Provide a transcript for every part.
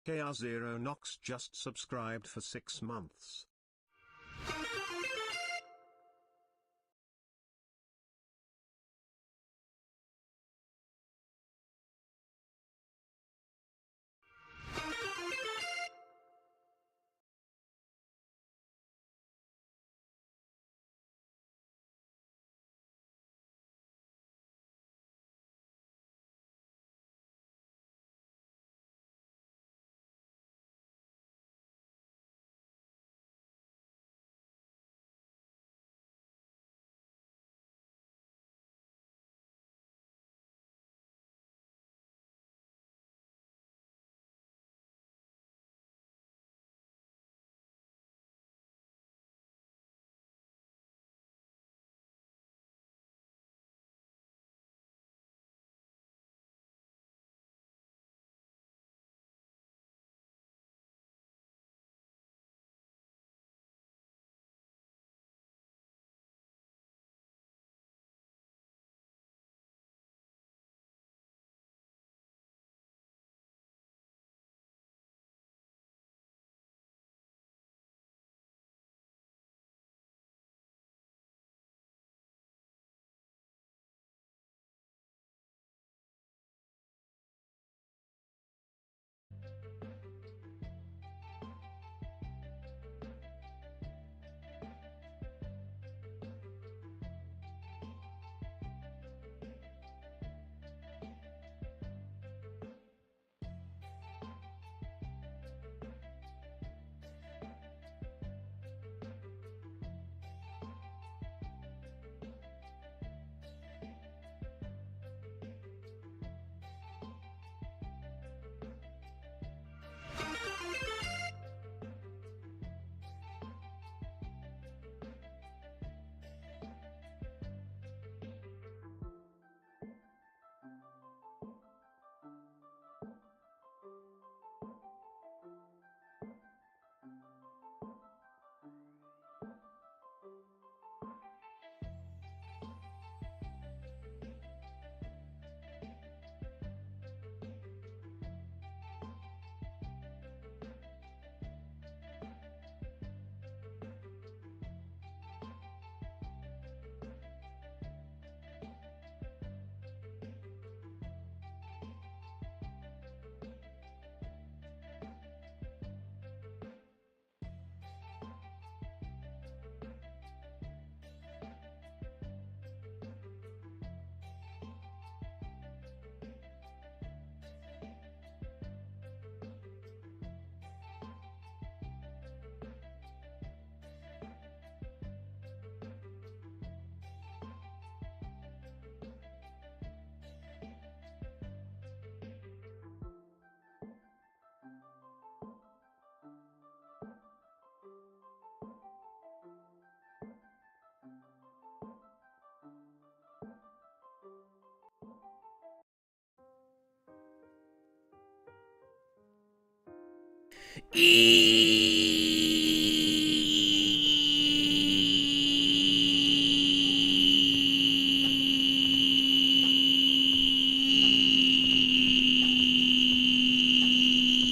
KR0 Nox just subscribed for 6 months.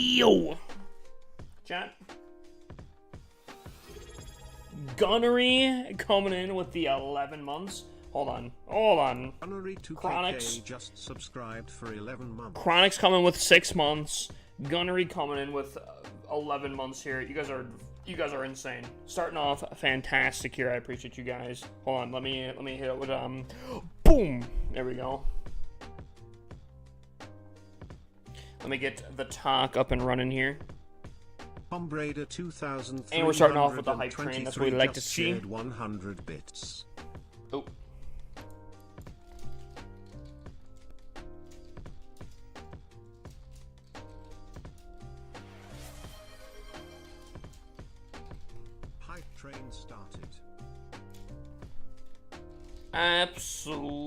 Yo! Chat. Gunnery coming in with the 11 months. Hold on. Gunnery 2KK Chronix just subscribed for 11 months. Chronix coming with 6 months. Gunnery coming in with 11 months here. You guys are insane. Starting off fantastic here. I appreciate you guys. Hold on. Let me hit it with boom. There we go. Let me get the talk up and running here. Tomb Raider 2003. And we're starting off with the hype train. That's what we like to see. 100 bits. Oh. Hype train started. Absolute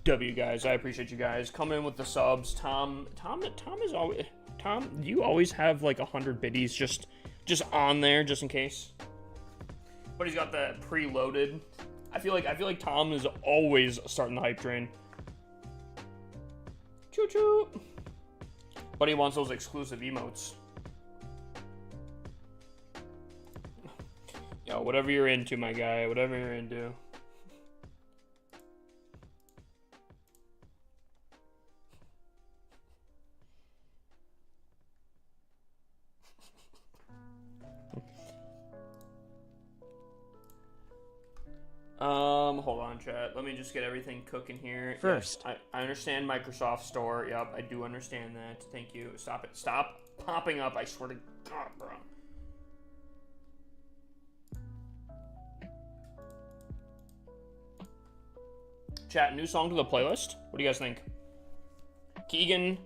W, guys. I appreciate you guys. Come in with the subs. Tom is always... Tom, do you always have like 100 biddies just on there just in case? But he's got that preloaded. I feel like Tom is always starting the hype train. Choo choo. But he wants those exclusive emotes. Yo, whatever you're into, my guy. Whatever you're into. Hold on, chat. Let me just get everything cooking here. First. Yes, I understand Microsoft Store. Yep, I do understand that. Thank you. Stop it. Stop popping up. I swear to God, bro. Chat, new song to the playlist. What do you guys think? Keegan,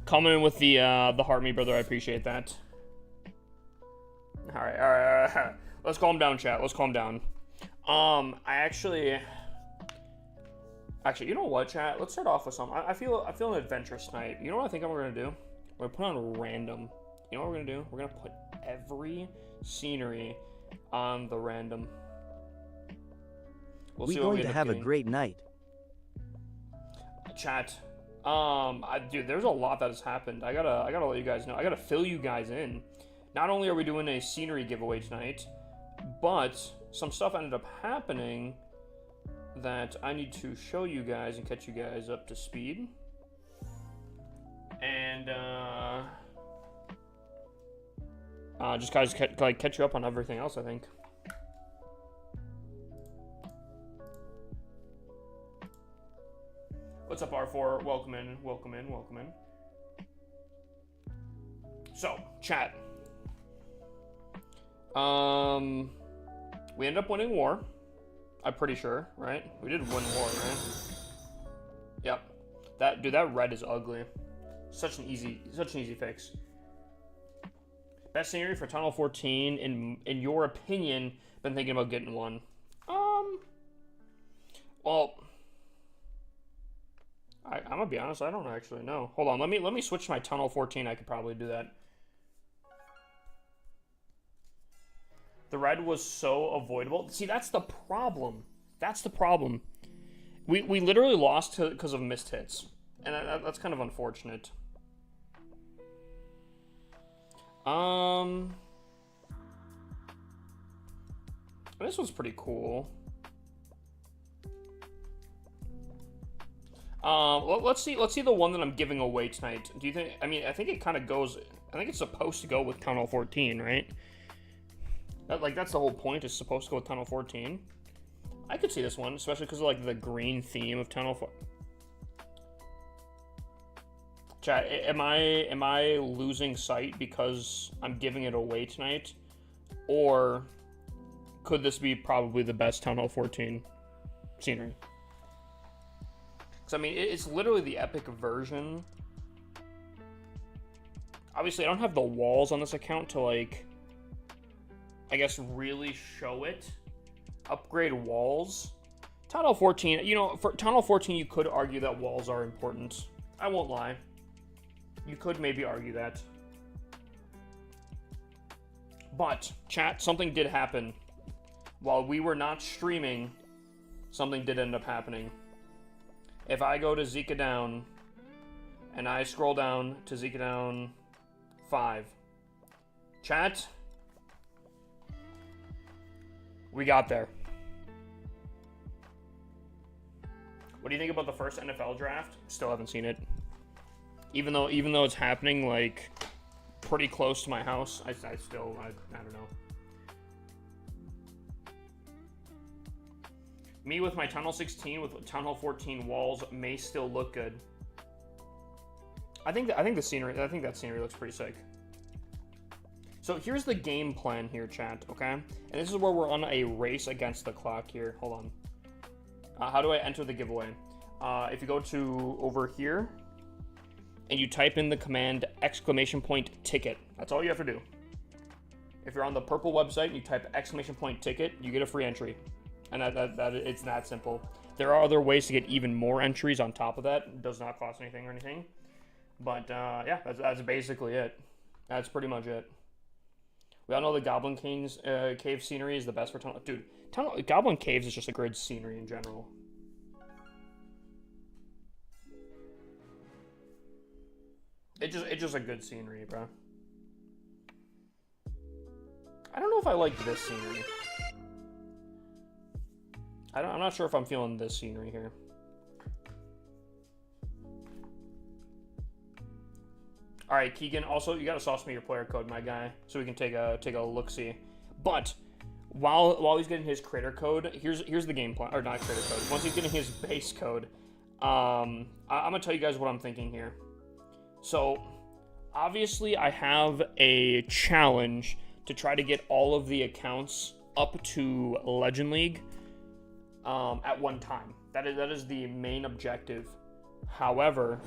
coming in with the heart me, brother. I appreciate that. All right. Let's calm down, chat. Let's calm down. I actually, you know what, chat? Let's start off with something. I feel an adventurous night. You know what I think we're gonna do? We're gonna put on random. You know what we're gonna do? We're gonna put every scenery on the random. We're going to have a great night. Chat. Dude, there's a lot that has happened. I gotta let you guys know. I gotta fill you guys in. Not only are we doing a scenery giveaway tonight, but some stuff ended up happening that I need to show you guys and catch you guys up to speed. And just guys catch you up on everything else, I think. What's up, R4? Welcome in, welcome in, welcome in. So, chat. We ended up winning war. I'm pretty sure, right? We did win war, right? Yep. That red is ugly. Such an easy fix. Best scenery for Tunnel 14, in your opinion, been thinking about getting one. Well, I'm gonna be honest, I don't actually know. Hold on, let me switch to my Tunnel 14. I could probably do that. The red was so avoidable. See, that's the problem. That's the problem. We literally lost because of missed hits, and that's kind of unfortunate. This was pretty cool. Let's see the one that I'm giving away tonight. Do you think? I mean, I think it kind of goes. I think it's supposed to go with Tunnel 14, right? That's the whole point. It's supposed to go with Tunnel 14. I could see this one, especially because of like the green theme of Tunnel 4. Chat, am I losing sight because I'm giving it away tonight, or could this be probably the best Tunnel 14 scenery? Because I mean, it's literally the epic version. Obviously, I don't have the walls on this account to like, I guess, really show it. Upgrade walls. Tunnel 14, you know, for Tunnel 14, you could argue that walls are important. I won't lie. You could maybe argue that. But, chat, something did happen. While we were not streaming, something did end up happening. If I go to Zika Down, and I scroll down to Zika Down 5. Chat, we got there. What do you think about the first NFL draft? Still haven't seen it. Even though it's happening like pretty close to my house, I don't know. Me with my Tunnel 16 with Tunnel 14 walls may still look good. I think that scenery looks pretty sick. So here's the game plan here, chat, okay? And this is where we're on a race against the clock here. Hold on. How do I enter the giveaway? If you go to over here, and you type in the command !ticket. That's all you have to do. If you're on the purple website and you type !ticket, you get a free entry. And it's that simple. There are other ways to get even more entries on top of that. It does not cost anything or anything. But yeah, that's basically it. That's pretty much it. We all know the Goblin Cave scenery is the best for Tunnel. Dude, Goblin Caves is just a great scenery in general. It's just a good scenery, bro. I don't know if I like this scenery. I'm not sure if I'm feeling this scenery here. All right, Keegan. Also, you gotta sauce me your player code, my guy, so we can take a look see. But while he's getting his creator code, here's the game plan, or not creator code. Once he's getting his base code, I'm gonna tell you guys what I'm thinking here. So obviously, I have a challenge to try to get all of the accounts up to Legend League at one time. That is the main objective. However,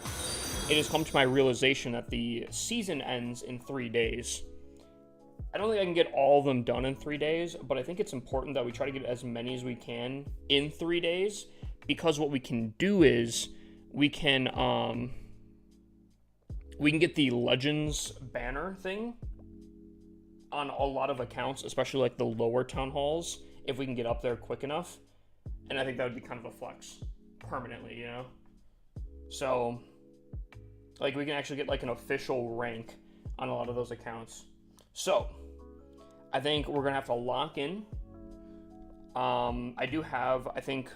it has come to my realization that the season ends in 3 days. I don't think I can get all of them done in 3 days, but I think it's important that we try to get as many as we can in 3 days, because what we can do is we can get the Legends banner thing on a lot of accounts, especially like the lower town halls, if we can get up there quick enough. And I think that would be kind of a flex permanently, you know? So, like, we can actually get like an official rank on a lot of those accounts. So, I think we're gonna have to lock in. I do have, I think,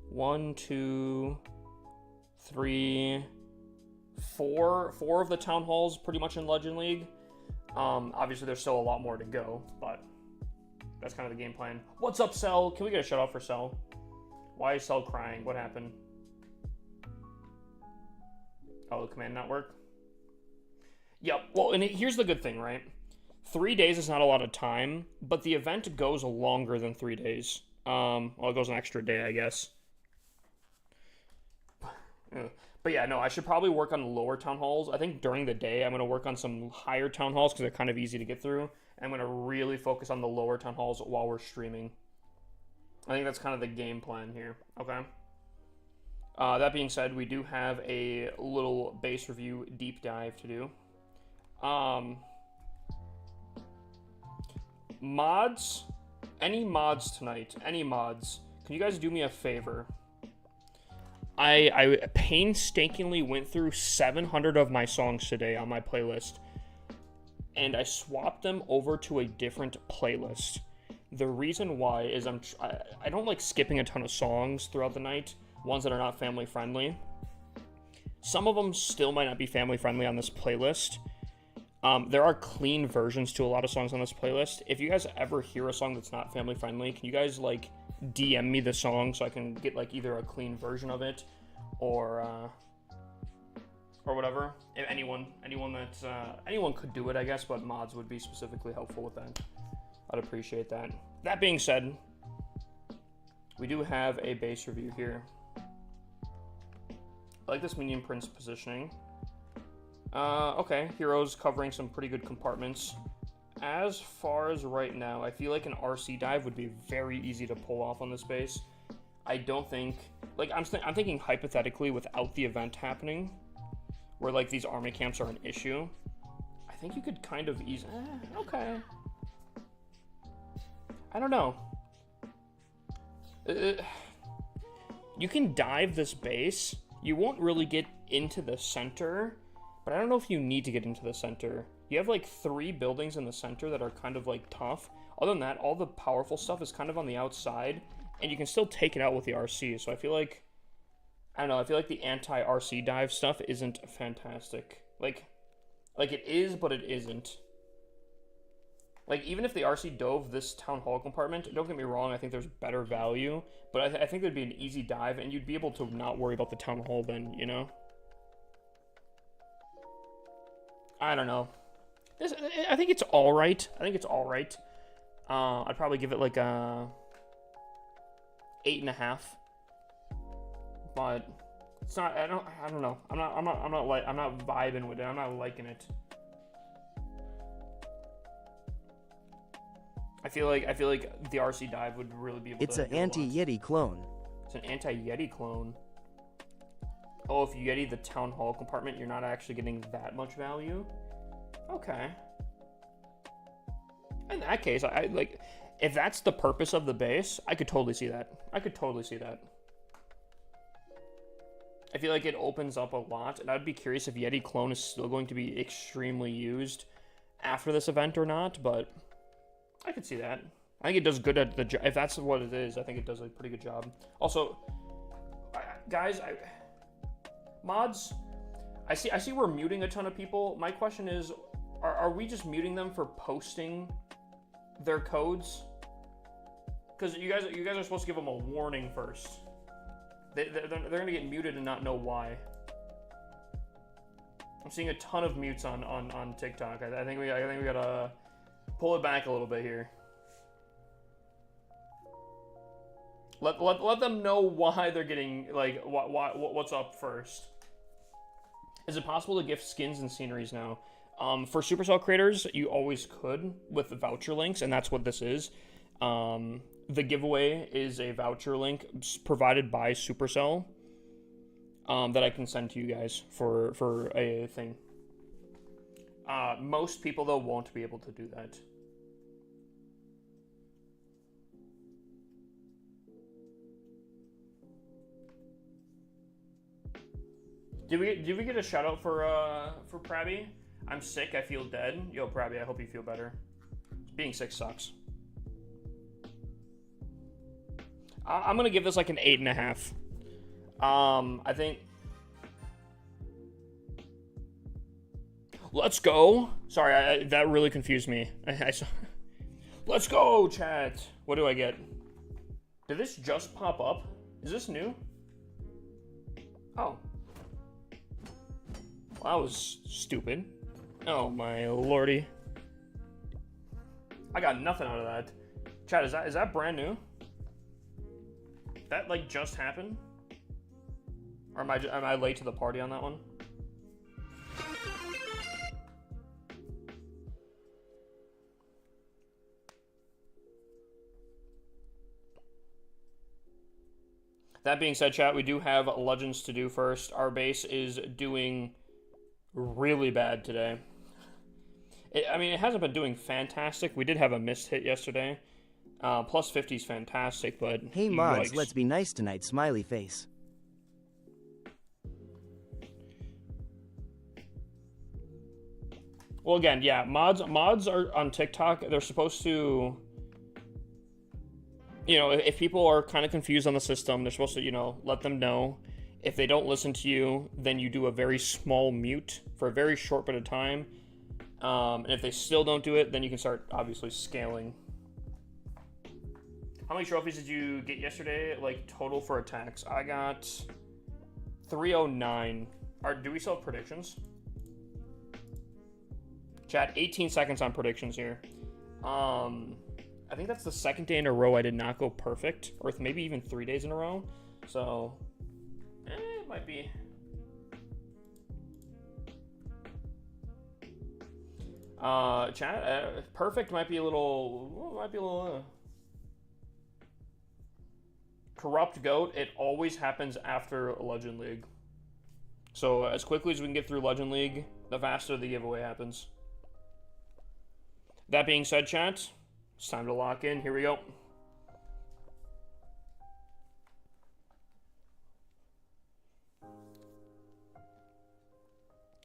1, 2, 3, 4 of the town halls pretty much in Legend League. Obviously there's still a lot more to go, but that's kind of the game plan. What's up, Cell? Can we get a shout out for Cell? Why is Cell crying? What happened? Oh, the command not work? Yep. Well, and here's the good thing, right? 3 days is not a lot of time, but the event goes longer than 3 days. Well, it goes an extra day, I guess. But yeah, no, I should probably work on lower town halls. I think during the day, I'm going to work on some higher town halls because they're kind of easy to get through. And I'm going to really focus on the lower town halls while we're streaming. I think that's kind of the game plan here. Okay. That being said, we do have a little base review deep dive to do. Mods? Any mods tonight? Any mods? Can you guys do me a favor? I painstakingly went through 700 of my songs today on my playlist, and I swapped them over to a different playlist. The reason why is I don't like skipping a ton of songs throughout the night, ones that are not family friendly. Some of them still might not be family friendly on this playlist. There are clean versions to a lot of songs on this playlist. If you guys ever hear a song that's not family friendly, can you guys like DM me the song so I can get like either a clean version of it or whatever. If anyone could do it, I guess, but mods would be specifically helpful with that. I'd appreciate that. That being said, we do have a base review here. I like this Minion Prince positioning. Okay, heroes covering some pretty good compartments. As far as right now, I feel like an RC dive would be very easy to pull off on this base. I don't think, like, I'm thinking hypothetically without the event happening, where like these army camps are an issue. I think you could kind of ease. Okay. I don't know. You can dive this base. You won't really get into the center, but I don't know if you need to get into the center. You have like 3 buildings in the center that are kind of like tough. Other than that, all the powerful stuff is kind of on the outside, and you can still take it out with the RC. So I feel like, I don't know, I feel like the anti-RC dive stuff isn't fantastic. Like it is, but it isn't. Like, even if the RC dove this town hall compartment, don't get me wrong, I think there's better value, but I think there'd be an easy dive, and you'd be able to not worry about the town hall then, you know? I don't know. I think it's alright. I think it's alright. I'd probably give it like a 8.5. But it's not. I don't know. I'm not vibing with it. I'm not liking it. I feel like the RC dive would really be able It's to. an anti-Yeti clone. It's an anti-Yeti clone. Oh, if you Yeti the town hall compartment, you're not actually getting that much value. Okay. In that case, I like, if that's the purpose of the base, I could totally see that. I could totally see that. I feel like it opens up a lot, and I'd be curious if Yeti Clone is still going to be extremely used after this event or not, but I could see that. I think it does good at the job. If that's what it is, I think it does a pretty good job. Also, guys, mods, I see we're muting a ton of people. My question is, are we just muting them for posting their codes? Because you guys are supposed to give them a warning first. They're gonna get muted and not know why. I'm seeing a ton of mutes on TikTok. I think we gotta pull it back a little bit here. Let them know why they're getting, like, what's up first. Is it possible to gift skins and sceneries now? For Supercell creators, you always could with the voucher links, and that's what this is. The giveaway is a voucher link provided by Supercell that I can send to you guys for a thing. Most people, though, won't be able to do that. Did we get a shout out for Prabby? I'm sick. I feel dead. Yo, Prabby, I hope you feel better. Being sick sucks. I'm gonna give this like an 8.5. I think. Let's go. Sorry, that really confused me. I saw. Let's go, chat. What do I get? Did this just pop up? Is this new? Oh. Well, that was stupid. Oh my lordy. I got nothing out of that. Chat, is that brand new? That like just happened? Or am I late to the party on that one? That being said, chat, we do have Legends to do first. Our base is doing really bad today. I mean, it hasn't been doing fantastic. We did have a missed hit yesterday. Plus 50 is fantastic, but... Hey mods, let's be nice tonight, smiley face. Well, again, yeah, mods are on TikTok. They're supposed to... You know, if people are kind of confused on the system, they're supposed to, you know, let them know. If they don't listen to you, then you do a very small mute for a very short bit of time. And if they still don't do it, then you can start, obviously, scaling. How many trophies did you get yesterday, like, total for attacks? I got 309. Do we still have predictions? Chat, 18 seconds on predictions here. I think that's the second day in a row I did not go perfect, or maybe even 3 days in a row. So, it might be. Chat, perfect might be a little, Corrupt Goat, it always happens after Legend League. So, as quickly as we can get through Legend League, the faster the giveaway happens. That being said, chat, it's time to lock in. Here we go.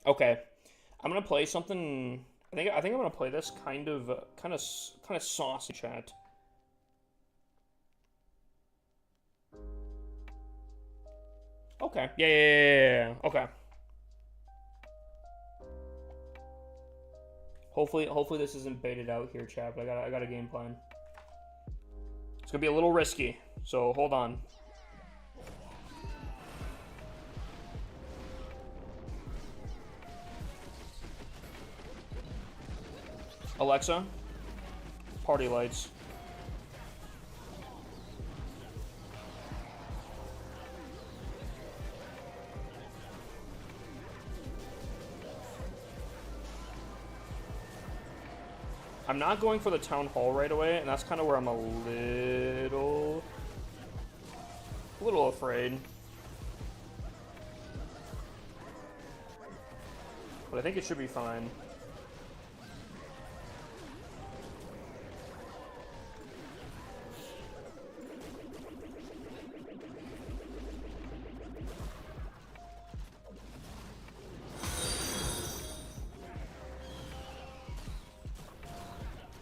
Okay, I'm gonna play something. I think I'm gonna play this kind of saucy, chat. Okay. Yeah. Okay. Hopefully this isn't baited out here, chat, but I got a game plan. It's gonna be a little risky, so hold on. Alexa, party lights. I'm not going for the town hall right away, and that's kind of where I'm a little afraid. But I think it should be fine.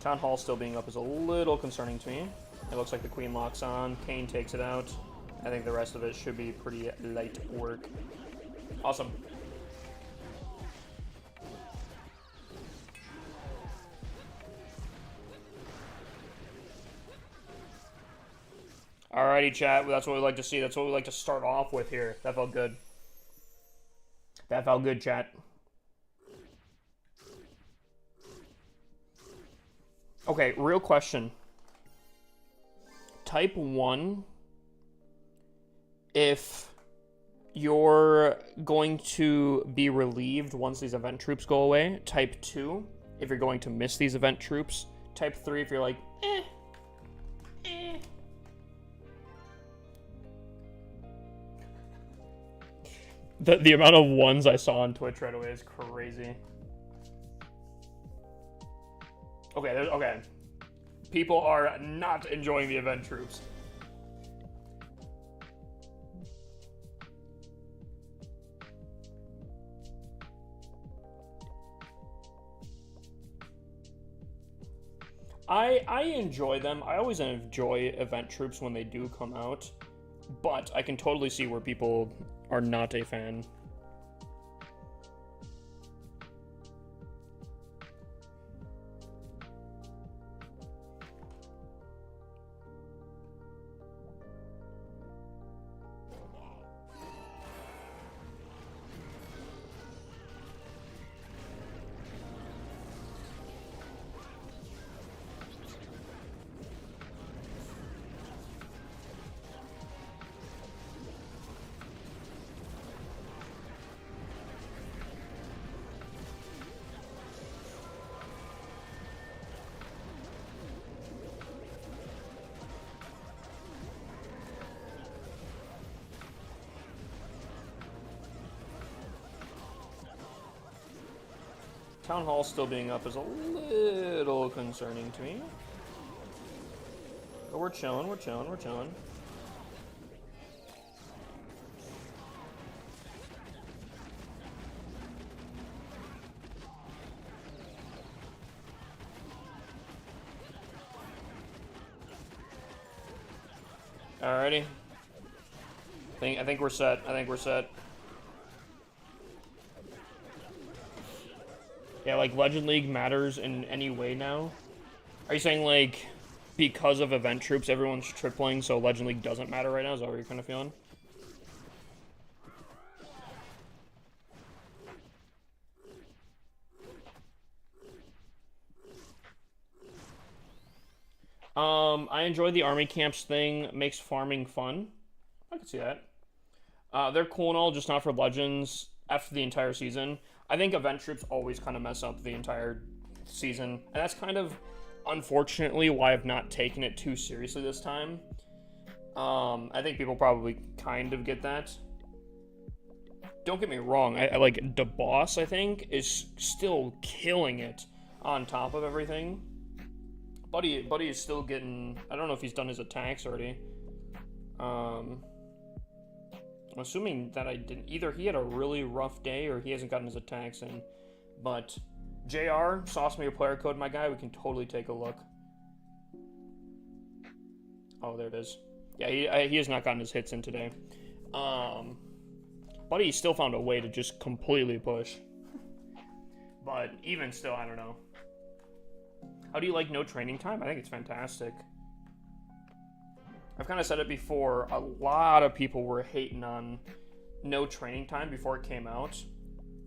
Town Hall still being up is a little concerning to me. It looks like the Queen locks on. Kane takes it out. I think the rest of it should be pretty light work. Awesome. Alrighty, chat. That's what we like to see. That's what we like to start off with here. That felt good. That felt good, chat. Okay, real question. Type 1, if you're going to be relieved once these event troops go away. Type 2, if you're going to miss these event troops. Type 3, if you're like, eh. The amount of ones I saw on Twitch right away is crazy. Okay, okay. People are not enjoying the event troops. I enjoy them. I always enjoy event troops when they do come out, but I can totally see where people are not a fan. Town Hall still being up is a little concerning to me. But we're chilling, we're chilling, we're chilling. Alrighty. I think we're set. I think we're set. Yeah, like, Legend League matters in any way now? Are you saying, like, because of event troops, everyone's tripling, so Legend League doesn't matter right now? Is that what you're kind of feeling? I enjoy the army camps thing. Makes farming fun. I can see that. They're cool and all, just not for Legends. F the entire season. I think event troops always kind of mess up the entire season, and that's kind of, unfortunately, why I've not taken it too seriously this time. I think people probably kind of get that. Don't get me wrong, I like the boss, I think, is still killing it on top of everything. Buddy is still getting, I don't know if he's done his attacks already. I'm assuming that I didn't. Either he had a really rough day or he hasn't gotten his attacks in. But JR, sauce me your player code, my guy. We can totally take a look. Oh, there it is. Yeah, he has not gotten his hits in today. But he still found a way to just completely push. But even still, I don't know. How do you like no training time? I think it's fantastic. I've kind of said it before, a lot of people were hating on no training time before it came out.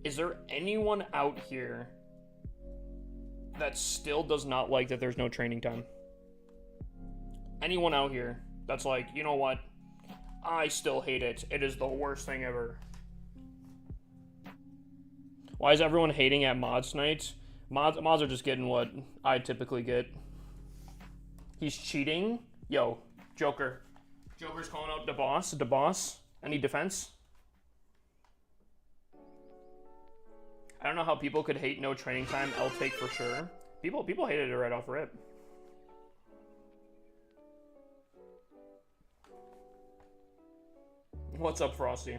Is there anyone out here that still does not like that there's no training time? Anyone out here that's like, you know what? I still hate it. It is the worst thing ever. Why is everyone hating at mods night? Mods are just getting what I typically get. He's cheating? Yo. Joker. Joker's calling out the boss. The boss. Any defense? I don't know how people could hate no training time. I'll take for sure. People hated it right off rip. What's up, Frosty?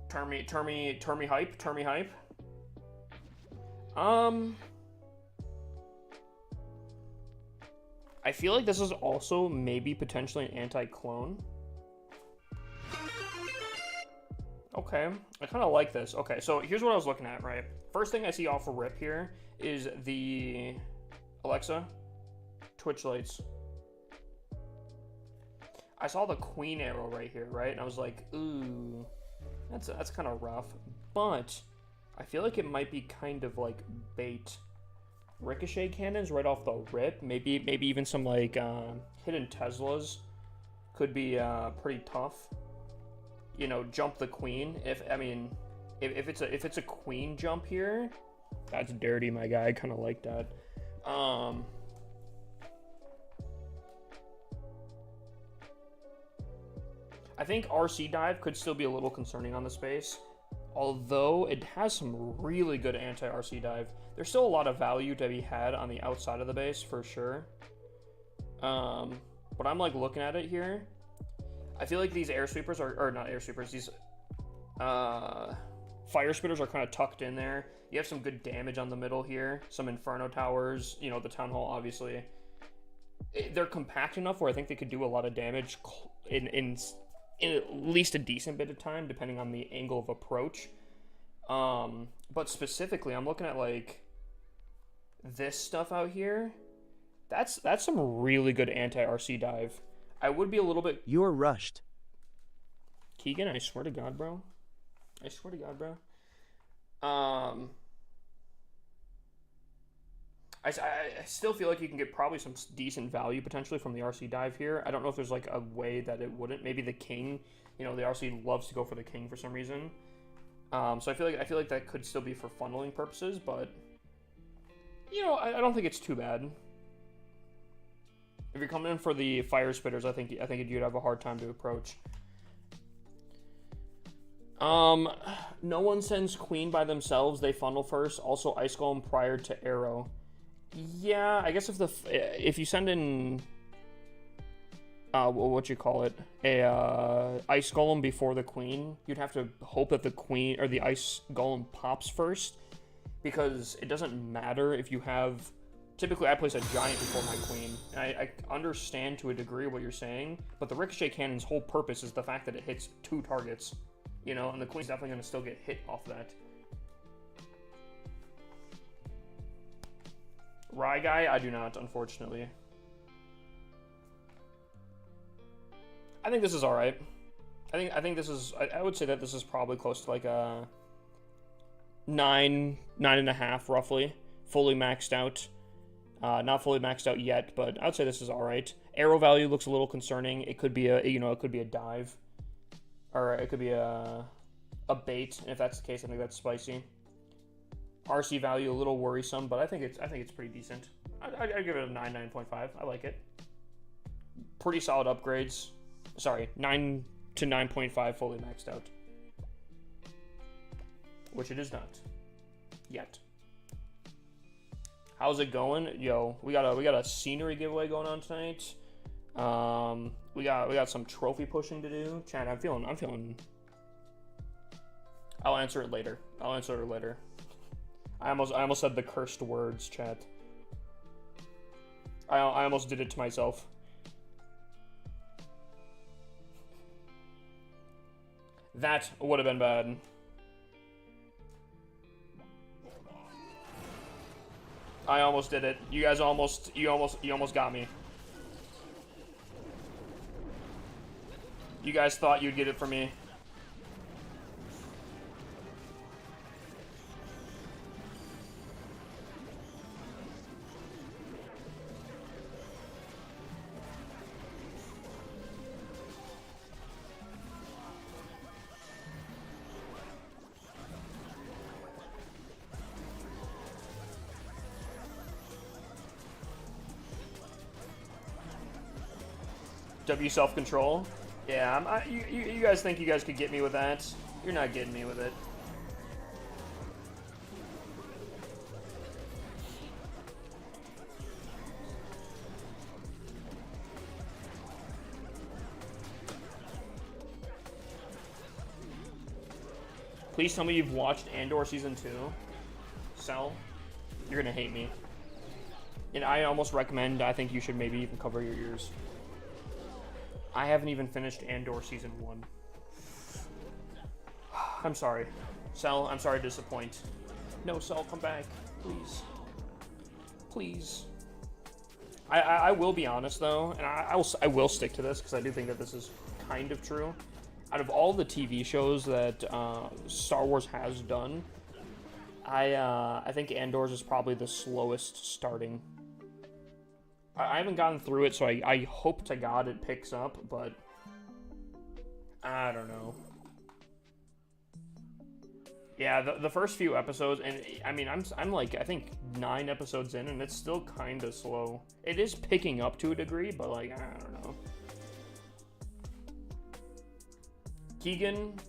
Turn me hype. Turn me hype. I feel like this is also maybe potentially an anti-clone. Okay, I kind of like this. Okay, so here's what I was looking at, right? First thing I see off a rip here is the Alexa Twitch lights. I saw the queen arrow right here, right? And I was like, ooh, that's kind of rough. But I feel like it might be kind of like bait. Ricochet cannons right off the rip. Maybe even some like hidden Teslas could be pretty tough. You know, jump the queen. If it's a queen jump here, that's dirty, my guy. I kind of like that. I think RC dive could still be a little concerning on the space, although it has some really good anti-RC dive. There's still a lot of value to be had on the outside of the base for sure. But I'm like looking at it here. I feel like these air sweepers or not air sweepers, these fire spitters are kind of tucked in there. You have some good damage on the middle here, some Inferno towers, you know, the Town Hall obviously. They're compact enough where I think they could do a lot of damage in at least a decent bit of time, depending on the angle of approach. But specifically, I'm looking at like this stuff out here. That's some really good anti-RC dive. I would be a little bit... You're rushed. Keegan, I swear to God, bro. I swear to God, bro. I still feel like you can get probably some decent value potentially from the RC dive here. I don't know if there's like a way that it wouldn't. Maybe the king, you know, the RC loves to go for the king for some reason. So I feel like that could still be for funneling purposes, but you know, I don't think it's too bad. If you're coming in for the fire spitters, I think you'd have a hard time to approach. No one sends queen by themselves. They funnel first. Also, ice golem prior to arrow. Yeah, I guess if you send in what you call it, a ice golem before the queen, you'd have to hope that the queen or the ice golem pops first, because it doesn't matter if you have. Typically, I place a giant before my queen. And I understand to a degree what you're saying, but the ricochet cannon's whole purpose is the fact that it hits 2 targets, you know, and the queen's definitely going to still get hit off that. Rye guy, I do not, unfortunately. I think this is all right. I think this is. I would say that this is probably close to like a 9.5 roughly, fully maxed out. Not fully maxed out yet, but I would say this is all right. Arrow value looks a little concerning. It could be it could be a dive, or it could be a bait. And if that's the case, I think that's spicy. RC value a little worrisome, but I think it's pretty decent. I'd give it a 9.5. I like it. Pretty solid upgrades. Sorry, 9 to 9.5 fully maxed out, which it is not yet. How's it going? Yo, we got a scenery giveaway going on tonight. We got some trophy pushing to do. Chat, I'm feeling. I'll answer it later. I almost said the cursed words, chat. I almost did it to myself. That would have been bad. I almost did it. You guys almost got me. You guys thought you'd get it from me. W self-control. Yeah, you guys think you guys could get me with that? You're not getting me with it. Please tell me you've watched Andor Season 2. Cell. You're gonna hate me. And I almost recommend, I think you should maybe even cover your ears. I haven't even finished Andor Season 1. I'm sorry. Cell, I'm sorry to disappoint. No, Cell, come back. Please. Please. I will be honest, though, and I will stick to this, because I do think that this is kind of true. Out of all the TV shows that Star Wars has done, I think Andor's is probably the slowest starting. I haven't gotten through it, so I hope to God it picks up, but I don't know. Yeah, the first few episodes, and I mean, I'm like, I think 9 episodes in, and it's still kind of slow. It is picking up to a degree, but like, I don't know. Keegan,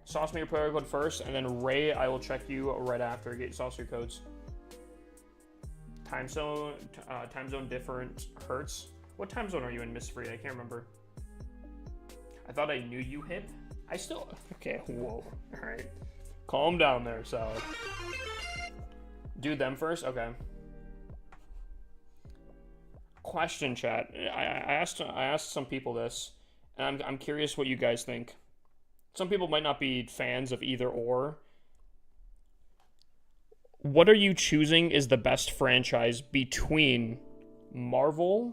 sauce me your player code first, and then Ray, I will check you right after. Get sauce your codes. Time zone different hurts. What time zone are you in, Miss Free? I can't remember. I thought I knew you, Hip. I still... Okay, whoa. Alright. Calm down there, Salad. Do them first? Okay. Question, chat. I asked some people this, and I'm curious what you guys think. Some people might not be fans of either or. What are you choosing is the best franchise between Marvel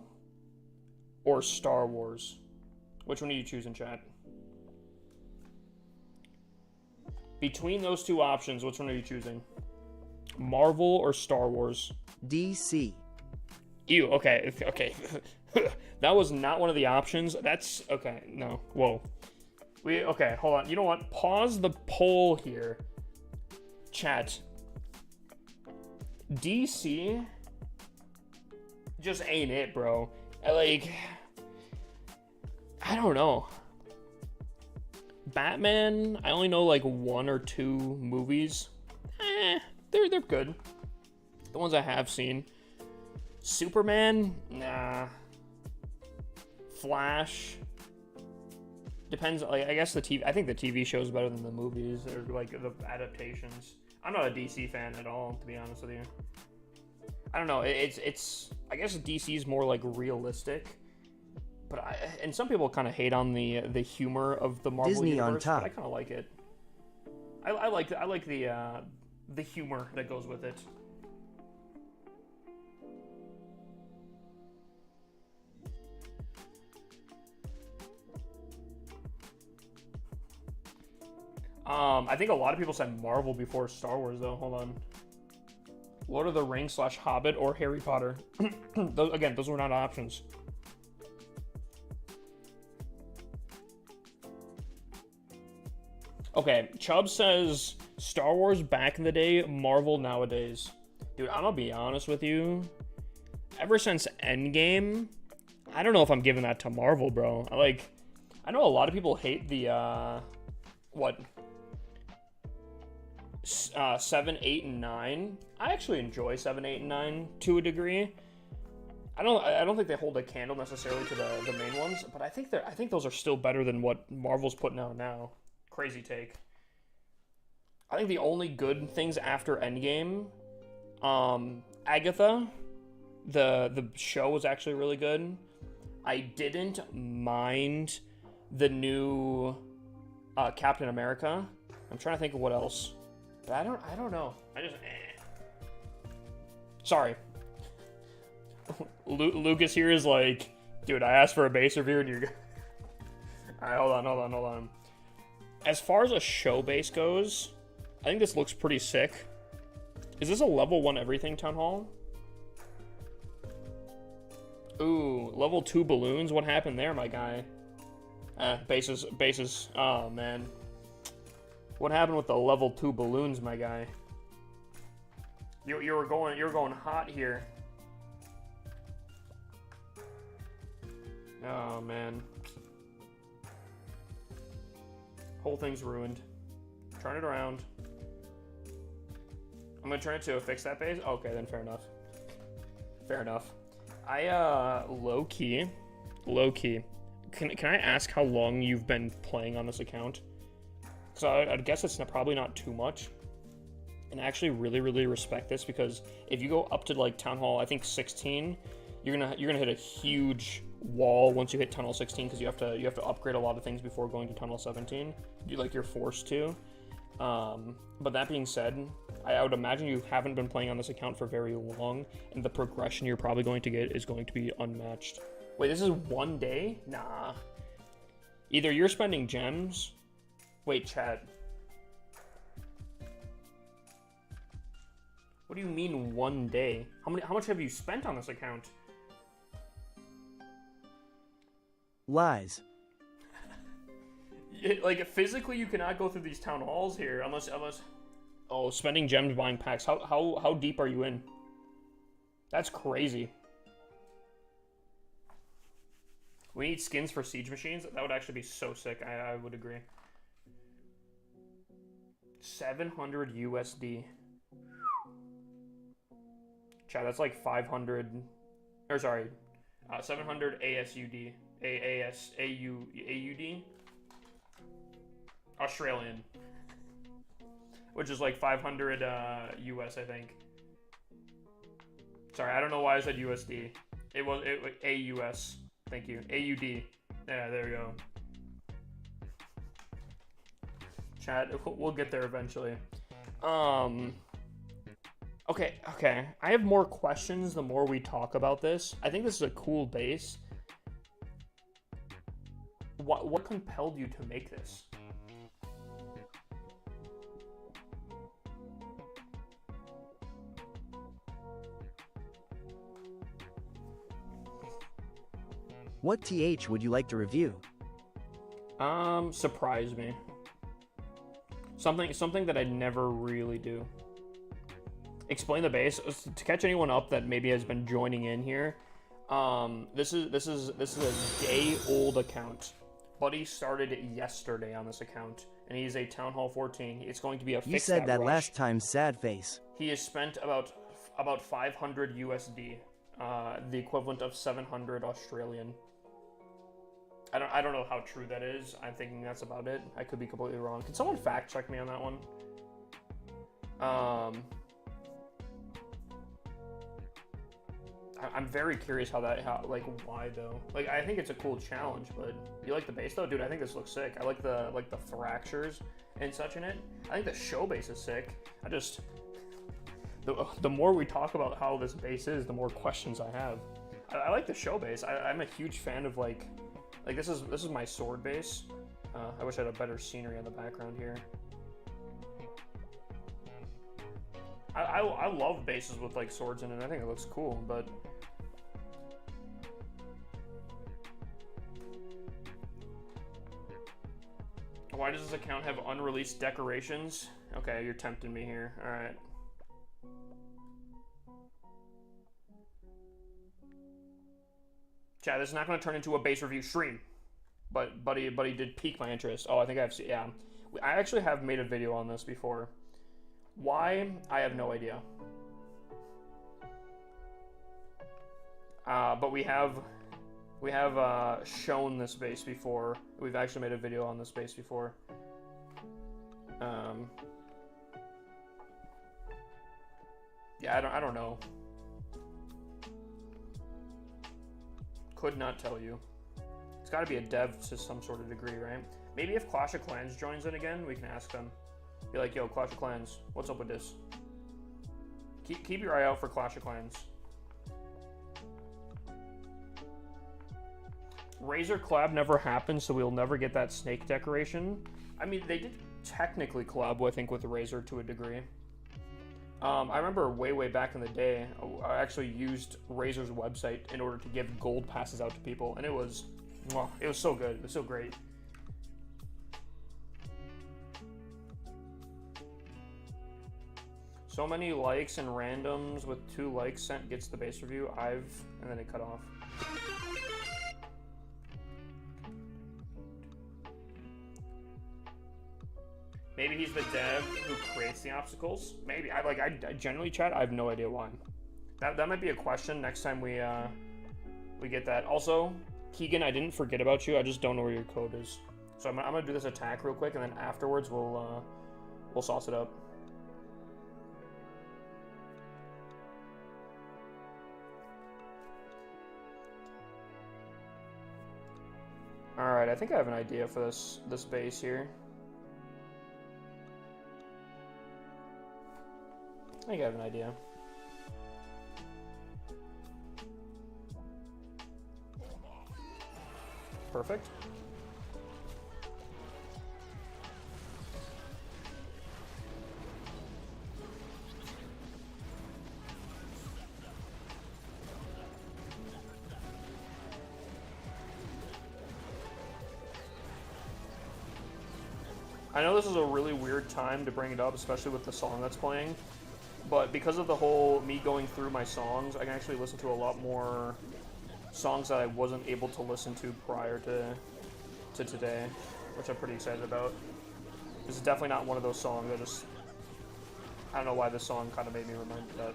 or Star Wars? Which one are you choosing, chat? Between those two options, which one are you choosing? Marvel or Star Wars? DC. Ew, okay, okay. That was not one of the options. That's, okay, no, whoa. Okay, hold on. You know what? Pause the poll here. Chat. DC just ain't it, bro. Like, I don't know. Batman, I only know like 1 or 2 movies. They're good. The ones I have seen. Superman, nah. Flash, depends. Like, I guess I think the TV show is better than the movies or like the adaptations. I'm not a DC fan at all, to be honest with you. I don't know. It's. I guess DC is more like realistic, but and some people kind of hate on the humor of the Marvel Disney universe, on top. but I kind of like it. I like the humor that goes with it. I think a lot of people said Marvel before Star Wars, though. Hold on. Lord of the Rings / Hobbit or Harry Potter. Those were not options. Okay, Chubb says Star Wars back in the day, Marvel nowadays. Dude, I'm gonna be honest with you. Ever since Endgame, I don't know if I'm giving that to Marvel, bro. I know a lot of people hate the, 7, 8, and 9. I actually enjoy 7, 8, and 9 to a degree. I don't think they hold a candle necessarily to the main ones, but I think those are still better than what Marvel's putting out now. Crazy take. I think the only good things after Endgame, Agatha, the show was actually really good. I didn't mind the new Captain America. I'm trying to think of what else. But I don't know. I just Sorry. Lucas here is like, dude, I asked for a base review and you're Alright, hold on. As far as a show base goes, I think this looks pretty sick. Is this a level 1 everything town hall? Ooh, level 2 balloons. What happened there, my guy? Bases. Oh, man. What happened with the level 2 balloons, my guy? You were going hot here. Oh, man. Whole thing's ruined. Turn it around. I'm gonna turn it to fix that base? Okay, then fair enough. Fair enough. Low-key. Can I ask how long you've been playing on this account? Because I guess it's probably not too much. And I actually really respect this, because if you go up to like Town Hall, I think 16, you're gonna hit a huge wall once you hit Tunnel 16, because you have to upgrade a lot of things before going to Tunnel 17. You're forced to. But that being said, I would imagine you haven't been playing on this account for very long, and the progression you're probably going to get is going to be unmatched. Wait, this is 1 day? Nah. Either you're spending gems. Wait, chat. What do you mean 1 day? How much have you spent on this account? Lies. Like, physically you cannot go through these town halls here unless oh, spending gems buying packs. How deep are you in? That's crazy. We need skins for siege machines. That would actually be so sick. I would agree. 700 USD. Chat, that's like 500, or sorry, 700 ASUD, AUD, Australian, which is like 500 US, I think. Sorry, I don't know why I said USD. It was AUS. Thank you. AUD. Yeah, there we go. Chat, we'll get there eventually. Okay. I have more questions the more we talk about this. I think this is a cool base. What compelled you to make this? What TH would you like to review? Surprise me. Something that I never really do. Explain the base to catch anyone up that maybe has been joining in here. This is a day-old account. Buddy started yesterday on this account, and he's a Town Hall 14. It's going to be a fix. You said that rush. last time, sad face. He has spent about 500 USD, the equivalent of 700 Australian. I don't know how true that is. I'm thinking that's about it. I could be completely wrong. Can someone fact check me on that one? I'm very curious why though. Like, I think it's a cool challenge, but you like the base though? Dude, I think this looks sick. I like the fractures and such in it. I think the show base is sick. The more we talk about how this base is, the more questions I have. I like the show base. I'm a huge fan of like this is my sword base. I wish I had a better scenery in the background here. I love bases with like swords in it. I think it looks cool, but why does this account have unreleased decorations? Okay, you're tempting me here. All right. Chat, this is not going to turn into a base review stream, but buddy did pique my interest. Oh, I think I've seen. Yeah, I actually have made a video on this before. Why? I have no idea. But we have shown this base before. We've actually made a video on this base before. Yeah, I don't know. Could not tell you. It's got to be a dev to some sort of degree, right? Maybe if Clash of Clans joins in again, we can ask them. Be like, yo, Clash of Clans, what's up with this? Keep your eye out for Clash of Clans. Razor collab never happened, so we'll never get that snake decoration. I mean, they did technically collab, I think, with Razor to a degree. I remember way back in the day, I actually used Razor's website in order to give gold passes out to people, and it was so good. It was so great. So many likes and randoms with 2 likes sent gets the base review. And then it cut off. Maybe he's the dev who creates the obstacles. Maybe. I generally, chat, I have no idea why. That might be a question next time we get that. Also, Keegan, I didn't forget about you. I just don't know where your code is. So I'm gonna do this attack real quick, and then afterwards we'll sauce it up. I think I have an idea for this base here. I think I have an idea. Perfect. I know this is a really weird time to bring it up, especially with the song that's playing, but because of the whole me going through my songs, I can actually listen to a lot more songs that I wasn't able to listen to prior to today, which I'm pretty excited about. This is definitely not one of those songs. I don't know why this song kind of made me remind that.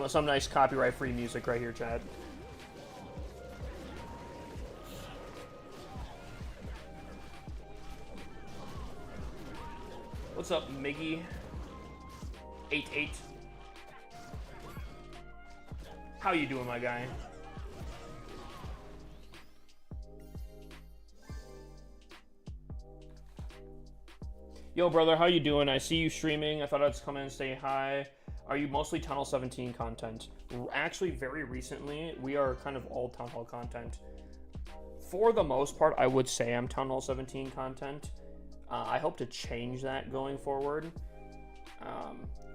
Some nice copyright-free music right here, Chad. What's up, Miggy88? How you doing, my guy? Yo, brother, how you doing? I see you streaming. I thought I'd just come in and say hi. Are you mostly Tunnel 17 content? Actually, very recently, we are kind of all Town Hall content. For the most part, I would say I'm Town Hall 17 content. I hope to change that going forward.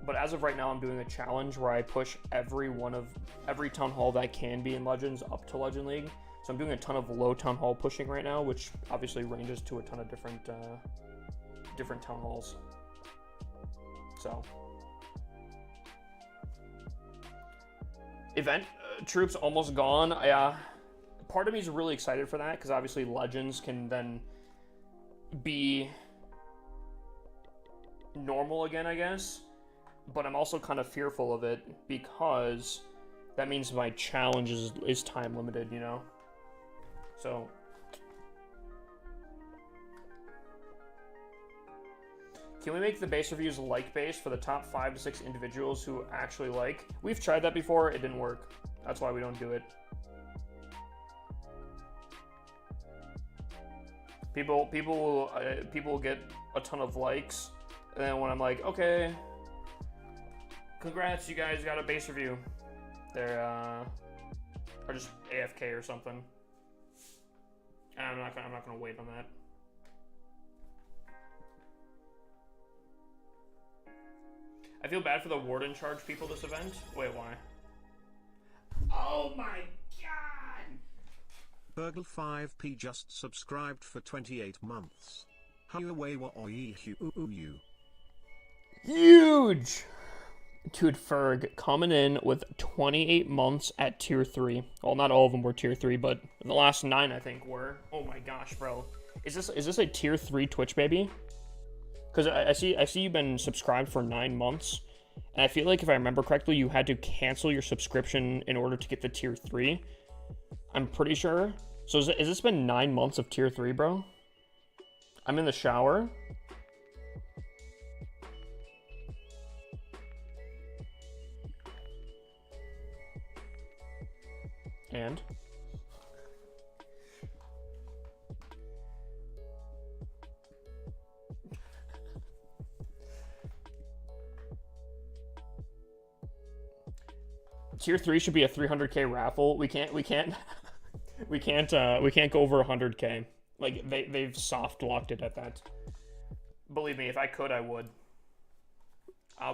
But as of right now, I'm doing a challenge where I push every Town Hall that can be in Legends up to Legend League. So I'm doing a ton of low Town Hall pushing right now, which obviously ranges to a ton of different Town Halls. So... Event troops almost gone. Part of me is really excited for that because obviously Legends can then be normal again, I guess. But I'm also kind of fearful of it because that means my challenge is time limited, you know? So... Can we make the base reviews like base for the top 5 to 6 individuals who actually like? We've tried that before, it didn't work. That's why we don't do it. People will get a ton of likes, and then when I'm like, okay, congrats, you guys got a base review. They're are just AFK or something. And I'm not gonna wait on that. I feel bad for the Warden charge people this event. Wait, why? Oh my god! Burgle5p just subscribed for 28 months. You. Huge! Dude, Ferg coming in with 28 months at tier 3. Well, not all of them were tier 3, but the last 9 I think were. Oh my gosh, bro. Is this a tier 3 Twitch baby? Because I see you've been subscribed for 9 months, and I feel like if I remember correctly, you had to cancel your subscription in order to get the tier 3. I'm pretty sure. So has this been 9 months of tier 3, bro? I'm in the shower. And? Tier 3 should be a 300k raffle. We can't we can't go over 100k. Like they've soft locked it at that. Believe me, if I could, I would.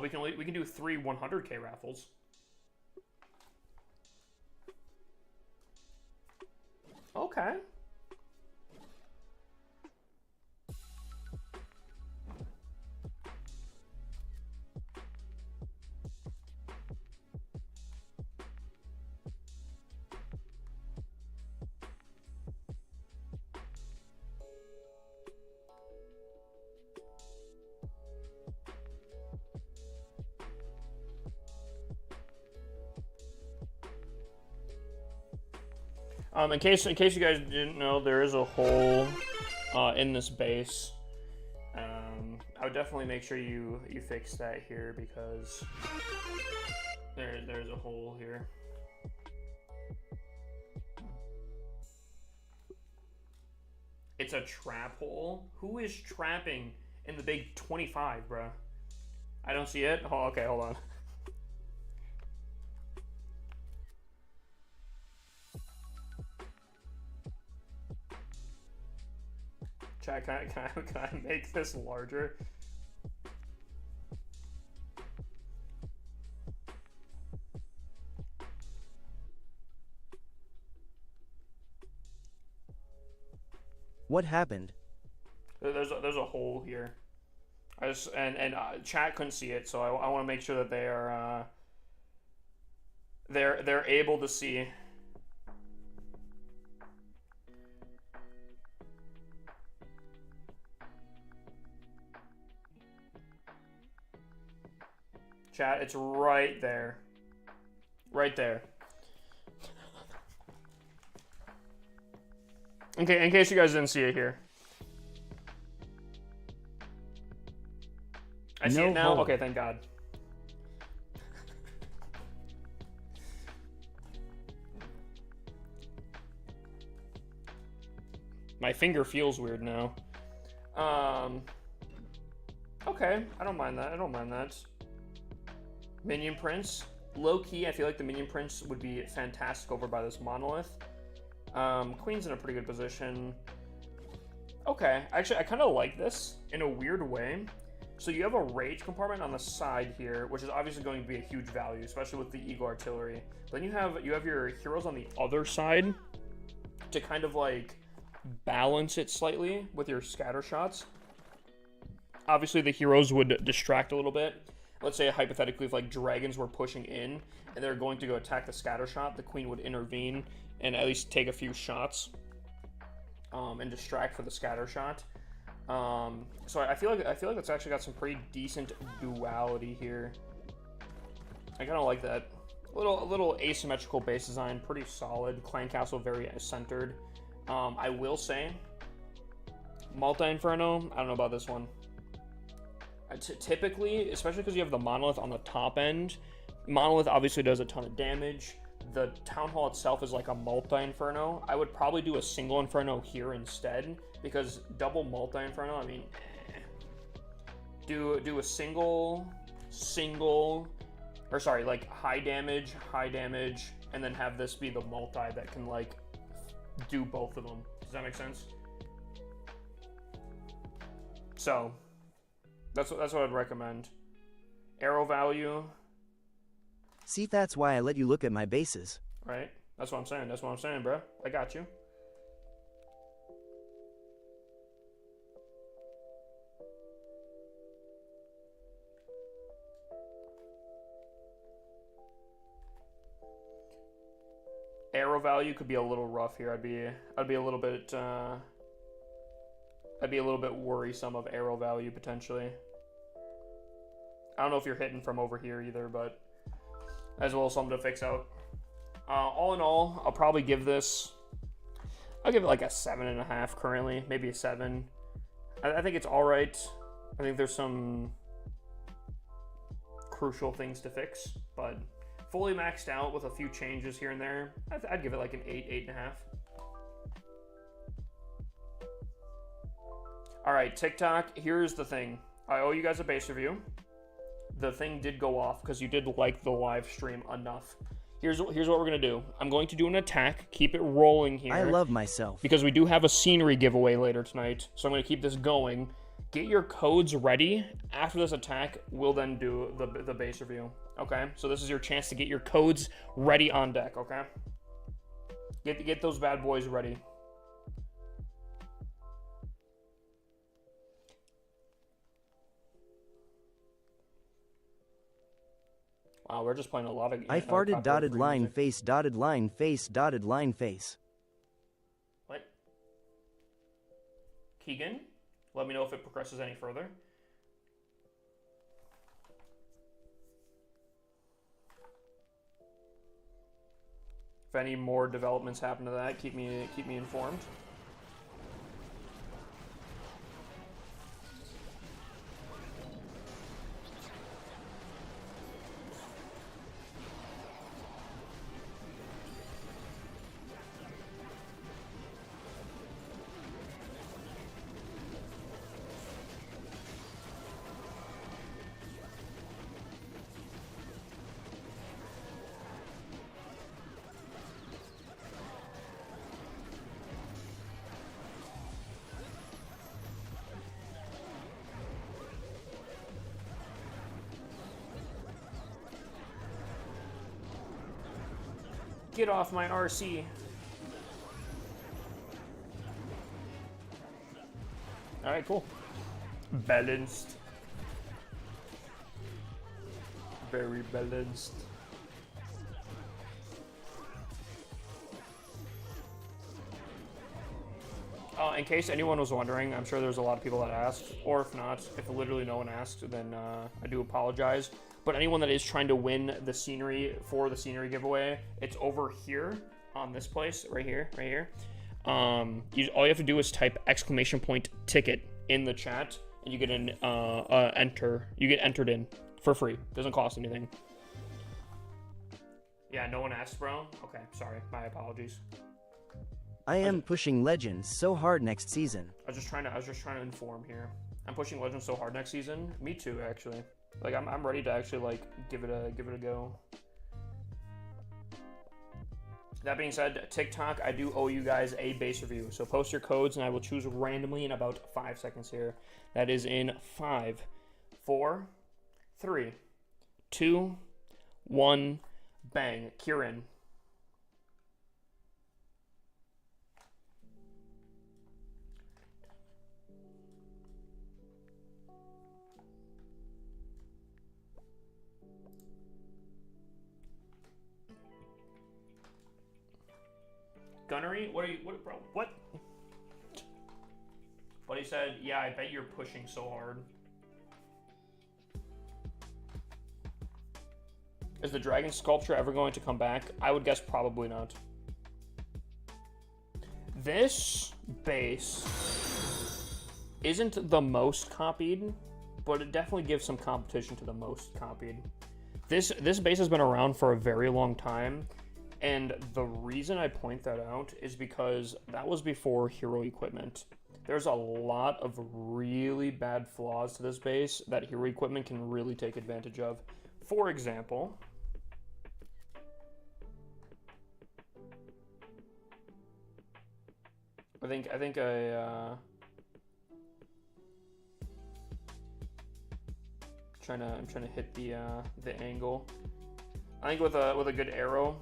We can do 3 100k raffles. Okay. In case you guys didn't know, there is a hole in this base. I would definitely make sure you fix that here because there's a hole here. It's a trap hole. Who is trapping in the big 25, bro? I don't see it. Oh, okay, hold on. Chat, can I make this larger? What happened? There's a hole here. I just and chat couldn't see it, so I want to make sure that they are they're able to see. Chat, it's right there. Right there. Okay, in case you guys didn't see it here. I see it now? hole. Okay, thank God. My finger feels weird now. Okay, I don't mind that. I don't mind that. Minion Prince. Low key, I feel like the Minion Prince would be fantastic over by this monolith. Queen's in a pretty good position. Okay, actually, I kind of like this in a weird way. So you have a rage compartment on the side here, which is obviously going to be a huge value, especially with the Eagle Artillery. Then you have your heroes on the other side to kind of like balance it slightly with your scatter shots. Obviously, the heroes would distract a little bit. Let's say hypothetically, if like dragons were pushing in and they're going to go attack the scatter shot, the queen would intervene and at least take a few shots and distract for the scatter shot. So I feel like it's actually got some pretty decent duality here. I kind of like that. A little asymmetrical base design, pretty solid. Clan Castle very centered. I will say, Multi Inferno. I don't know about this one. Typically, especially because you have the monolith on the top end, monolith obviously does a ton of damage. The town hall itself is like a multi-inferno. I would probably do a single inferno here instead, because double multi-inferno, I mean, do a single, or sorry, like high damage, and then have this be the multi that can like do both of them. Does that make sense? So that's what I'd recommend. Arrow value. See, that's why I let you look at my bases. Right? That's what I'm saying. That's what I'm saying, bro. I got you. Arrow value could be a little rough here. I'd be a little bit worrisome of arrow value potentially. I don't know if you're hitting from over here either, but as well as something to fix out. All in all, I'll probably give this, I'll give it like a 7.5 currently, maybe a 7. I think it's all right. I think there's some crucial things to fix, but fully maxed out with a few changes here and there, I'd give it like an 8, 8.5. All right, TikTok, here's the thing. I owe you guys a base review. The thing did go off because you did like the live stream enough. Here's what we're gonna do. I'm going to do an attack. Keep it rolling here. I love myself. Because we do have a scenery giveaway later tonight, so I'm gonna keep this going. Get your codes ready. After this attack, we'll then do the base review. Okay? So this is your chance to get your codes ready on deck. Okay? Get those bad boys ready. Wow, we're just playing a lot of. I farted dotted copyright-free line music. face dotted line face dotted line face. What? Keegan, let me know if it progresses any further. If any more developments happen to that, keep me informed. Get off my RC. Alright, cool. Balanced. Very balanced. In case anyone was wondering, I'm sure there's a lot of people that asked, or if not, if literally no one asked, then I do apologize. But anyone that is trying to win the scenery for the scenery giveaway, it's over here on this place, right here. All you have to do is type !ticket in the chat, and you get an You get entered in for free. Doesn't cost anything. Yeah, no one asked, bro. Okay, sorry. My apologies. I am pushing Legends so hard next season. I was just trying to inform here. I'm pushing Legends so hard next season. Me too, actually. Like I'm ready to actually like give it a go. That being said, TikTok, I do owe you guys a base review. So post your codes and I will choose randomly in about 5 seconds here. That is in 5, 4, 3, 2, 1, bang. Kieran. Gunnery? What? Bro, what? But he said, yeah, I bet you're pushing so hard. Is the dragon sculpture ever going to come back? I would guess probably not. This base isn't the most copied, but it definitely gives some competition to the most copied. This base has been around for a very long time. And the reason I point that out is because that was before hero equipment. There's a lot of really bad flaws to this base that hero equipment can really take advantage of. For example, I'm trying to hit the angle. I think with a good arrow,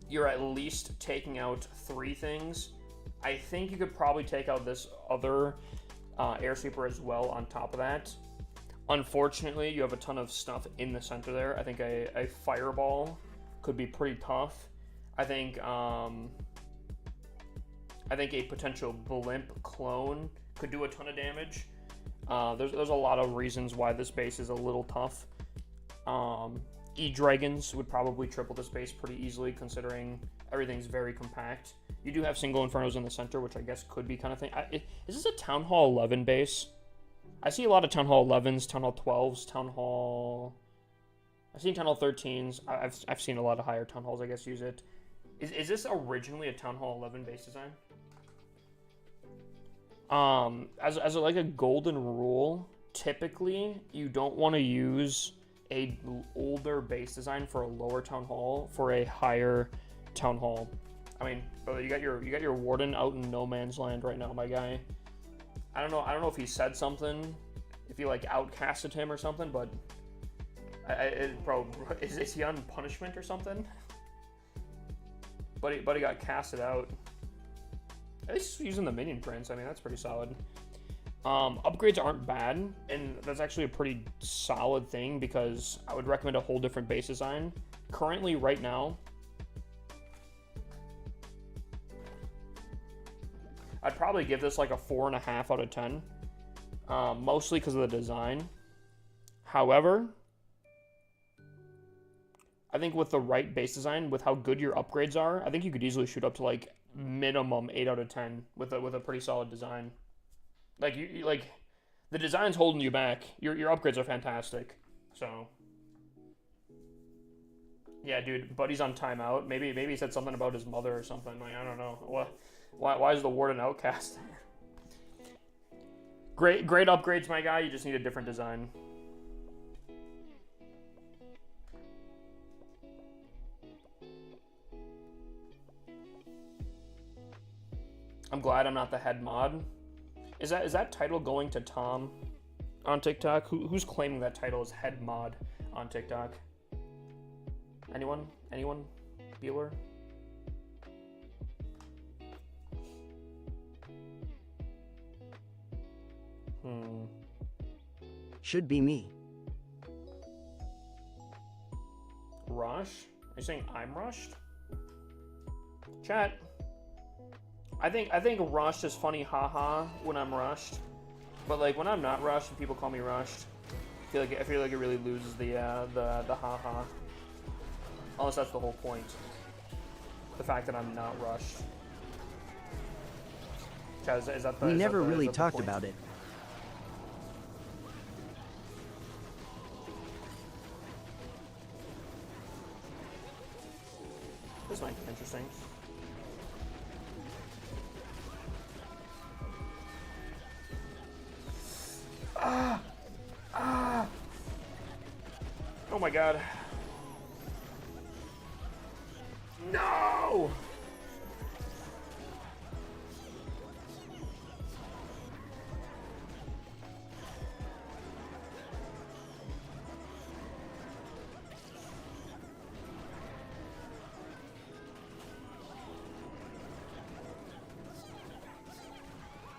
you're at least taking out 3 things. I think you could probably take out this other air sweeper as well on top of that. Unfortunately, you have a ton of stuff in the center there. I think a fireball could be pretty tough. I think a potential blimp clone could do a ton of damage. There's a lot of reasons why this base is a little tough. E-Dragons would probably triple this base pretty easily, considering everything's very compact. You do have single Infernos in the center, which I guess could be kind of thing. Is this a Town Hall 11 base? I see a lot of Town Hall 11s, Town Hall 12s, Town Hall... I've seen Town Hall 13s. I've seen a lot of higher Town Halls, I guess, use it. Is this originally a Town Hall 11 base design? As like a golden rule, typically you don't want to use a older base design for a lower town hall for a higher town hall. I mean, brother, you got your warden out in no man's land right now, my guy. I don't know if he said something, if you like outcasted him or something, but bro, is he on punishment or something? But he got casted out. At least using the minion prints, I mean, that's pretty solid. Upgrades aren't bad, and that's actually a pretty solid thing because I would recommend a whole different base design. Currently, right now, I'd probably give this like a 4.5 out of 10, mostly because of the design. However, I think with the right base design, with how good your upgrades are, I think you could easily shoot up to like minimum 8 out of 10 with a pretty solid design. Like you like the design's holding you back. Your upgrades are fantastic. So yeah, dude, Buddy's on timeout. Maybe he said something about his mother or something. Like I don't know. Why is the warden outcast? Great upgrades, my guy. You just need a different design. I'm glad I'm not the head mod. Is that title going to Tom on TikTok? Who's claiming that title as head mod on TikTok? Anyone? Bueller? Should be me. Rush? Are you saying I'm rushed? Chat. I think rushed is funny, haha, when I'm rushed. But like when I'm not rushed and people call me rushed, I feel like it really loses the haha. Unless that's the whole point. The fact that I'm not rushed. Chat, is that the, We is never that the, really is that the talked point? about it. This might be interesting. Oh my god. No!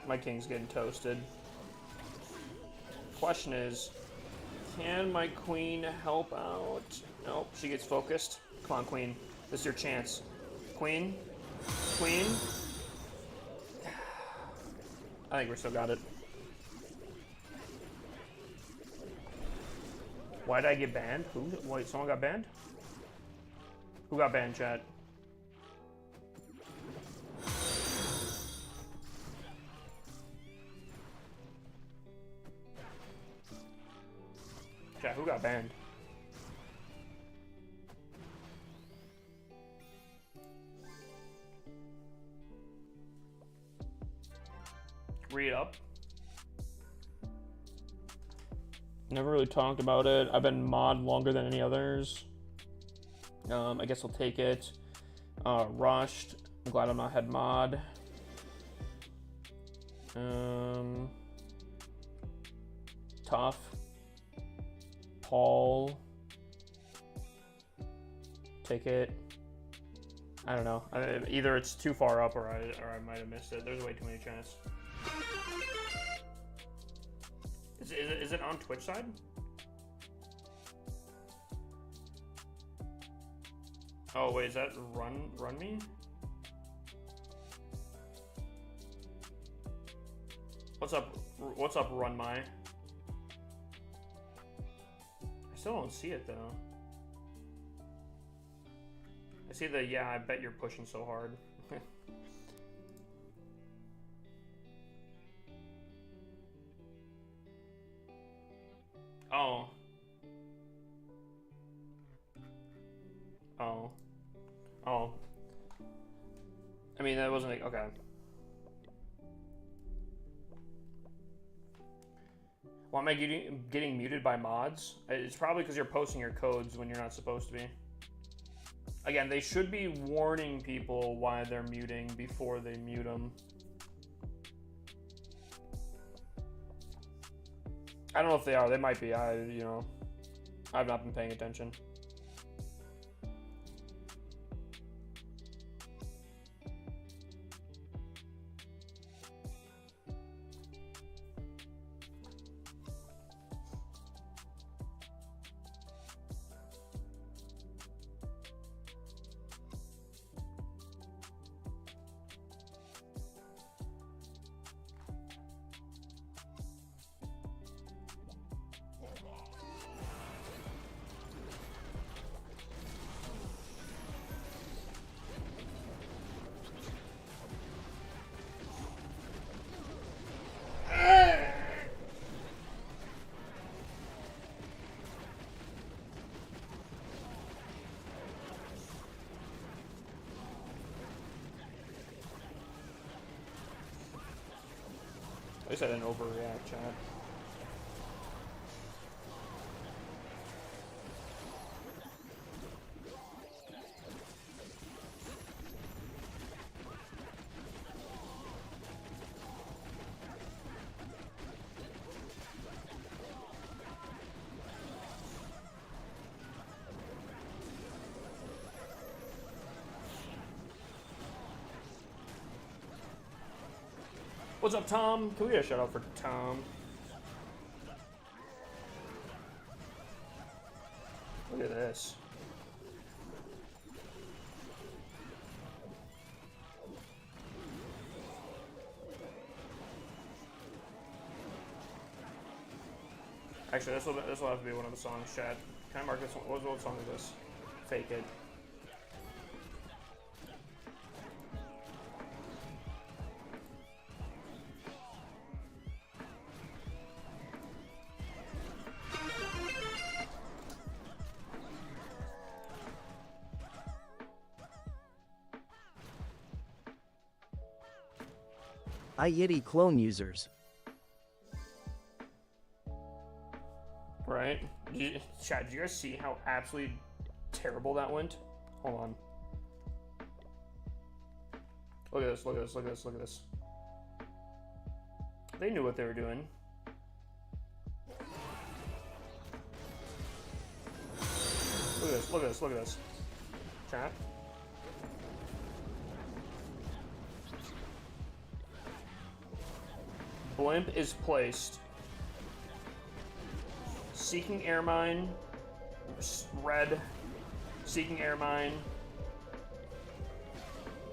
My king's getting toasted. Question is, can my queen help out? Nope, she gets focused. Come on, queen. This is your chance. Queen? Queen? I think we still got it. Why did I get banned? Who? Wait, someone got banned? Who got banned, chat? Chat, who got banned? Read up. Never really talked about it. I've been mod longer than any others. I guess I'll take it. Rushed. I'm glad I'm not head mod. Tough. Paul. Take it. I don't know. Either it's too far up or I might have missed it. There's way too many chats. Is it on Twitch side? Oh wait, is that run me? What's up run my? I still don't see it though. I see the yeah, I bet you're pushing so hard. Oh. Oh. Oh. I mean, that wasn't like, okay. Why am I getting muted by mods? It's probably because you're posting your codes when you're not supposed to be. Again, they should be warning people why they're muting before they mute them. I don't know if they are. They might be. You know, I've not been paying attention. least I didn't overreact, Chad. What's up, Tom? Can we get a shout out for Tom? Look at this. Actually, this will have to be one of the songs, Chad. Can I mark this one? What song is this? Fake It. Yeti clone users. Right? Chad, did you guys see how absolutely terrible that went? Hold on. Look at this, look at this, look at this, look at this. They knew what they were doing. Look at this, look at this, look at this. Chat. Blimp is placed. Seeking air mine. Red. Seeking air mine.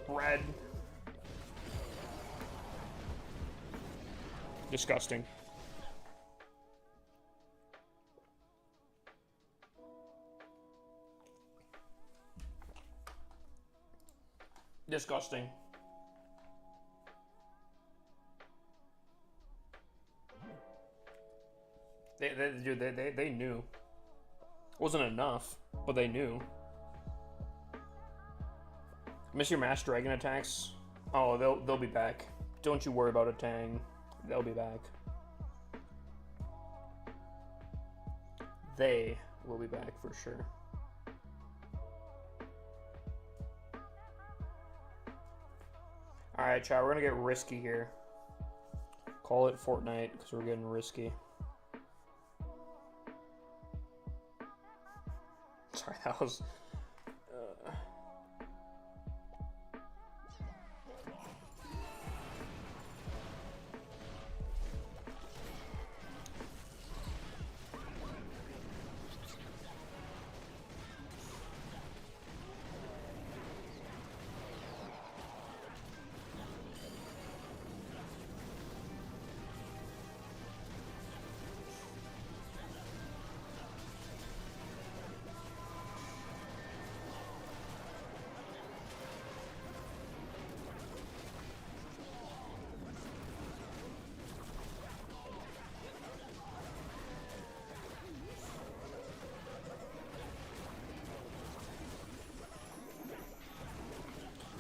Red. Disgusting. Disgusting. They knew. Wasn't enough, but they knew. Miss your mass dragon attacks. Oh, they'll be back. Don't you worry about a Tang. They'll be back. They will be back for sure. Alright, chat, we're gonna get risky here. Call it Fortnite, because we're getting risky. Sorry, that was...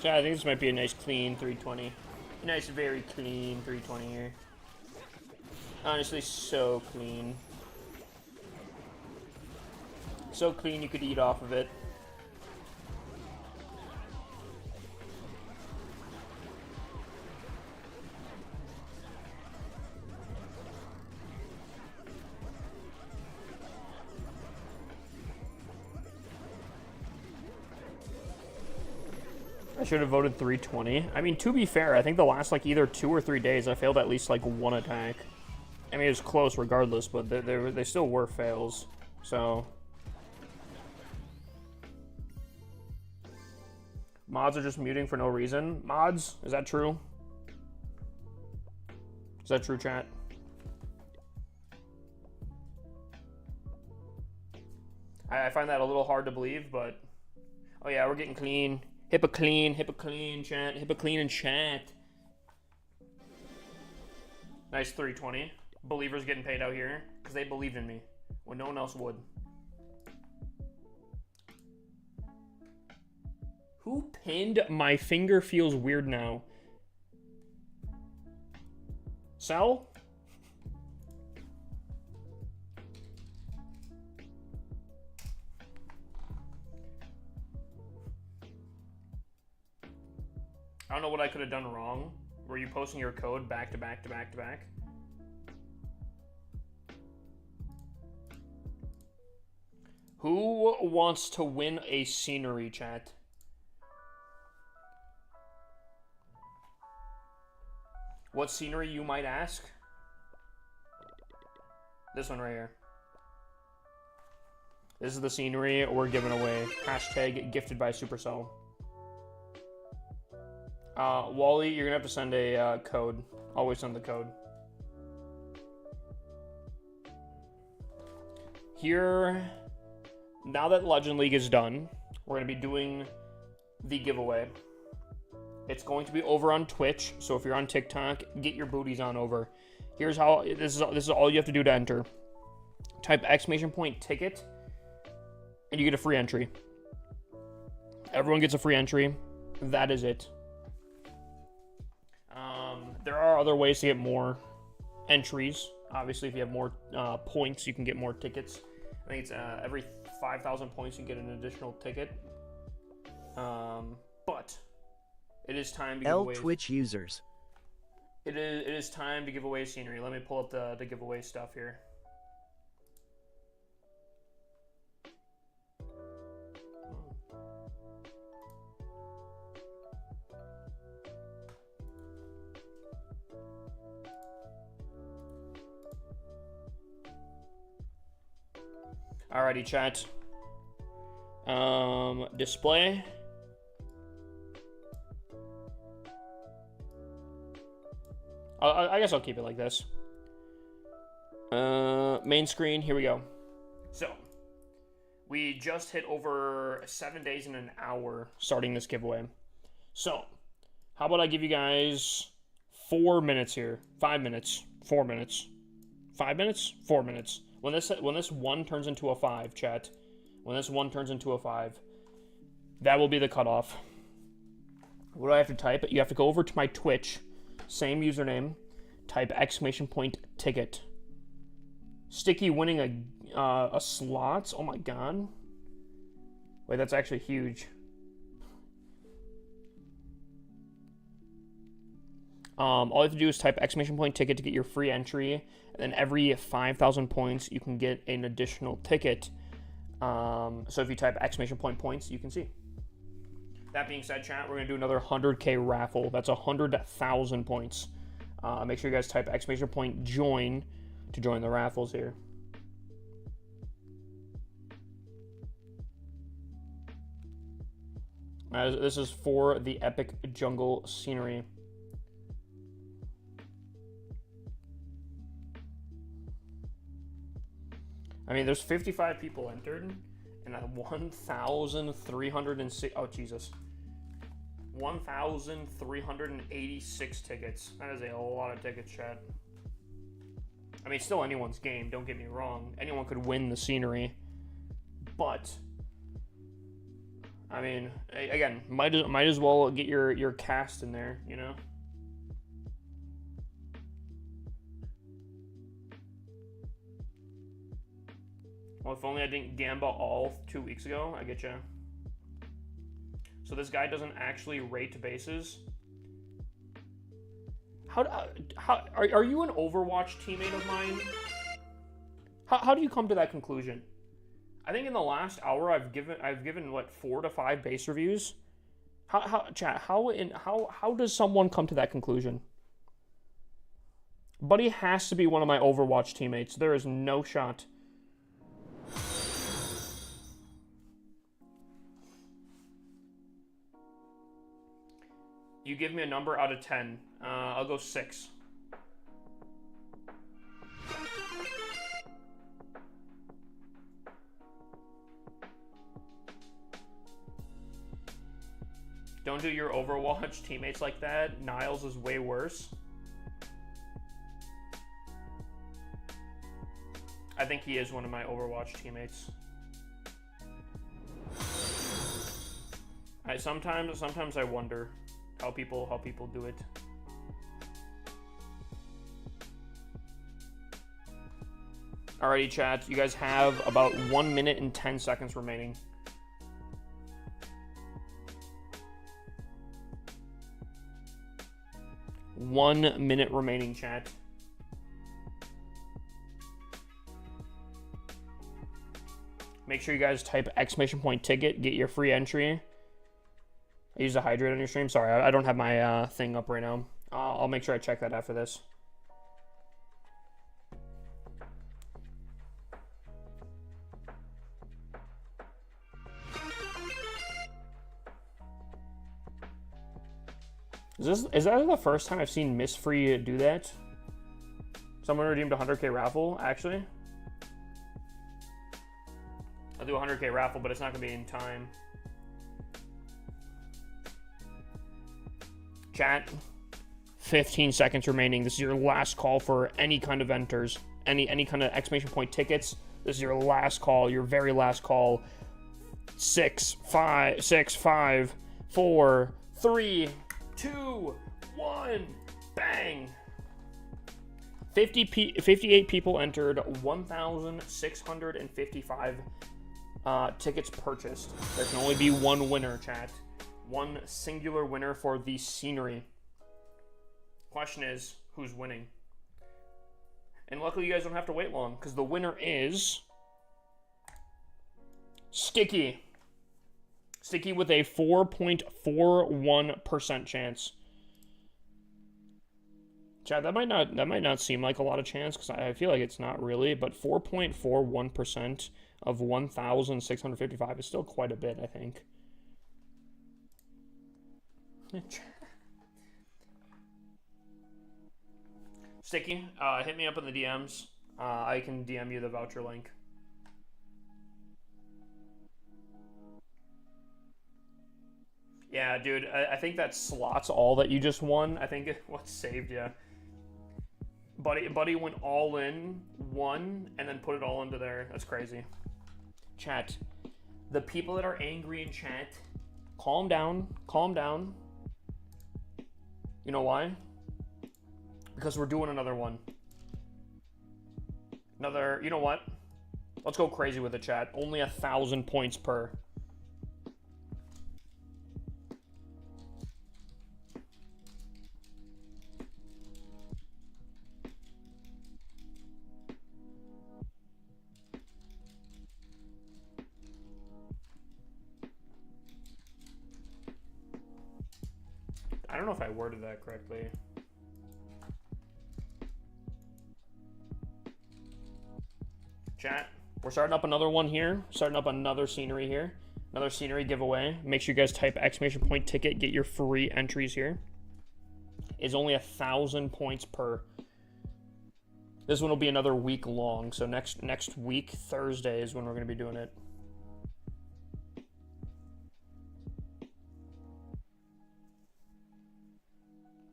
Yeah, I think this might be a nice clean 320. A nice, very clean 320 here. Honestly, so clean. So clean you could eat off of it. I should have voted 320. I mean, to be fair, I think the last, like, either 2 or 3 days, I failed at least, like, one attack. I mean, it was close regardless, but they still were fails. So... Mods are just muting for no reason. Mods? Is that true? Is that true, chat? I find that a little hard to believe, but... Oh yeah, we're getting clean. Hippa clean, chat. Hippa clean and chat. Nice 320. Believers getting paid out here because they believed in me when no one else would. Who pinned My Finger Feels Weird Now? Sal? I don't know what I could have done wrong. Were you posting your code back to back to back to back? Who wants to win a scenery, chat? What scenery, you might ask? This one right here. This is the scenery we're giving away. Hashtag gifted by Supercell. Wally, you're gonna have to send a code. Always send the code. Here, now that Legend League is done, we're gonna be doing the giveaway. It's going to be over on Twitch, so if you're on TikTok, get your booties on over. Here's how, this is all you have to do to enter. Type !ticket, and you get a free entry. Everyone gets a free entry. That is it. There are other ways to get more entries. Obviously, if you have more points, you can get more tickets. I think it's every 5,000 points you get an additional ticket. But it is time to give away Twitch users. It is time to give away scenery. Let me pull up the giveaway stuff here. Alrighty, chat. Display. I guess I'll keep it like this. Main screen, here we go. So, we just hit over 7 days and an hour starting this giveaway. So, how about I give you guys 4 minutes here? 5 minutes, 4 minutes. 5 minutes, 4 minutes. When this 1 turns into a 5, chat. When this 1 turns into a 5, that will be the cutoff. What do I have to type? You have to go over to my Twitch. Same username. Type !ticket. Sticky winning a slots. Oh my god. Wait, that's actually huge. All you have to do is type !ticket to get your free entry, and then every 5,000 points you can get an additional ticket. So if you type !points, you can see. That being said, chat, we're gonna do another 100K raffle. That's 100,000 points. Make sure you guys type !join to join the raffles here. This is for the epic jungle scenery. I mean, there's 55 people entered, and 1,306. Oh Jesus, 1,386 tickets. That is a lot of tickets, chat. I mean, still anyone's game. Don't get me wrong. Anyone could win the scenery, but I mean, again, might as well get your cast in there, you know. Well, if only I didn't gamble all 2 weeks ago. I get you. So this guy doesn't actually rate bases. How are you an Overwatch teammate of mine? How do you come to that conclusion? I think in the last hour I've given what 4 to 5 base reviews. How does someone come to that conclusion? Buddy has to be one of my Overwatch teammates. There is no shot. You give me a number out of 10. I'll go 6. Don't do your Overwatch teammates like that. Niles is way worse. I think he is one of my Overwatch teammates. Sometimes I wonder how people do it. Alrighty, chat. You guys have about 1 minute and 10 seconds remaining. 1 minute remaining, chat. Make sure you guys type !ticket, get your free entry. I use a hydrate on your stream. Sorry, I don't have my thing up right now. I'll make sure I check that after this. Is that the first time I've seen Miss Free do that? Someone redeemed a 100K raffle, actually. I'll do a 100K raffle, but it's not gonna be in time. Chat, 15 seconds remaining. This is your last call for any kind of enters, any kind of ! tickets. This is your last call, your very last call. 6, 5, 4, 3, 2, 1, bang. 58 people entered, 1,655 tickets purchased. There can only be one winner, chat. One singular winner for the scenery. Question is, who's winning? And luckily you guys don't have to wait long, because the winner is Sticky. Sticky with a 4.41% chance. Chad, that might not seem like a lot of chance, because I feel like it's not really, but 4.41% of 1,655 is still quite a bit, I think. Sticky, hit me up in the DMs. I can DM you the voucher link. Yeah, dude, I think that slots all that you just won. I think what saved you. Buddy went all in, won, and then put it all into there. That's crazy. Chat, the people that are angry in chat, calm down, calm down. You know why? Because we're doing another one. Another, you know what? Let's go crazy with the chat. Only 1,000 points per. I don't know if I worded that correctly. Chat, we're starting up another one here. Starting up another scenery here. Another scenery giveaway. Make sure you guys type !ticket, get your free entries here. It's only 1,000 points per. This one will be another week long. So next week, Thursday, is when we're going to be doing it.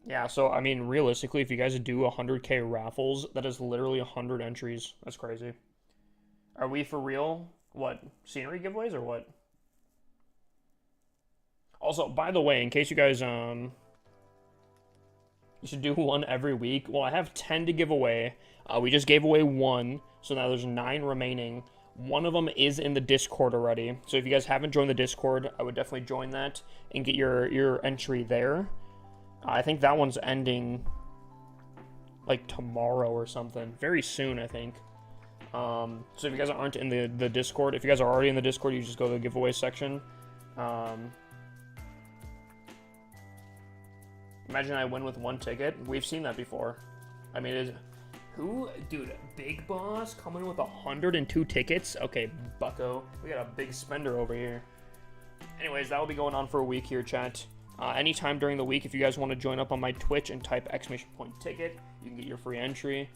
Yeah, so, I mean, realistically, if you guys do 100K raffles, that is literally 100 entries. That's crazy. Are we for real? What? Scenery giveaways or what? Also, by the way, in case you guys, you should do one every week. Well, I have 10 to give away. We just gave away 1, so now there's 9 remaining. One of them is in the Discord already. So if you guys haven't joined the Discord, I would definitely join that and get your entry there. I think that one's ending like tomorrow or something. Very soon, I think. So if you guys aren't in the Discord, if you guys are already in the Discord, you just go to the giveaway section. Imagine I win with 1 ticket. We've seen that before. I mean, dude, Big Boss coming with 102 tickets? Okay, bucko. We got a big spender over here. Anyways, that will be going on for a week here, chat. Anytime during the week, if you guys want to join up on my Twitch and type !ticket, you can get your free entry.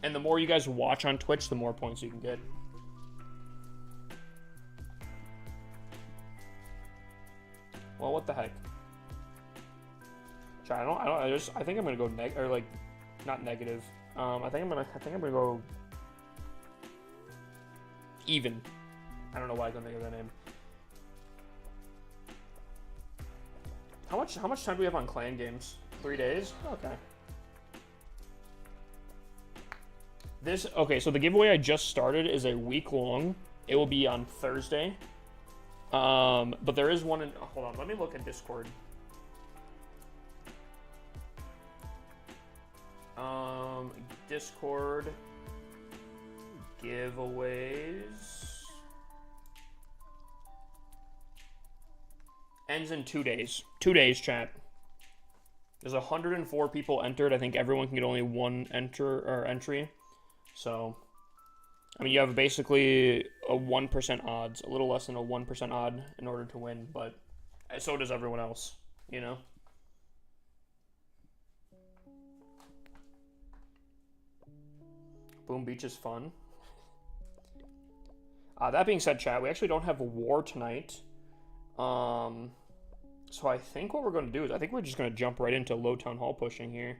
And the more you guys watch on Twitch, the more points you can get. Well, what the heck? I think I'm gonna go not negative. I think I'm gonna go even. I don't know why I couldn't think of that name. How much time do we have on clan games? 3 days? Okay. Okay, so the giveaway I just started is a week long. It will be on Thursday. But there is one in, hold on, let me look at Discord. Discord giveaways. Ends in 2 days. 2 days, chat. There's 104 people entered. I think everyone can get only one entry. So, I mean, you have basically a 1% odds, a little less than a 1% odd in order to win, but so does everyone else, you know? Boom Beach is fun. That being said, chat, we actually don't have a war tonight. So I think what we're going to do is I think we're just going to jump right into low town hall pushing here.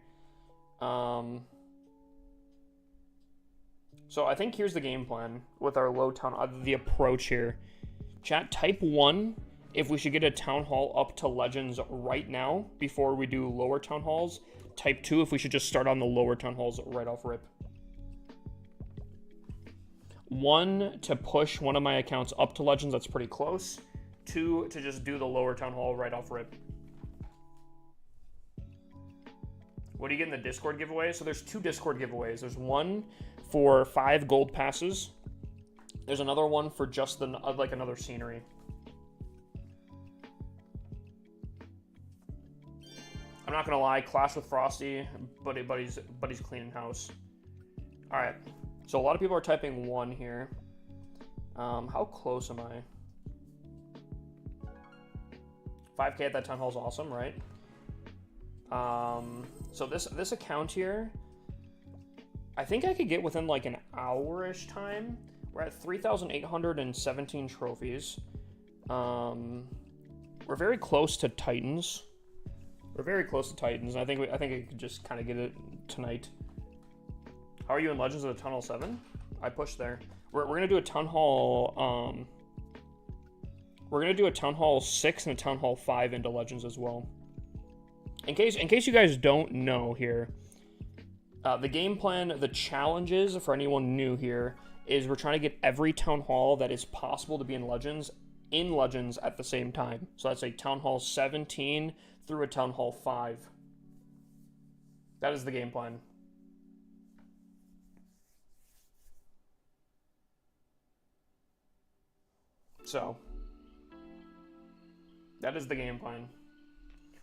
So I think here's the game plan with our low town, the approach here. Chat, type 1 if we should get a town hall up to legends right now before we do lower town halls. Type 2 if we should just start on the lower town halls right off rip. 1 to push one of my accounts up to legends, that's pretty close. 2 to just do the lower town hall right off rip. What do you get in the Discord giveaway? So there's 2 Discord giveaways. There's one for 5 gold passes. There's another one for just the like another scenery. I'm not gonna lie, Clash with Frosty, but he's cleaning house. All right, so a lot of people are typing 1 here. How close am I? 5K at that town hall is awesome, right? So this account here, I think I could get within like an hour-ish time. We're at 3,817 trophies. We're very close to Titans. We're very close to Titans. I think I could just kind of get it tonight. How are you in Legends of the Town Hall 7? I pushed there. We're gonna do a Town Hall. We're gonna do a Town Hall 6 and a Town Hall 5 into Legends as well. In case you guys don't know here, the game plan, the challenges for anyone new here is we're trying to get every Town Hall that is possible to be in Legends at the same time. So that's a Town Hall 17 through a Town Hall 5. That is the game plan. So, that is the game plan.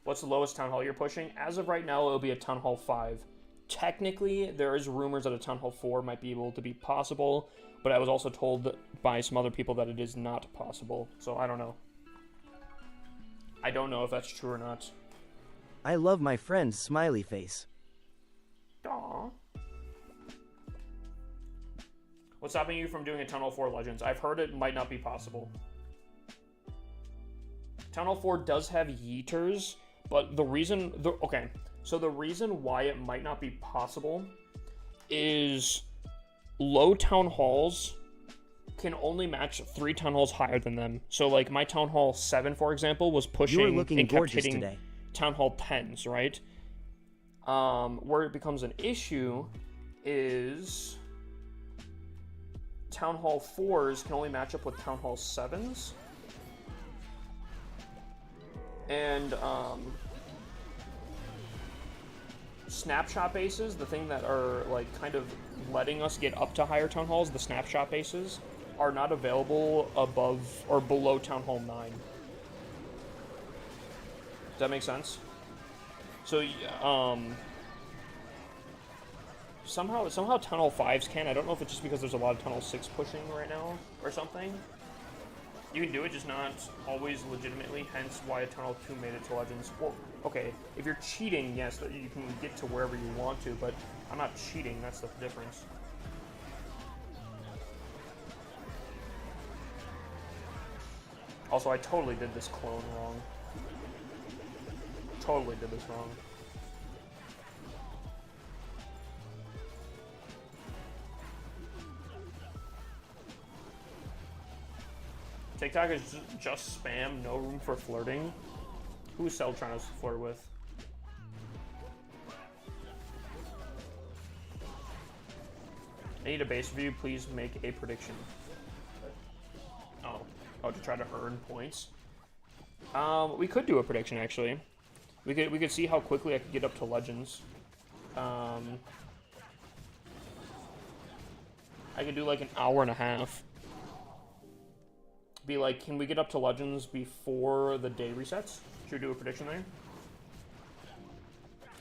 What's the lowest Town Hall you're pushing? As of right now, it'll be a Town Hall 5. Technically, there is rumors that a Town Hall 4 might be able to be possible, but I was also told by some other people that it is not possible, so I don't know. I don't know if that's true or not. I love my friend's smiley face. Aww. What's stopping you from doing a Town Hall 4 Legends? I've heard it might not be possible. Town Hall 4 does have yeeters, but the reason why it might not be possible is low town halls can only match 3 town halls higher than them. So like my Town Hall 7, for example, was pushing You're looking and kept gorgeous hitting today. Town Hall 10s, right? Where it becomes an issue is Town Hall 4s can only match up with Town Hall 7s. And snapshot bases, the thing that are like kind of letting us get up to higher town halls, the snapshot bases are not available above or below Town Hall 9. Does that make sense? So somehow Town Hall 5s can. I don't know if it's just because there's a lot of Town Hall 6 pushing right now or something. You can do it, just not always legitimately, hence why a Town Hall 2 made it to Legends. Well, okay, if you're cheating, yes, you can get to wherever you want to, but I'm not cheating, that's the difference. Also, I totally did this clone wrong. Totally did this wrong. TikTok is just spam, no room for flirting. Who's Cell trying to flirt with? I need a base review. Please make a prediction. Oh, to try to earn points. We could do a prediction actually. We could see how quickly I could get up to Legends. I could do like an hour and a half. Be like, can we get up to Legends before the day resets? Should we do a prediction there?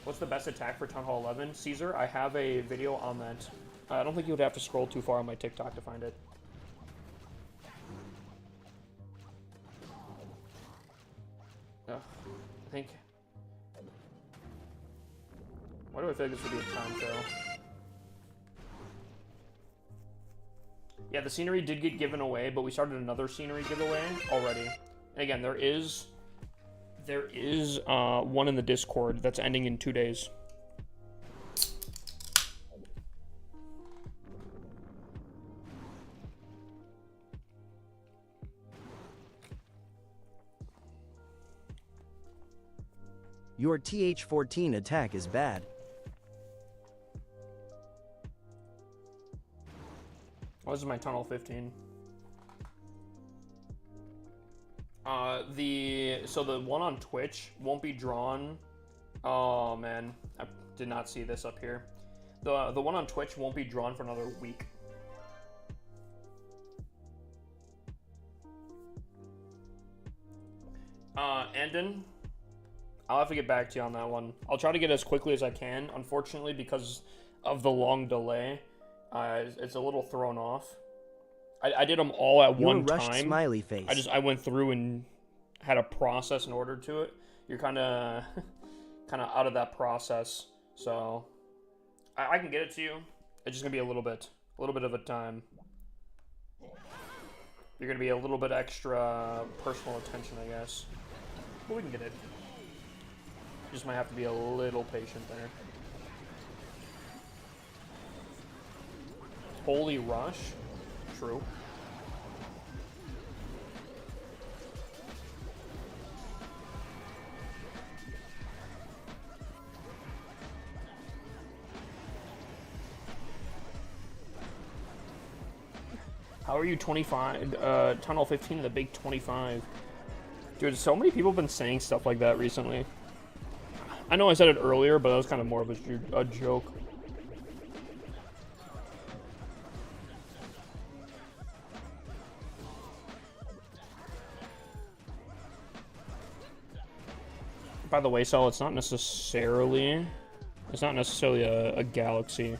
What's the best attack for Town Hall 11? Caesar, I have a video on that. I don't think you would have to scroll too far on my TikTok to find it. I think... Why do I feel like this would be a time show? Yeah, the scenery did get given away, but we started another scenery giveaway already. And again, there is one in the Discord that's ending in 2 days. Your TH14 attack is bad. Oh, this is my Tunnel 15. So the one on Twitch won't be drawn. Oh man, I did not see this up here. The one on Twitch won't be drawn for another week. Andon, I'll have to get back to you on that one. I'll try to get as quickly as I can. Unfortunately, because of the long delay, it's a little thrown off. I did them all at one rushed time. Smiley face. I went through and had a process in order to it. You're kind of out of that process, so I can get it to you. It's just gonna be a little bit of a time. You're gonna be a little bit extra personal attention, I guess. But we can get it. You just might have to be a little patient there. Holy Rush. True. How are you 25? Tunnel 15 the big 25. Dude, so many people have been saying stuff like that recently. I know I said it earlier, but that was kind of more of a joke. By the way, Sal, it's not necessarily a galaxy.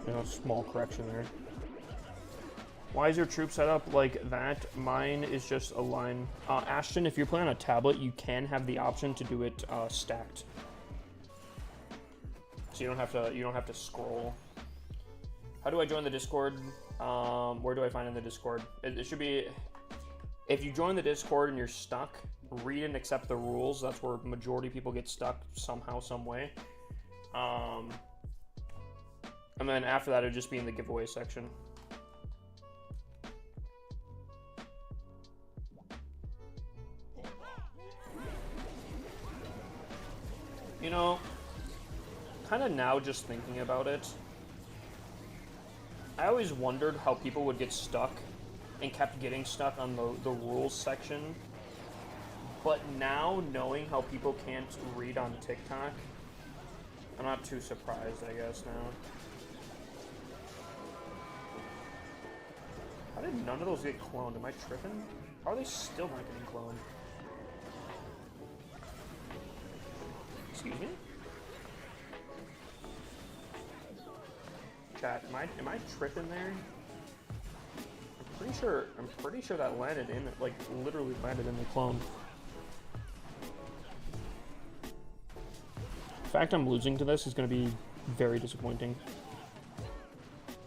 You know, small correction there. Why is your troop set up like that? Mine is just a line. Ashton, if you're playing on a tablet, you can have the option to do it stacked. So you don't have to scroll. How do I join the Discord? Where do I find in the Discord? It should be, if you join the Discord and you're stuck, read and accept the rules. That's where majority of people get stuck somehow, some way. And then after that, it'll just be in the giveaway section. You know, kind of now just thinking about it, I always wondered how people would get stuck and kept getting stuck on the rules section. But now, knowing how people can't read on TikTok, I'm not too surprised, I guess, now. How did none of those get cloned? Am I tripping? How are they still not getting cloned? Excuse me? Chat, am I tripping there? I'm pretty sure that landed in, like, literally landed in the clone. The fact I'm losing to this is going to be very disappointing.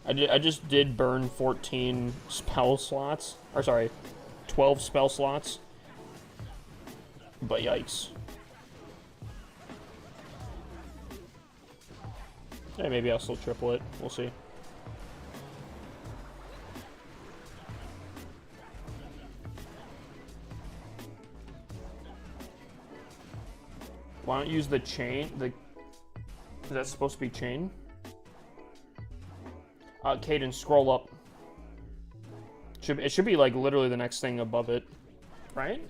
I just did burn 14 spell slots. Or sorry, 12 spell slots. But yikes. Yeah, maybe I'll still triple it. We'll see. Why don't you use the chain? Is that supposed to be chain? Caden, scroll up. It should be like literally the next thing above it, right?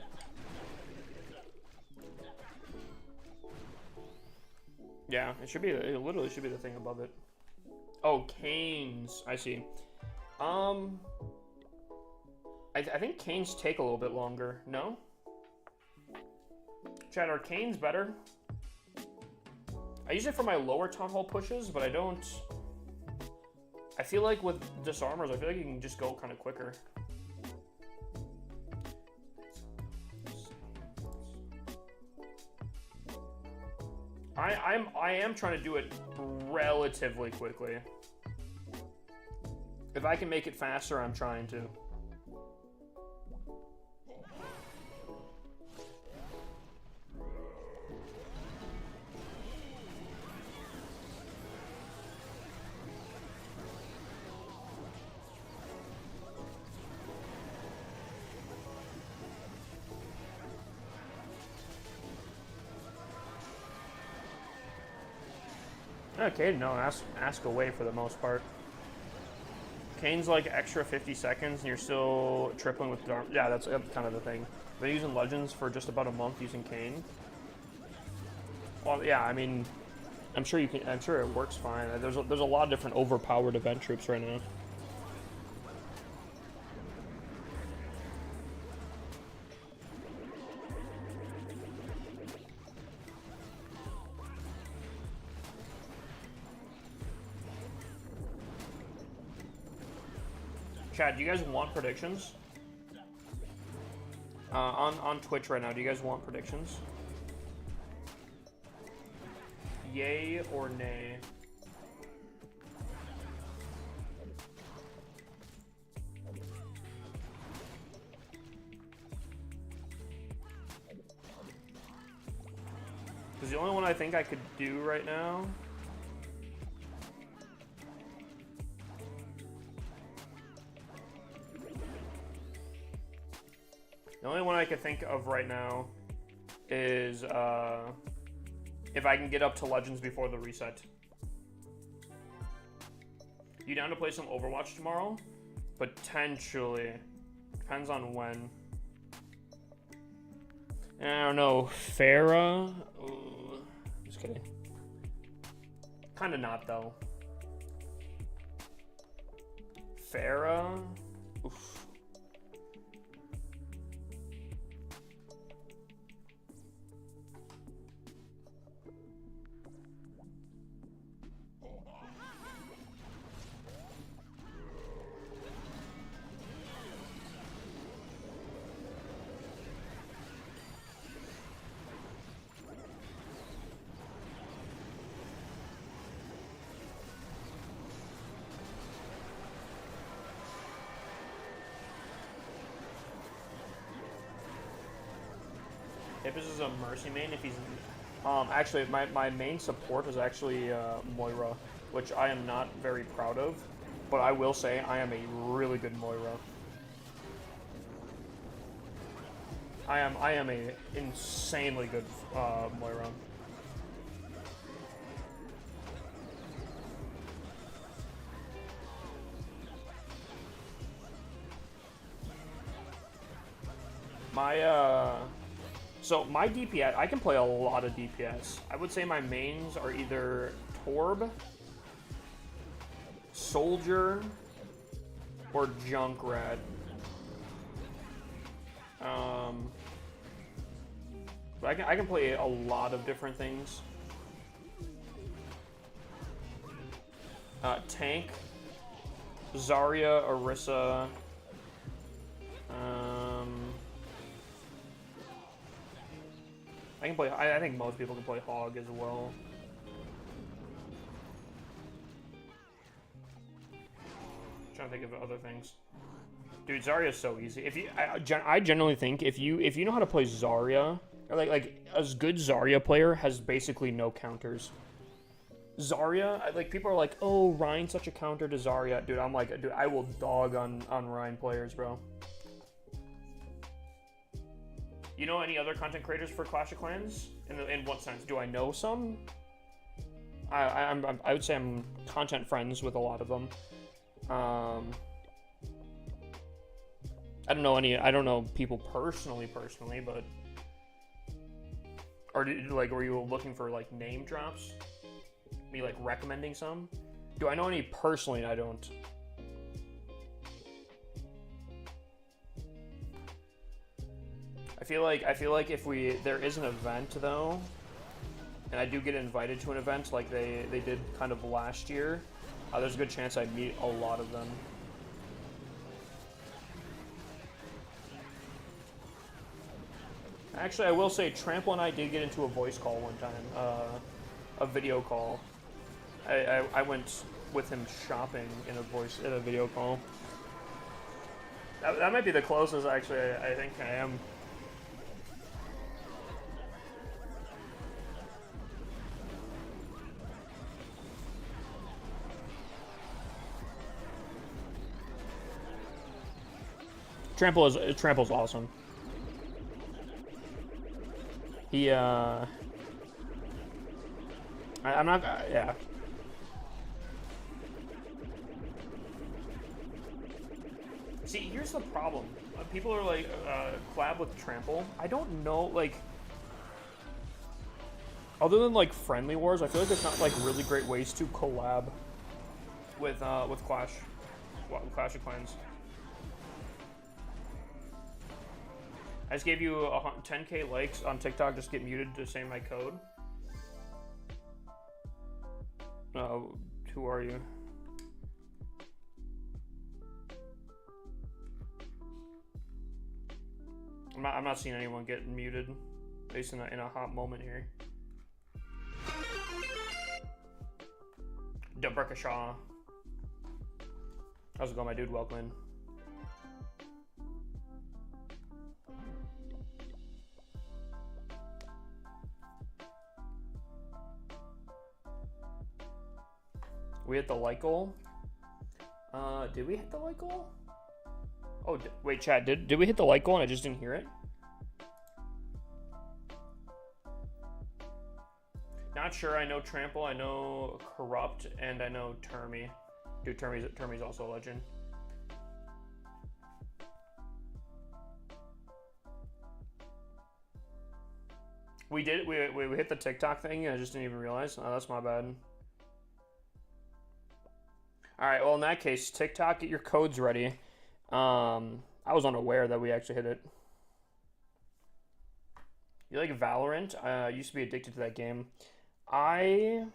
Yeah, it literally should be the thing above it. Oh, canes. I see. I think canes take a little bit longer. No? Chat, are canes better? I use it for my lower town hall pushes, but I don't... I feel like with disarmors, I feel like you can just go kind of quicker. I am trying to do it relatively quickly. If I can make it faster, I'm trying to. Okay, no, ask away for the most part. Kane's like extra 50 seconds and you're still tripling with Dharma. Yeah, that's kind of the thing. I've been using Legends for just about a month using Kane. Well, yeah, I mean, I'm sure it works fine. There's a lot of different overpowered event troops right now. Chad, do you guys want predictions? On Twitch right now, do you guys want predictions? Yay or nay? Because the only one I think I could do right now... The only one I can think of right now is if I can get up to Legends before the reset. You down to play some Overwatch tomorrow? Potentially. Depends on when. I don't know. Pharah? Ooh, just kidding. Kinda not, though. Pharah? Oof. Hippus is a Mercy main if he's... actually, my main support is actually Moira, which I am not very proud of, but I will say I am a really good Moira. I am a insanely good Moira. So my DPS, I can play a lot of DPS. I would say my mains are either Torb, Soldier, or Junkrat. But I can play a lot of different things. Tank, Zarya, Orisa. I can play. I think most people can play Hog as well. Trying to think of other things. Dude, Zarya is so easy. If you, I generally think if you know how to play Zarya, or like a good Zarya player has basically no counters. Zarya, like people are like, oh, Ryan's such a counter to Zarya. Dude, I'm like, dude, I will dog on Ryan players, bro. You know any other content creators for Clash of Clans? In what sense? Do I know some? I would say I'm content friends with a lot of them. I don't know any. I don't know people personally, but. Or were you looking for like name drops? Me like recommending some? Do I know any personally? I don't. I feel like if there is an event though, and I do get invited to an event like they did kind of last year, there's a good chance I meet a lot of them. Actually, I will say Trample and I did get into a voice call one time, a video call. I went with him shopping in a video call. That might be the closest actually I think I am. Trample's awesome. He I'm not yeah. See, here's the problem. People are like collab with Trample. I don't know, like, other than like Friendly Wars, I feel like there's not like really great ways to collab with Clash of Clans. I just gave you 10k likes on TikTok. Just get muted to say my code. Who are you? I'm not seeing anyone get muted, at least in a hot moment here. Debrekashaw. How's it going, my dude? Welcome in. We hit the like goal. Did we hit the like goal? Oh, wait, chat, did we hit the like goal and I just didn't hear it? Not sure. I know Trample, I know Corrupt, and I know Termy. Dude, Termy's also a legend. We hit the TikTok thing and I just didn't even realize. Oh, that's my bad. Alright, well in that case, TikTok, get your codes ready. I was unaware that we actually hit it. You like Valorant? I used to be addicted to that game. I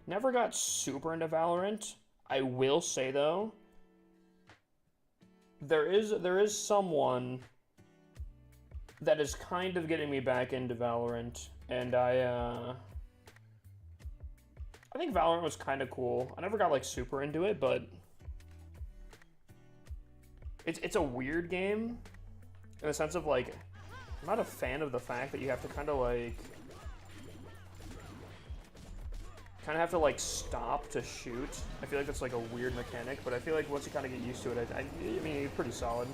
never got super into Valorant. I will say though, there is someone that is kind of getting me back into Valorant, and I think Valorant was kind of cool. I never got like super into it, but it's a weird game in the sense of like, I'm not a fan of the fact that you have to kind of have to like stop to shoot. I feel like that's like a weird mechanic, but I feel like once you kind of get used to it, I mean, it's pretty solid.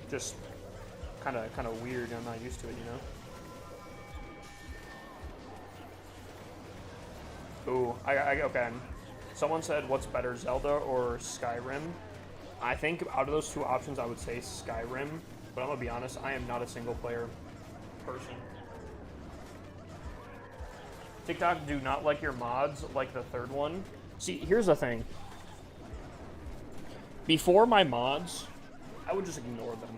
Just kind of weird. I'm not used to it, you know. Ooh, okay. Someone said, what's better, Zelda or Skyrim? I think out of those two options, I would say Skyrim. But I'm gonna be honest, I am not a single player person. TikTok do not like your mods, like the third one. See, here's the thing. Before my mods, I would just ignore them.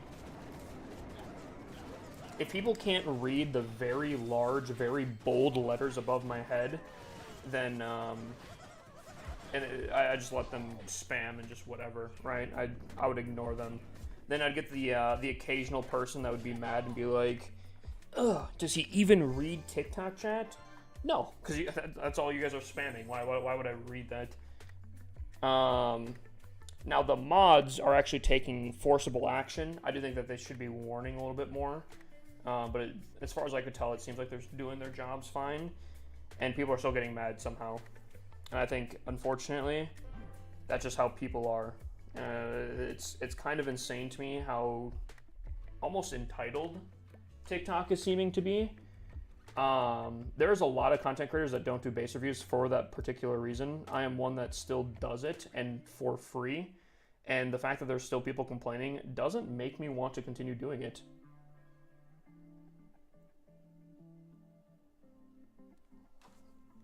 If people can't read the very large, very bold letters above my head, then I just let them spam and just whatever, right? I would ignore them. Then I'd get the occasional person that would be mad and be like, "Ugh, does he even read TikTok chat?" No, because that's all you guys are spamming. Why would I read that? Now the mods are actually taking forcible action. I do think that they should be warning a little bit more. But as far as I could tell, it seems like they're doing their jobs fine. And people are still getting mad somehow. And I think, unfortunately, that's just how people are. It's kind of insane to me how almost entitled TikTok is seeming to be. There's a lot of content creators that don't do base reviews for that particular reason. I am one that still does it, and for free. And the fact that there's still people complaining doesn't make me want to continue doing it.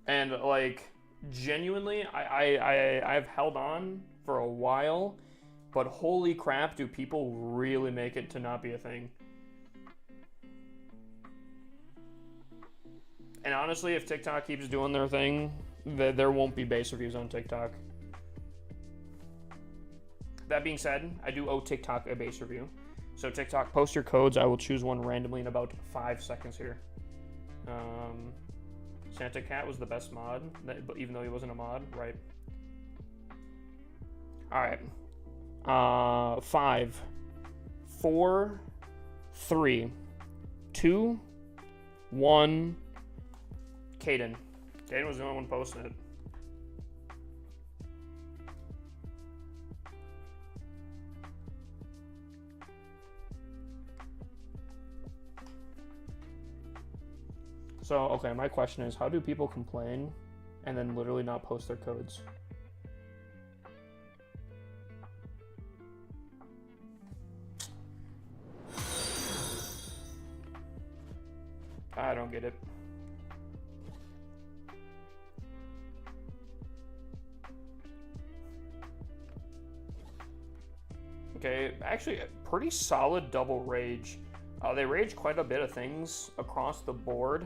And like genuinely, I've held on for a while, but holy crap, do people really make it to not be a thing? And honestly, if TikTok keeps doing their thing, there won't be base reviews on TikTok. That being said, I do owe TikTok a base review. So TikTok, post your codes. I will choose one randomly in about 5 seconds here. Santa Cat was the best mod, even though he wasn't a mod, right? All right. 5, 4, 3, 2, 1. Caden. Caden was the only one posting it. So, okay, my question is, how do people complain and then literally not post their codes? I don't get it. Okay, actually, a pretty solid double rage. They rage quite a bit of things across the board.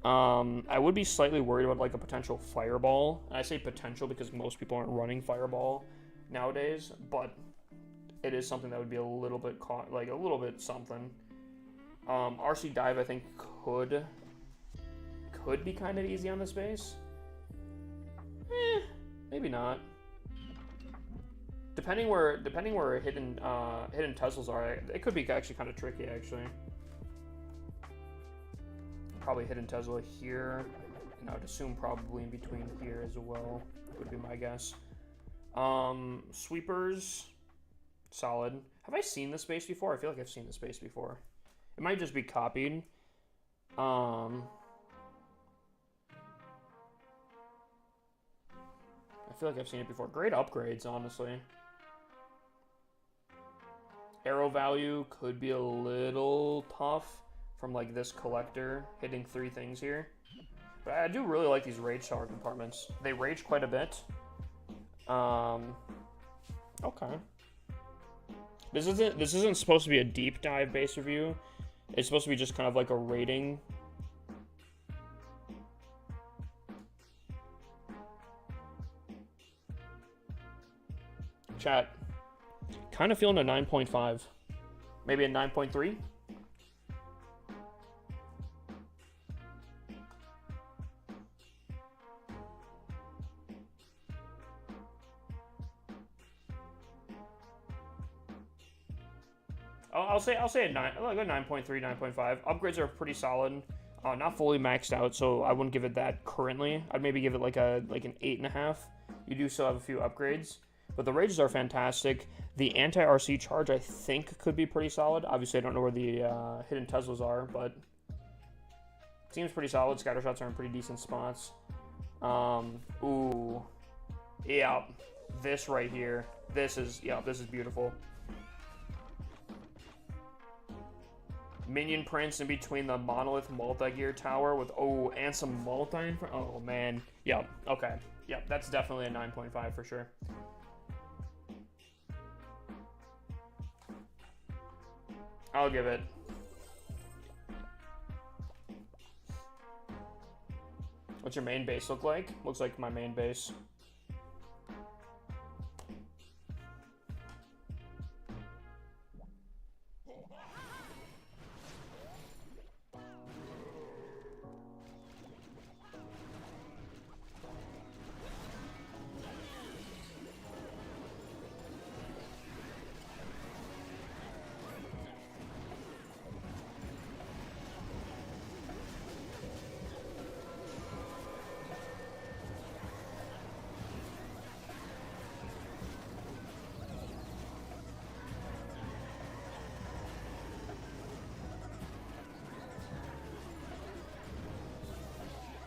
I would be slightly worried about like a potential fireball. And I say potential because most people aren't running fireball nowadays, but it is something that would be a little bit something. RC dive I think could be kind of easy on this base. Maybe not. Depending where hidden Teslas are, it could be actually kind of tricky actually. Probably hidden Tesla here, and I would assume probably in between here as well, would be my guess. Sweepers, solid. Have I seen this base before? I feel like I've seen this base before. It might just be copied. I feel like I've seen it before. Great upgrades, honestly. Arrow value could be a little tough from like this collector hitting 3 things here. But I do really like these rage tower compartments. They rage quite a bit. Okay. This isn't supposed to be a deep dive base review. It's supposed to be just kind of like a rating. Chat. Kind of feeling a 9.5. Maybe a 9.3? I'll say a 9, like a 9.3, 9.5. Upgrades are pretty solid. Not fully maxed out, so I wouldn't give it that currently. I'd maybe give it like an 8.5. You do still have a few upgrades, but the rages are fantastic. The anti-RC charge I think could be pretty solid. Obviously, I don't know where the hidden Teslas are, but it seems pretty solid. Scatter shots are in pretty decent spots. Ooh, yeah, this right here. This is beautiful. Minion prints in between the monolith multi-gear tower with and some multi. Oh man, yep. Okay, yep. That's definitely a 9.5 for sure. I'll give it. What's your main base look like? Looks like my main base.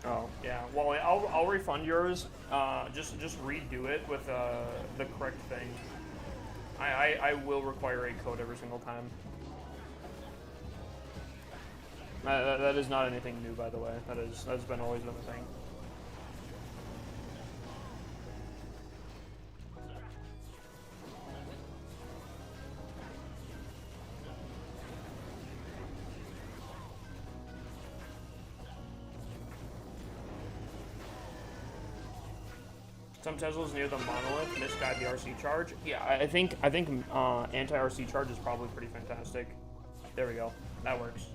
Oh yeah, well I'll refund yours. Just redo it with the correct thing. I will require a code every single time. That is not anything new, by the way. That's been always been a thing. Some Teslas near the monolith misguide the RC charge. Yeah, I think anti-RC charge is probably pretty fantastic. There we go. That works.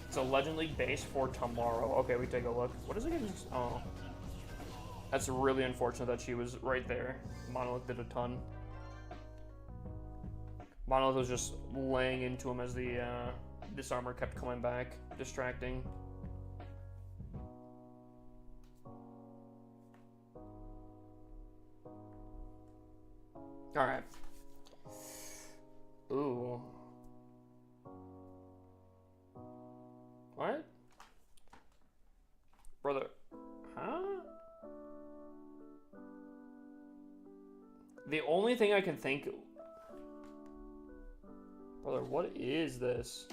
It's a Legend League base for tomorrow. Okay, we take a look. What is it against? Oh. That's really unfortunate that she was right there. Monolith did a ton. Monolith was just laying into him as the disarmor kept coming back, distracting. Alright. Ooh. What? Brother. Huh? The only thing I can think... Brother, what is this?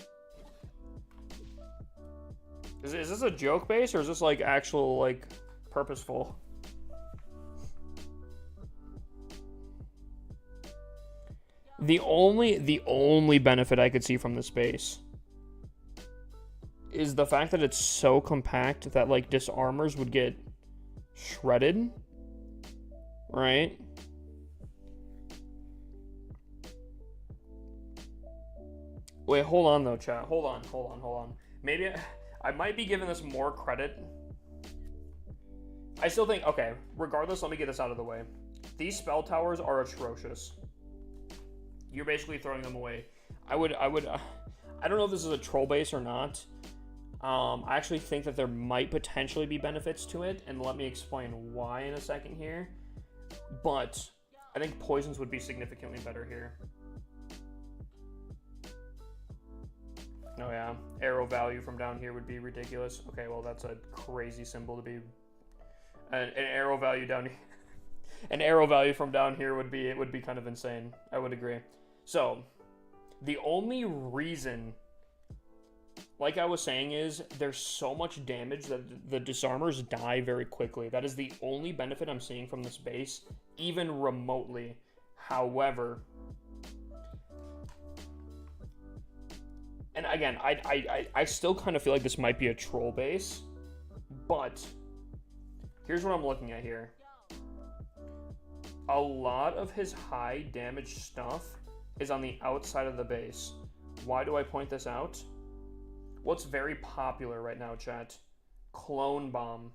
Is this a joke base, or is this, like, actual, like, purposeful? The only benefit I could see from this base is the fact that it's so compact that, like, disarmors would get shredded, right? Wait, hold on though, chat. Hold on. Maybe I might be giving this more credit. I still think, okay, regardless, let me get this out of the way. These spell towers are atrocious. You're basically throwing them away. I don't know if this is a troll base or not. I actually think that there might potentially be benefits to it, and let me explain why in a second here. But I think poisons would be significantly better here. Oh yeah, arrow value from down here would be ridiculous. Okay, well that's a crazy symbol to be. An arrow value down here. An arrow value from down here would be kind of insane. I would agree. So, the only reason, like I was saying, is there's so much damage that the disarmors die very quickly. That is the only benefit I'm seeing from this base, even remotely. However, and again, I still kind of feel like this might be a troll base, but here's what I'm looking at here. A lot of his high damage stuff is on the outside of the base. Why do I point this out? What's very popular right now, chat? Clone bomb.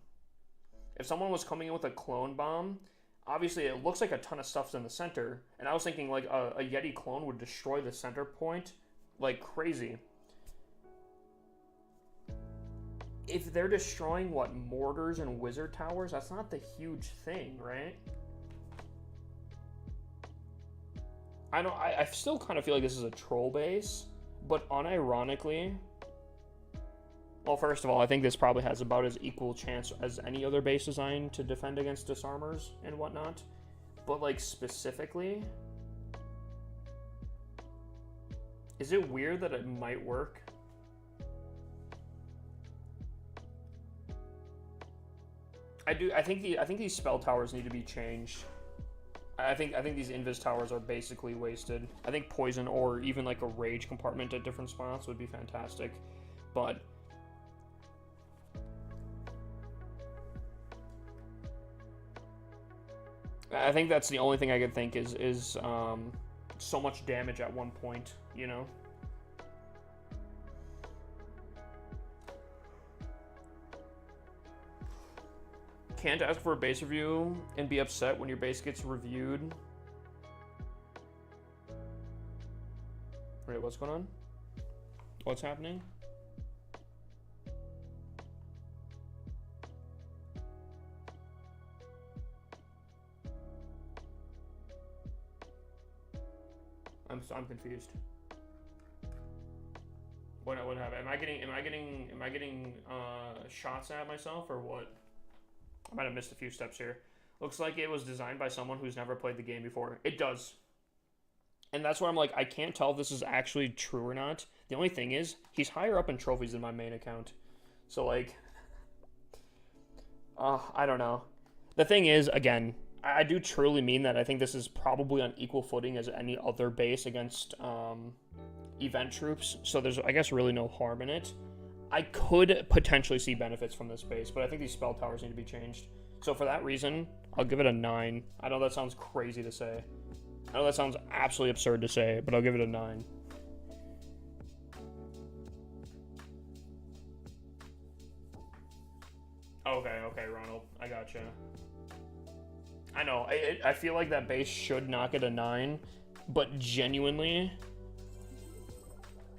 If someone was coming in with a clone bomb, obviously it looks like a ton of stuff's in the center, and I was thinking like a Yeti clone would destroy the center point like crazy. If they're destroying, what, mortars and wizard towers, that's not the huge thing, right? I still kind of feel like this is a troll base, but unironically, well, first of all, I think this probably has about as equal chance as any other base design to defend against disarmors and whatnot. But, like, specifically, is it weird that it might work? I think these spell towers need to be changed. I think these invis towers are basically wasted. I think poison or even like a rage compartment at different spots would be fantastic, but I think that's the only thing I could think is so much damage at one point, you know. Can't ask for a base review and be upset when your base gets reviewed. Wait, what's going on? What's happening? I'm confused. What happened? Am I getting shots at myself or what? I might have missed a few steps here. Looks like it was designed by someone who's never played the game before. It does. And that's where I'm like, I can't tell if this is actually true or not. The only thing is, he's higher up in trophies than my main account. So, like, I don't know. The thing is, again, I do truly mean that I think this is probably on equal footing as any other base against event troops. So there's, I guess, really no harm in it. I could potentially see benefits from this base, but I think these spell towers need to be changed. So for that reason, I'll give it a 9. I know that sounds crazy to say. I know that sounds absolutely absurd to say, but I'll give it a 9. Okay, Ronald. I gotcha. I know. I feel like that base should knock it a 9, but genuinely,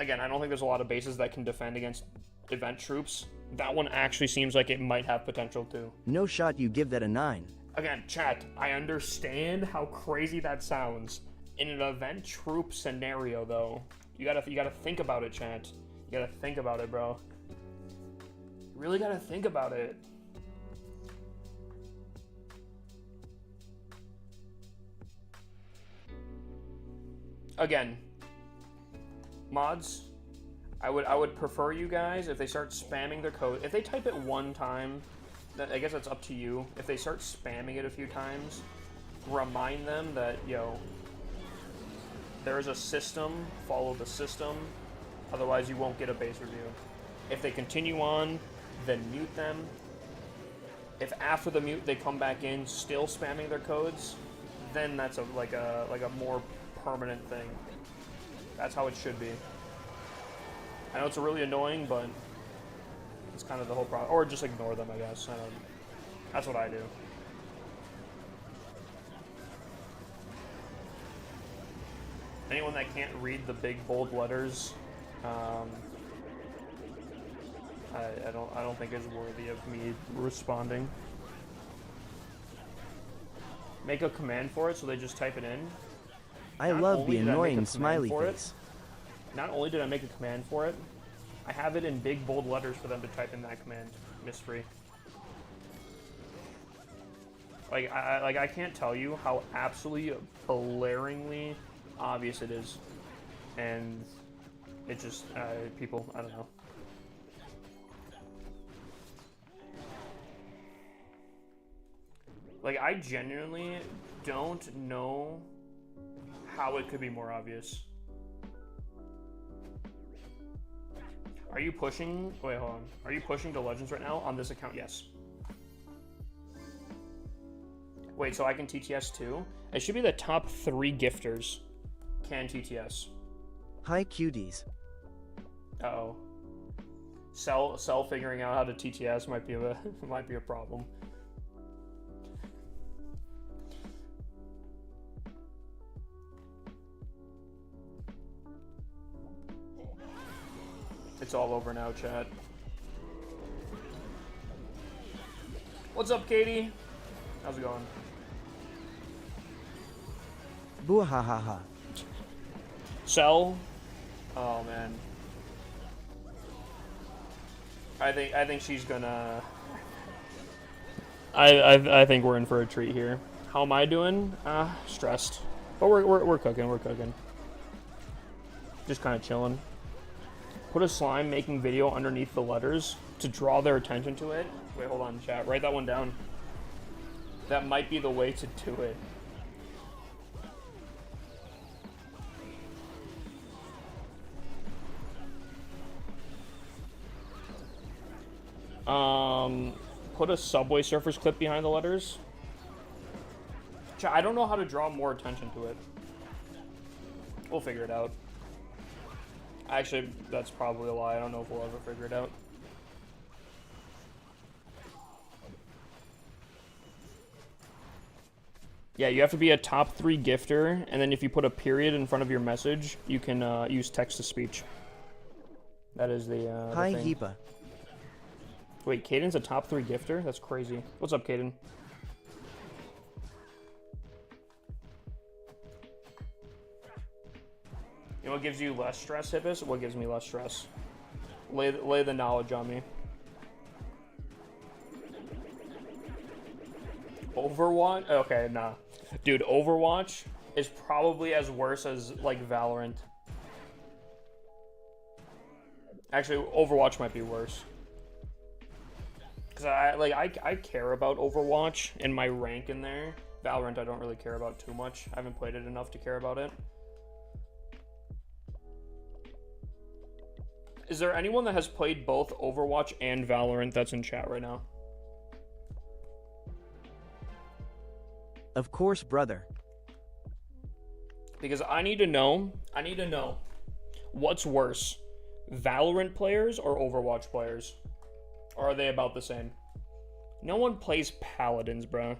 again, I don't think there's a lot of bases that can defend against event troops. That one actually seems like it might have potential too. No shot you give that a 9. Again, chat, I understand how crazy that sounds. In an event troop scenario, though, you gotta think about it, chat. You gotta think about it, bro. You really gotta think about it. Again, mods, I would prefer you guys if they start spamming their code. If they type it one time, then I guess that's up to you. If they start spamming it a few times, remind them that, yo, there is a system, follow the system, otherwise you won't get a base review. If they continue on, then mute them. If after the mute they come back in still spamming their codes, then that's like a more permanent thing. That's how it should be. I know it's really annoying, but it's kind of the whole problem. Or just ignore them, I guess. That's what I do. Anyone that can't read the big bold letters, I don't think is worthy of me responding. Make a command for it, so they just type it in. I love the annoying smiley face. Not only did I make a command for it, I have it in big bold letters for them to type in that command. Mystery. I can't tell you how absolutely blaringly obvious it is, and it just people, I don't know. Like, I genuinely don't know how it could be more obvious. Are you pushing? Wait, hold on. Are you pushing to Legends right now on this account? Yes. Wait, so I can TTS too? It should be the top 3 gifters can TTS. Hi, cuties. Uh-oh. Cell figuring out how to TTS might be a problem. It's all over now, chat. What's up, Katie? How's it going? Boo ha ha ha. Cell? Oh man. I think she's gonna. I think we're in for a treat here. How am I doing? Stressed, but we're cooking. We're cooking. Just kind of chilling. Put a slime making video underneath the letters to draw their attention to it. Wait, hold on, chat. Write that one down. That might be the way to do it. Put a Subway Surfers clip behind the letters. Chat, I don't know how to draw more attention to it. We'll figure it out. Actually, that's probably a lie. I don't know if we'll ever figure it out. Yeah, you have to be a top 3 gifter, and then if you put a period in front of your message, you can use text-to-speech. That is the Hi, thing. Heepa. Wait, Caden's a top 3 gifter? That's crazy. What's up, Caden? You know what gives you less stress, Hippus? What gives me less stress? Lay the knowledge on me. Overwatch? Okay, nah. Dude, Overwatch is probably as worse as, like, Valorant. Actually, Overwatch might be worse. Because I care about Overwatch and my rank in there. Valorant I don't really care about too much. I haven't played it enough to care about it. Is there anyone that has played both Overwatch and Valorant that's in chat right now? Of course, brother. Because I need to know. What's worse, Valorant players or Overwatch players? Or are they about the same? No one plays Paladins, bro.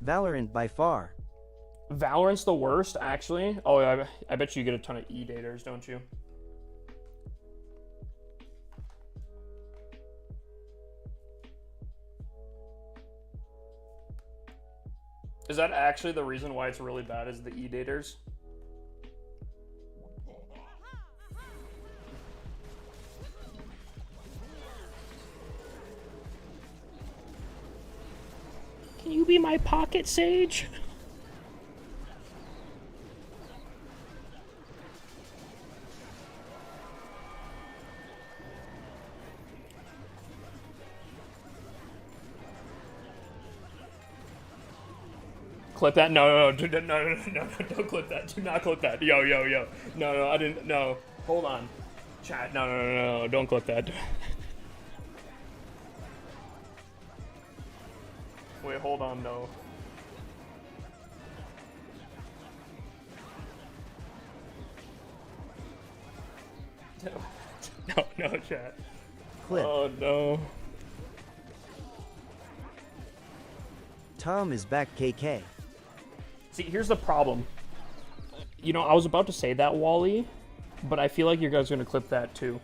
Valorant by far. Valorant's the worst, actually. Oh, yeah, I bet you get a ton of E-daters, don't you? Is that actually the reason why it's really bad, is the E-daters? Can you be my pocket sage? Clip that? No, don't clip that. Do not clip that. Yo. No, I didn't. No, hold on. Chat. No, don't clip that. Wait, hold on, no. No, chat. Clip. Oh, no. Tom is back, KK. See, here's the problem. You know, I was about to say that, Wally, but I feel like you guys are going to clip that, too.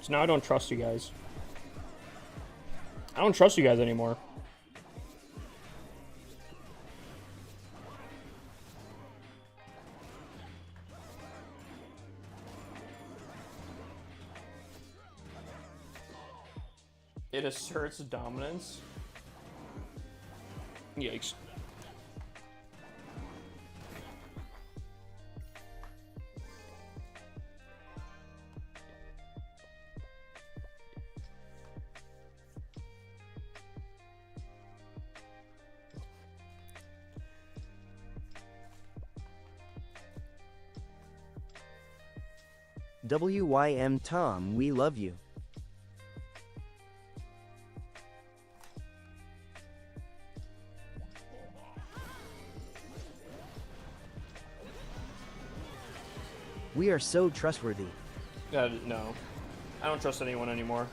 So now I don't trust you guys. I don't trust you guys anymore. It asserts dominance. Yikes. WYM Tom, we love you. We are so trustworthy. No. I don't trust anyone anymore.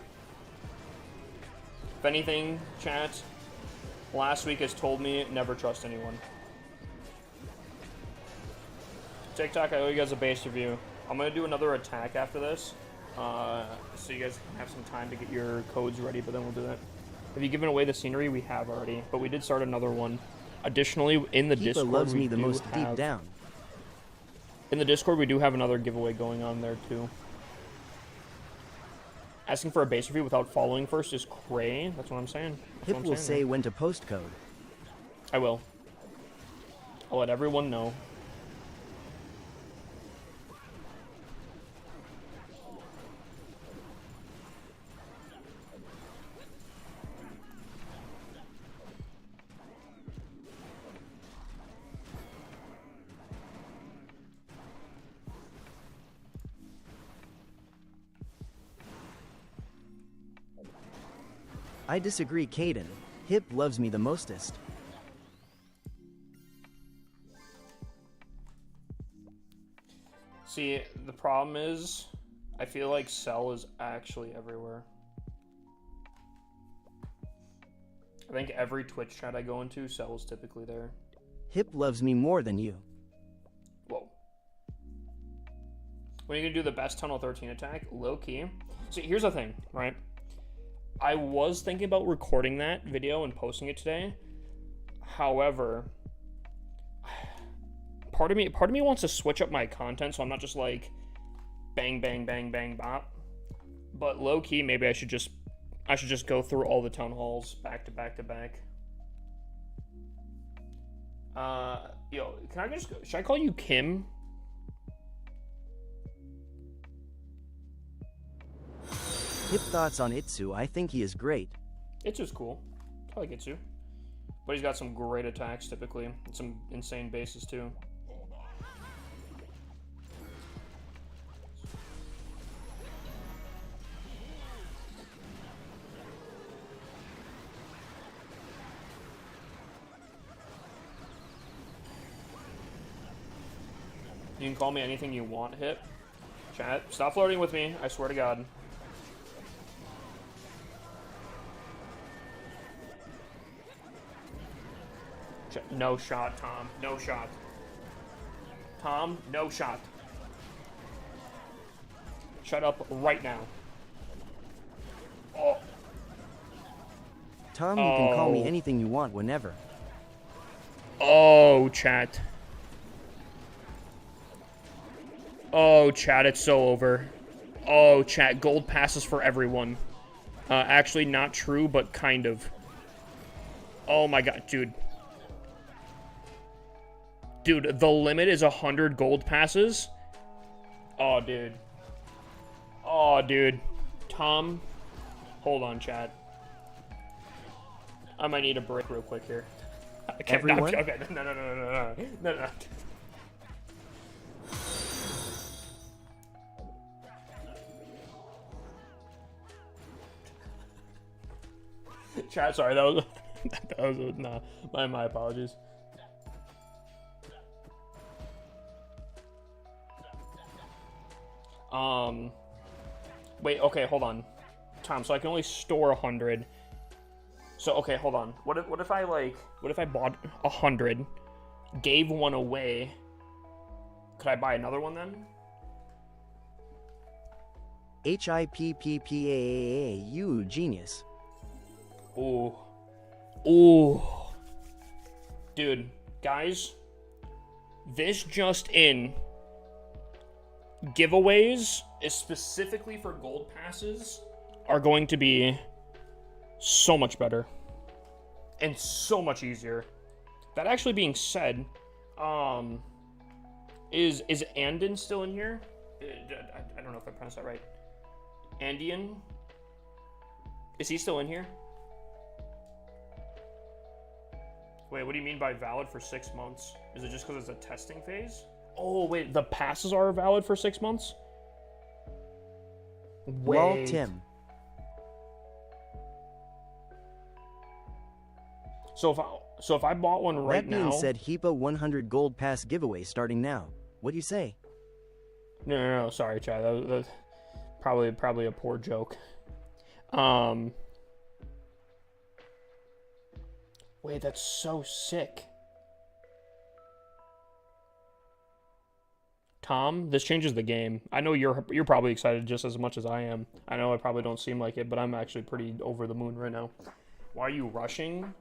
If anything, chat, last week has told me never trust anyone. TikTok, I owe you guys a base review. I'm going to do another attack after this, so you guys can have some time to get your codes ready, but then we'll do that. Have you given away the scenery? We have already, but we did start another one. Additionally, in the Kipa Discord, loves we me the do most have, deep down. in the Discord, we do have another giveaway going on there, too. Asking for a base review without following first is cray. That's what I'm saying. Hip will say when to post code. I will. I'll let everyone know. I disagree, Caden. Hip loves me the mostest. See, the problem is, I feel like Cell is actually everywhere. I think every Twitch chat I go into, Cell is typically there. Hip loves me more than you. Whoa. When are you gonna do the best Tunnel 13 attack? Low key. See, here's the thing, right? I was thinking about recording that video and posting it today. However, part of me wants to switch up my content so I'm not just like bang bang bang bang bop. But low key, maybe I should just go through all the town halls back to back to back. Yo, can I just should I call you Kim? Hip thoughts on Itsu, I think he is great. Itsu's cool. I like Itsu. But he's got some great attacks typically, and some insane bases too. You can call me anything you want, Hip. Chat, stop flirting with me, I swear to God. No shot, Tom. No shot. Tom, no shot. Shut up right now. Oh. Tom, you can call me anything you want whenever. Oh, chat. Oh, chat, it's so over. Oh, chat, gold passes for everyone. Actually, not true, but kind of. Oh my god, dude. Dude, the limit is 100 gold passes. Oh, dude. Oh, dude. Tom, hold on, chat. I might need a break real quick here. Okay, Everyone? okay, no. Chat, sorry, that was nah. My apologies. Wait, okay, hold on. Tom, so I can only store 100. So, okay, hold on. What if I bought 100, gave one away? Could I buy another one then? HIPPPAAA, you genius. Ooh. Ooh. Dude, guys, this just in. Giveaways, specifically for gold passes, are going to be so much better. And so much easier. That actually being said, is Andin still in here? I don't know if I pronounced that right. Andian? Is he still in here? Wait, what do you mean by valid for 6 months? Is it just because it's a testing phase? Oh, wait, the passes are valid for 6 months? Wait. Well, Tim. So if I bought one right That being now... said, HIPA 100 gold pass giveaway starting now. What do you say? No, sorry, Chad. That was probably a poor joke. Wait, that's so sick. Tom, this changes the game. I know you're probably excited just as much as I am. I know I probably don't seem like it, but I'm actually pretty over the moon right now. Why are you rushing?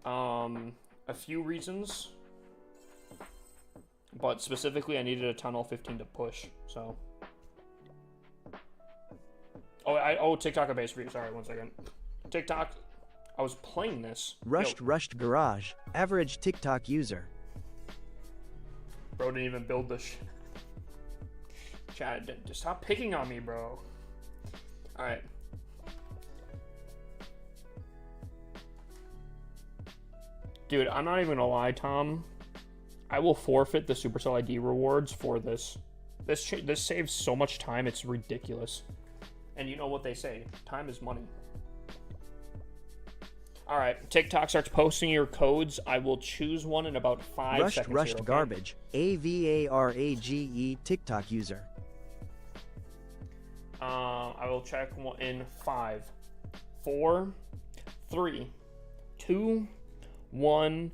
A few reasons. But specifically, I needed a tunnel 15 to push, so. Oh, TikTok base for you. Sorry, 1 second. TikTok, I was playing this. Rushed Garage, average TikTok user. Bro didn't even build this. Chad, just stop picking on me, bro. Alright. Dude, I'm not even gonna lie, Tom. I will forfeit the Supercell ID rewards for this. This saves so much time, it's ridiculous. And you know what they say, time is money. Alright, TikTok starts posting your codes. I will choose one in about 5 seconds. Rushed here, okay? Garbage, AVARAGE TikTok user. I will check one in 5, 4, 3, 2, 1.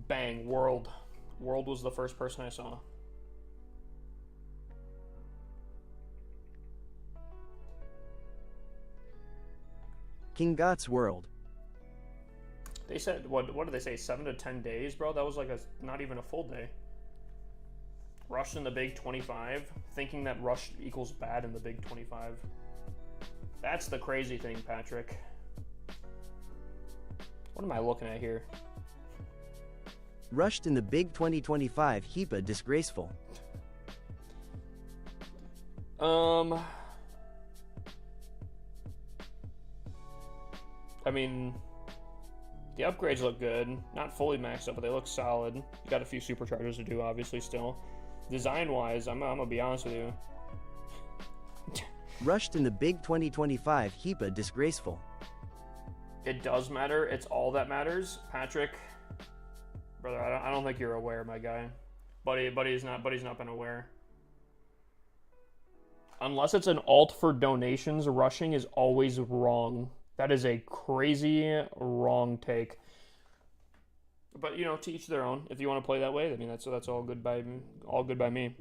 Bang. World was the first person I saw. King Got's World. They said, what did they say, 7 to 10 days, bro? That was like not even a full day. Rush in the Big 25, thinking that Rush equals bad in the Big 25. That's the crazy thing, Patrick. What am I looking at here? Rushed in the Big 2025, HIPA disgraceful. I mean, The upgrades look good. Not fully maxed up, but they look solid. You got a few superchargers to do, obviously, still. Design-wise, I'm gonna be honest with you. Rushed in the big 2025 HEPA disgraceful. It does matter. It's all that matters. Patrick, brother, I don't think you're aware, my guy. Buddy's not been aware. Unless it's an alt for donations, rushing is always wrong. That is a crazy wrong take. But you know, to each their own. If you want to play that way, I mean that's all good by me.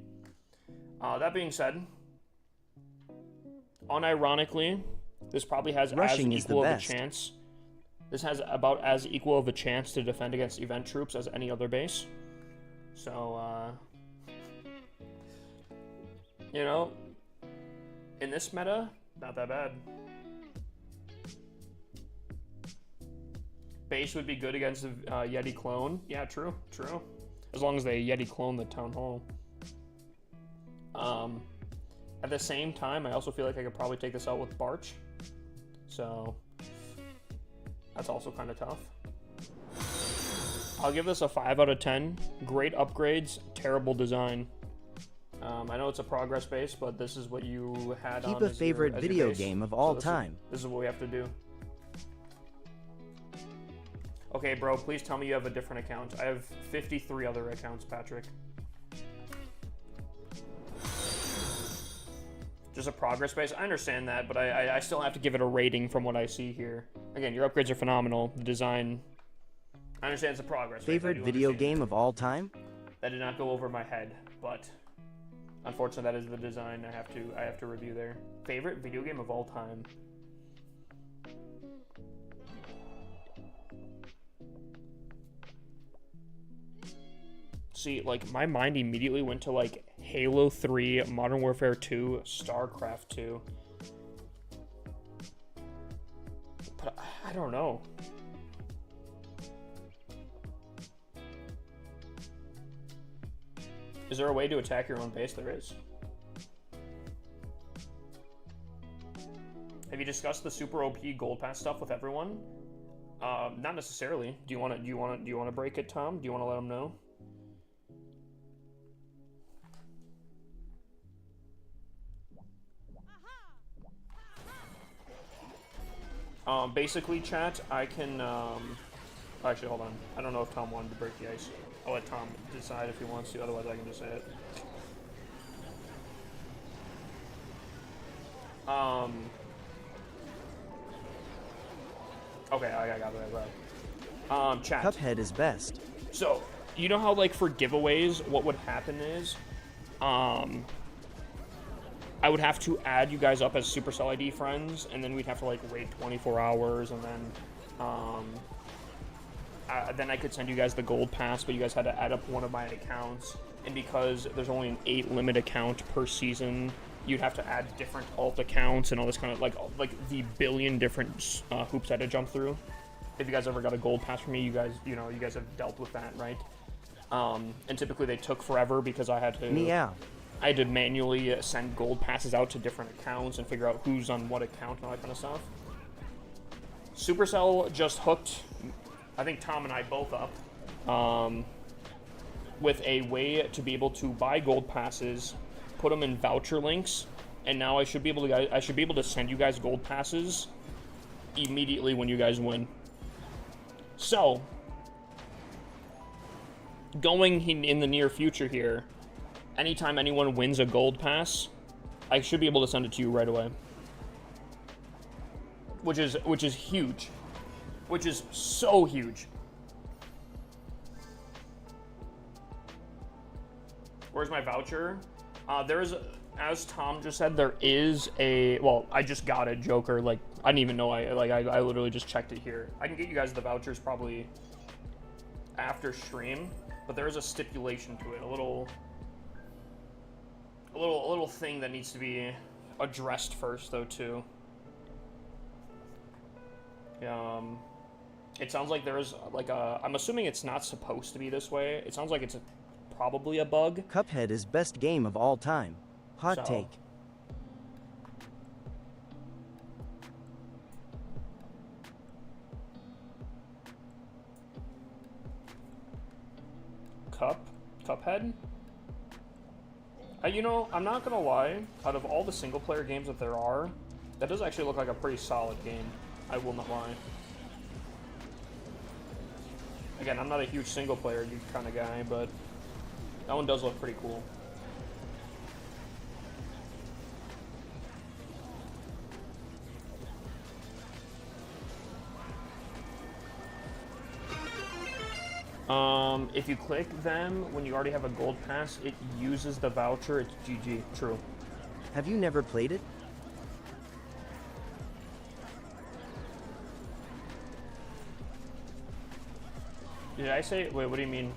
That being said, unironically, this probably has Rushing as equal of a chance. This has about as equal of a chance to defend against event troops as any other base. So, you know, in this meta, not that bad. Base would be good against the Yeti clone. Yeah, true. As long as they Yeti clone the town hall. At the same time, I also feel like I could probably take this out with Barch. So, that's also kind of tough. I'll give this a 5 out of 10. Great upgrades, terrible design. I know it's a progress base, but this is what you had on Keep a favorite video base. game of all time. This is what we have to do. Okay, bro, please tell me you have a different account. I have 53 other accounts, Patrick. Just a progress base. I understand that, but I still have to give it a rating from what I see here. Again, your upgrades are phenomenal. The design, I understand it's a progress base. Favorite video game of all time? That did not go over my head, but unfortunately, that is the design I have to review there. Favorite video game of all time. See, like, my mind immediately went to, like, Halo 3, Modern Warfare 2, StarCraft 2. But I don't know. Is there a way to attack your own base? There is. Have you discussed the super OP gold pass stuff with everyone? Not necessarily. Do you want to break it, Tom? Do you want to let them know? Basically, chat, I can, actually, hold on. I don't know if Tom wanted to break the ice. I'll let Tom decide if he wants to, otherwise I can just say it. Okay, I got it right. Chat. Cuphead is best. So, you know how, like, for giveaways, what would happen is, I would have to add you guys up as Supercell ID friends, and then we'd have to, like, wait 24 hours, and then I could send you guys the gold pass, but you guys had to add up one of my accounts, and because there's only an 8 limit account per season, you'd have to add different alt accounts and all this kind of, like the billion different hoops I had to jump through. If you guys ever got a gold pass from me, you guys have dealt with that, right? And typically they took forever because I had to... Meow. I had to manually send gold passes out to different accounts and figure out who's on what account and all that kind of stuff. Supercell just hooked, I think Tom and I both up, with a way to be able to buy gold passes, put them in voucher links, and now I should be able to send you guys gold passes immediately when you guys win. So, going in the near future here, anytime anyone wins a gold pass, I should be able to send it to you right away. Which is huge. Which is so huge. Where's my voucher? There's, as Tom just said, there is a, well, I just got it, Joker. Like, I didn't even know I literally just checked it here. I can get you guys the vouchers probably after stream, but there is a stipulation to it, a little thing that needs to be addressed first, though, too. It sounds like there is, like, I'm assuming it's not supposed to be this way. It sounds like it's probably a bug. Cuphead is best game of all time. Hot take. Cuphead? You know, I'm not gonna lie, out of all the single player games that there are, that does actually look like a pretty solid game. I will not lie. Again, I'm not a huge single player kind of guy, but that one does look pretty cool. If you click them when you already have a gold pass, it uses the voucher. It's GG. True. Have you never played it? Did I say? Wait, what do you mean?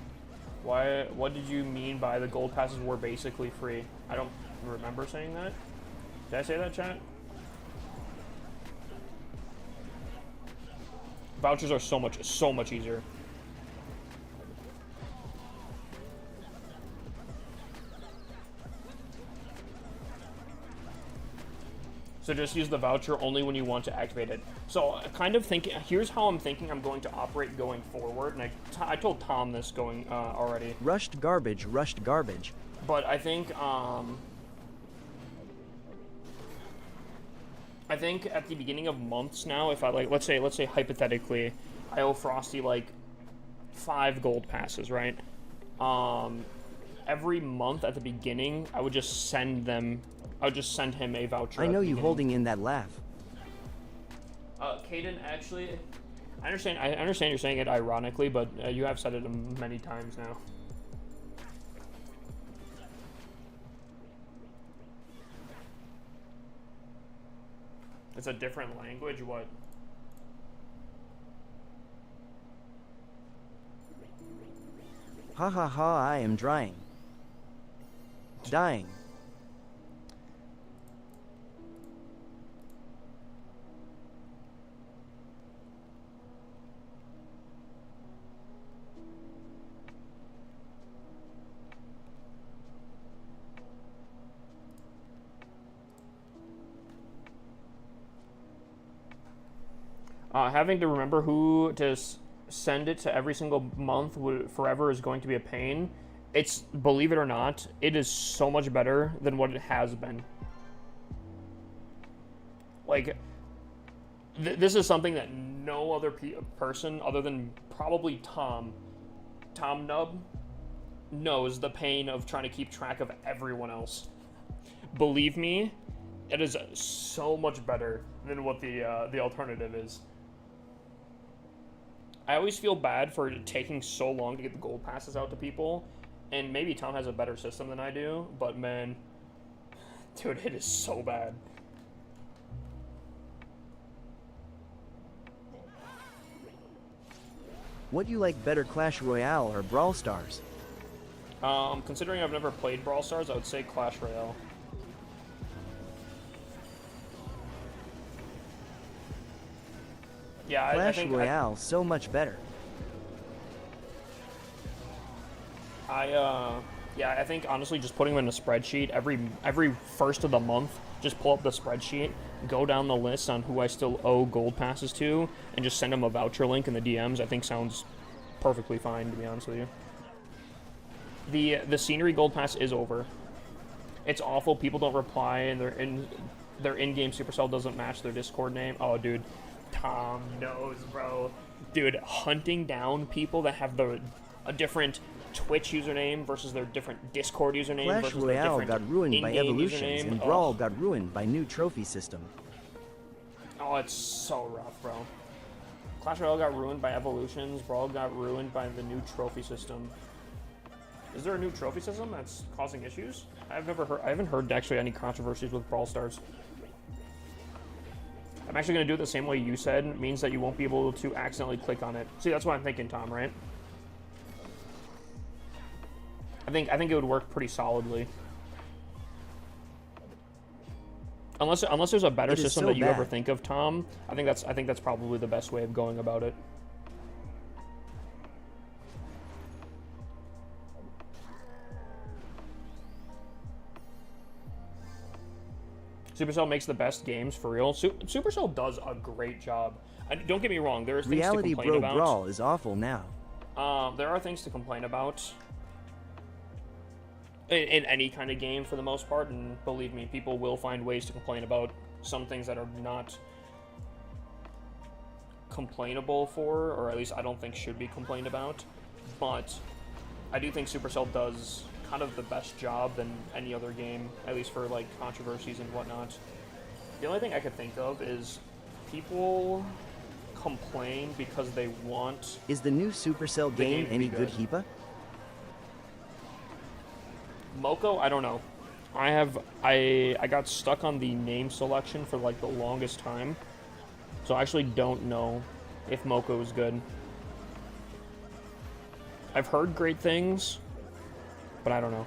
Why? What did you mean by the gold passes were basically free? I don't remember saying that. Did I say that, chat? Vouchers are so much easier. So just use the voucher only when you want to activate it. So kind of thinking, here's how I'm thinking I'm going to operate going forward. And I told Tom this going already. Rushed garbage, rushed garbage. But I think at the beginning of months now, if I like, let's say hypothetically, I owe Frosty like 5 gold passes, right? Every month at the beginning, I would just send him a voucher. I know you holding in that laugh. Caden, actually, I understand you're saying it ironically, but you have said it many times now. It's a different language, what? Ha ha ha, I am dying. Having to remember who to send it to every single month forever is going to be a pain. It's, believe it or not, it is so much better than what it has been. Like, this is something that no other person other than probably Tom Nub knows the pain of trying to keep track of everyone else. Believe me, it is so much better than what the alternative is. I always feel bad for taking so long to get the gold passes out to people, and maybe Tom has a better system than I do, but man, dude, it is so bad. What do you like better, Clash Royale or Brawl Stars? Considering I've never played Brawl Stars, I would say Clash Royale. Yeah, Clash Royale, so much better. Yeah, I think honestly just putting them in a spreadsheet every first of the month, just pull up the spreadsheet, go down the list on who I still owe gold passes to, and just send them a voucher link in the DMs. I think sounds perfectly fine, to be honest with you. The scenery gold pass is over. It's awful. People don't reply, and their in-game Supercell doesn't match their Discord name. Oh, dude. Tom knows, bro. Dude, hunting down people that have a different Twitch username versus their different Discord username Clash versus Royale their different got ruined by in-game evolutions, username. and Brawl got ruined by new trophy system. Oh, it's so rough, bro. Clash Royale got ruined by evolutions. Brawl got ruined by the new trophy system. Is there a new trophy system that's causing issues? I haven't heard actually any controversies with Brawl Stars. I'm actually going to do it the same way you said. It means that you won't be able to accidentally click on it. See, that's what I'm thinking, Tom, right? I think it would work pretty solidly. Unless there's a better system so that you bad. ever think of, Tom, I think that's probably the best way of going about it. Supercell makes the best games for real. Supercell does a great job. Don't get me wrong. There's things Reality to complain Bro about. Brawl is awful now. There are things to complain about. in any kind of game for the most part, and believe me, people will find ways to complain about some things that are not complainable for, or at least I don't think should be complained about. But I do think Supercell does kind of the best job than any other game, at least for like controversies and whatnot. The only thing I could think of is people complain because they want. Is the new Supercell game any good, Heepa? Moko, I don't know. I got stuck on the name selection for like the longest time, so I actually don't know if Moko is good. I've heard great things, but I don't know.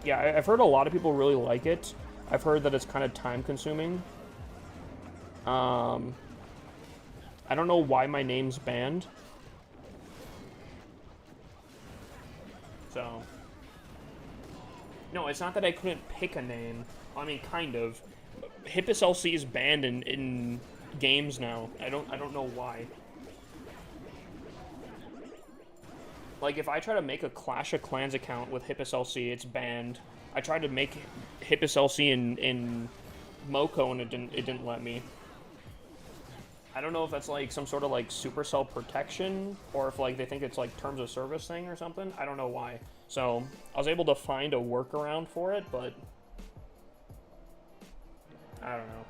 Yeah, I've heard a lot of people really like it. I've heard that it's kind of time consuming. I don't know why my name's banned. So, no, it's not that I couldn't pick a name. I mean, kind of. Hippus LC is banned in games now. I don't know why. Like, if I try to make a Clash of Clans account with Hippus LC, it's banned. I tried to make Hippus LC in Moko, and it didn't let me. I don't know if that's like some sort of like Supercell protection, or if like they think it's like terms of service thing or something. I don't know why. So I was able to find a workaround for it, but I don't know.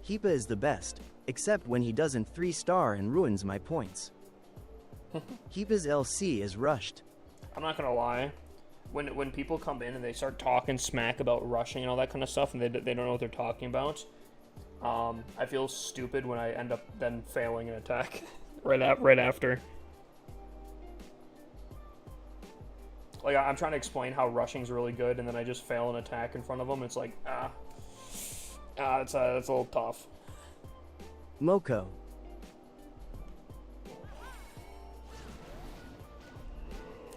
Heepa is the best, except when he doesn't 3-star and ruins my points. Heepa's LC is rushed. I'm not gonna lie. When people come in and they start talking smack about rushing and all that kind of stuff, and they don't know what they're talking about, I feel stupid when I end up then failing an attack right after. Like, I'm trying to explain how rushing's really good, and then I just fail an attack in front of them. It's like, it's a little tough. Moko.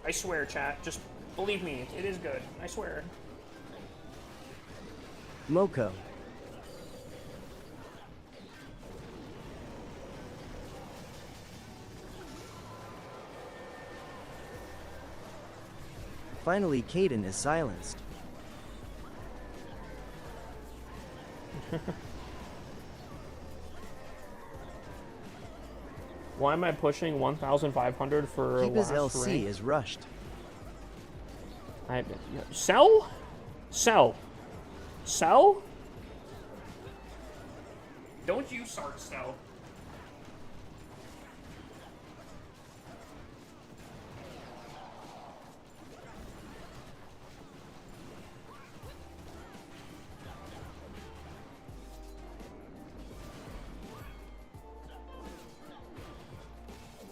I swear, chat. Just believe me, it is good. I swear. Moko. Finally, Kaden is silenced. Why am I pushing 1,500 for Heepa's last LC rank? is rushed. Sell? Sell. Sell? Don't you start sell.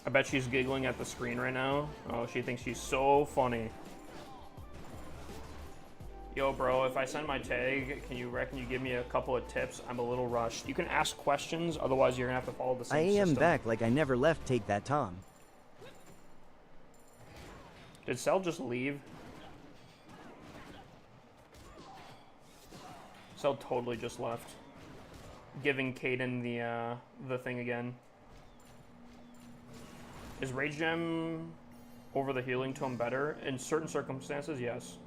I bet she's giggling at the screen right now. Oh, she thinks she's so funny. Yo, bro, if I send my tag, can you give me a couple of tips? I'm a little rushed. You can ask questions, otherwise you're gonna have to follow the same system. I am back like I never left. Take that, Tom. Did Cell just leave? Cell totally just left. Giving Kaden the thing again. Is Rage Gem over the healing tome better? In certain circumstances, yes.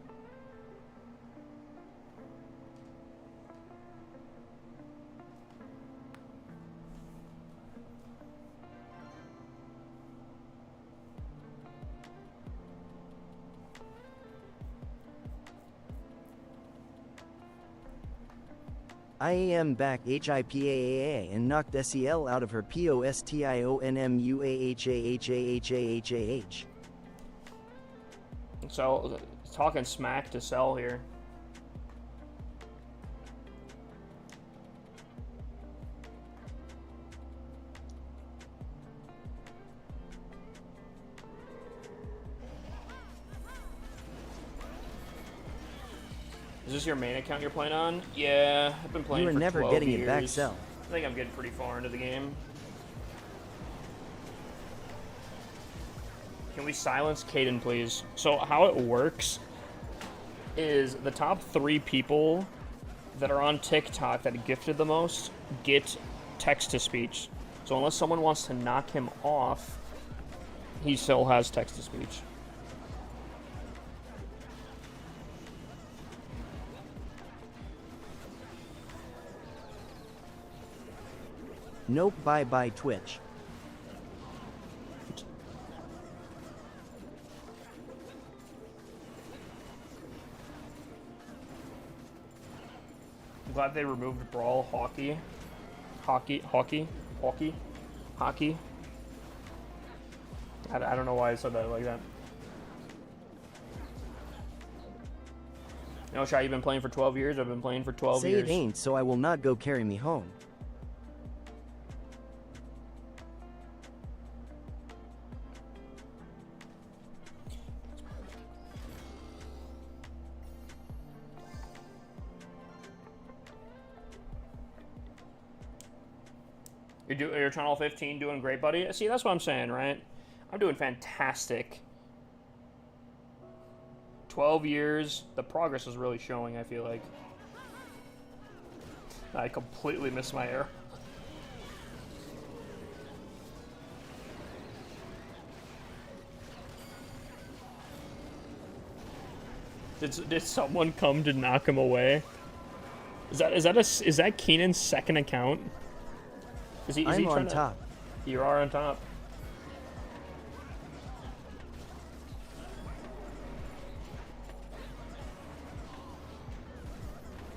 I am back HIPAAA and knocked SEL out of her POSTIONMUAHAHAHAHAH. So, talking smack to Cell here. Is this your main account you're playing on? Yeah, I've been playing You are for never 12 getting years. it back, Cell. I think I'm getting pretty far into the game. Can we silence Caden, please? So how it works is the top 3 people that are on TikTok that gifted the most get text-to-speech. So unless someone wants to knock him off, he still has text-to-speech. Nope, bye-bye Twitch. I'm glad they removed Brawl Hockey. Hockey. I don't know why I said that like that. No, Shy, you've been playing for 12 years? I've been playing for 12 Say years. it ain't, so I will not go carry me home. You're Channel 15 doing great, buddy. See, that's what I'm saying, right? I'm doing fantastic. 12 years. The progress is really showing, I feel like. I completely missed my air. Did someone come to knock him away? Is that Keenan's second account? Is he I'm trying on top. You are on top.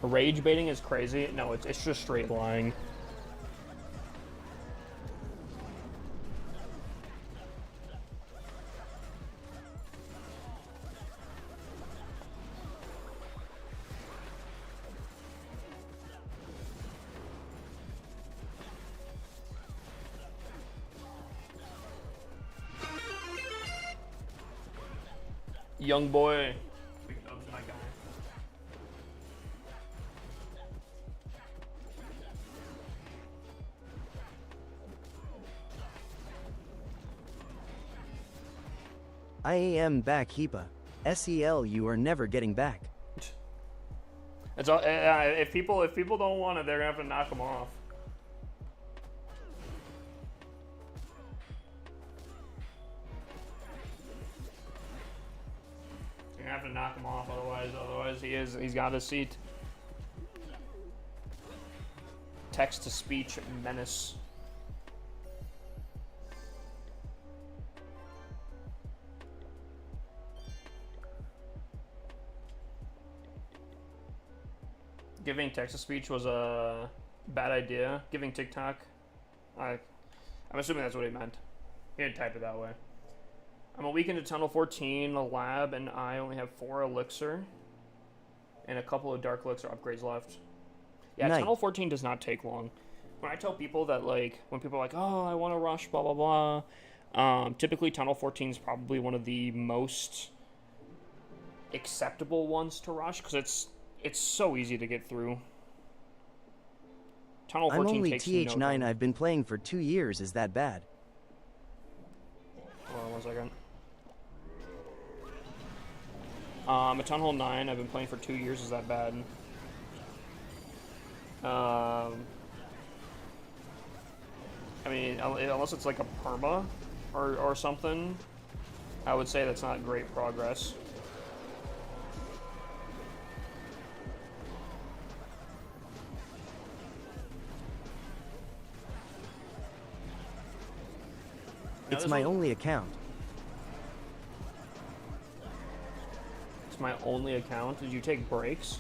Rage baiting is crazy. No, it's just straight lying. Young boy. Big dubs, my guy. I am back, Heepa. SEL, you are never getting back. It's all, if people don't want it, they're gonna have to knock them off. You're gonna have to knock him off, otherwise he's got a seat. Text to speech menace. Giving text-to-speech was a bad idea. Giving TikTok, I'm assuming that's what he meant. He didn't type it that way. I'm a week into Tunnel 14, a lab, and I only have 4 Elixir and a couple of Dark Elixir upgrades left. Yeah, Nice. Tunnel 14 does not take long. When I tell people that, like, when people are like, oh, I want to rush, blah, blah, blah, typically Tunnel 14 is probably one of the most acceptable ones to rush, because it's so easy to get through. Tunnel 14 I'm only takes TH9, no time. I've been playing for 2 years, is that bad? Hold on 1 second. A Tunnel 9, I've been playing for 2 years, is that bad? I mean, unless it's like a perma or something, I would say that's not great progress. It's my only account. It's my only account. Did you take breaks?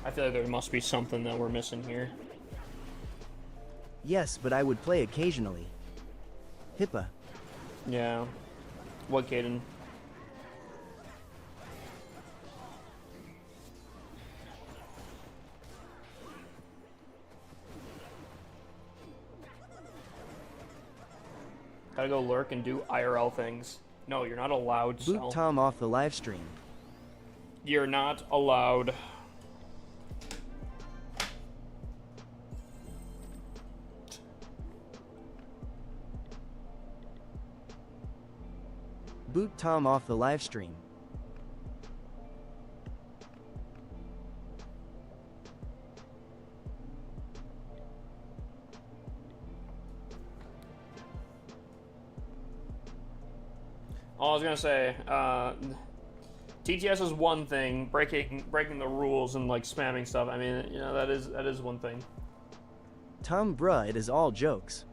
I feel like there must be something that we're missing here. Yes, but I would play occasionally. Hippa. Yeah. What, Caden? Gotta go lurk and do IRL things. No, you're not allowed to Boot sell. Tom off the live stream. You're not allowed. Boot Tom off the live stream. All I was gonna say, TTS is one thing. Breaking the rules and like spamming stuff. I mean, you know, that is one thing. Tom, bruh, it is all jokes.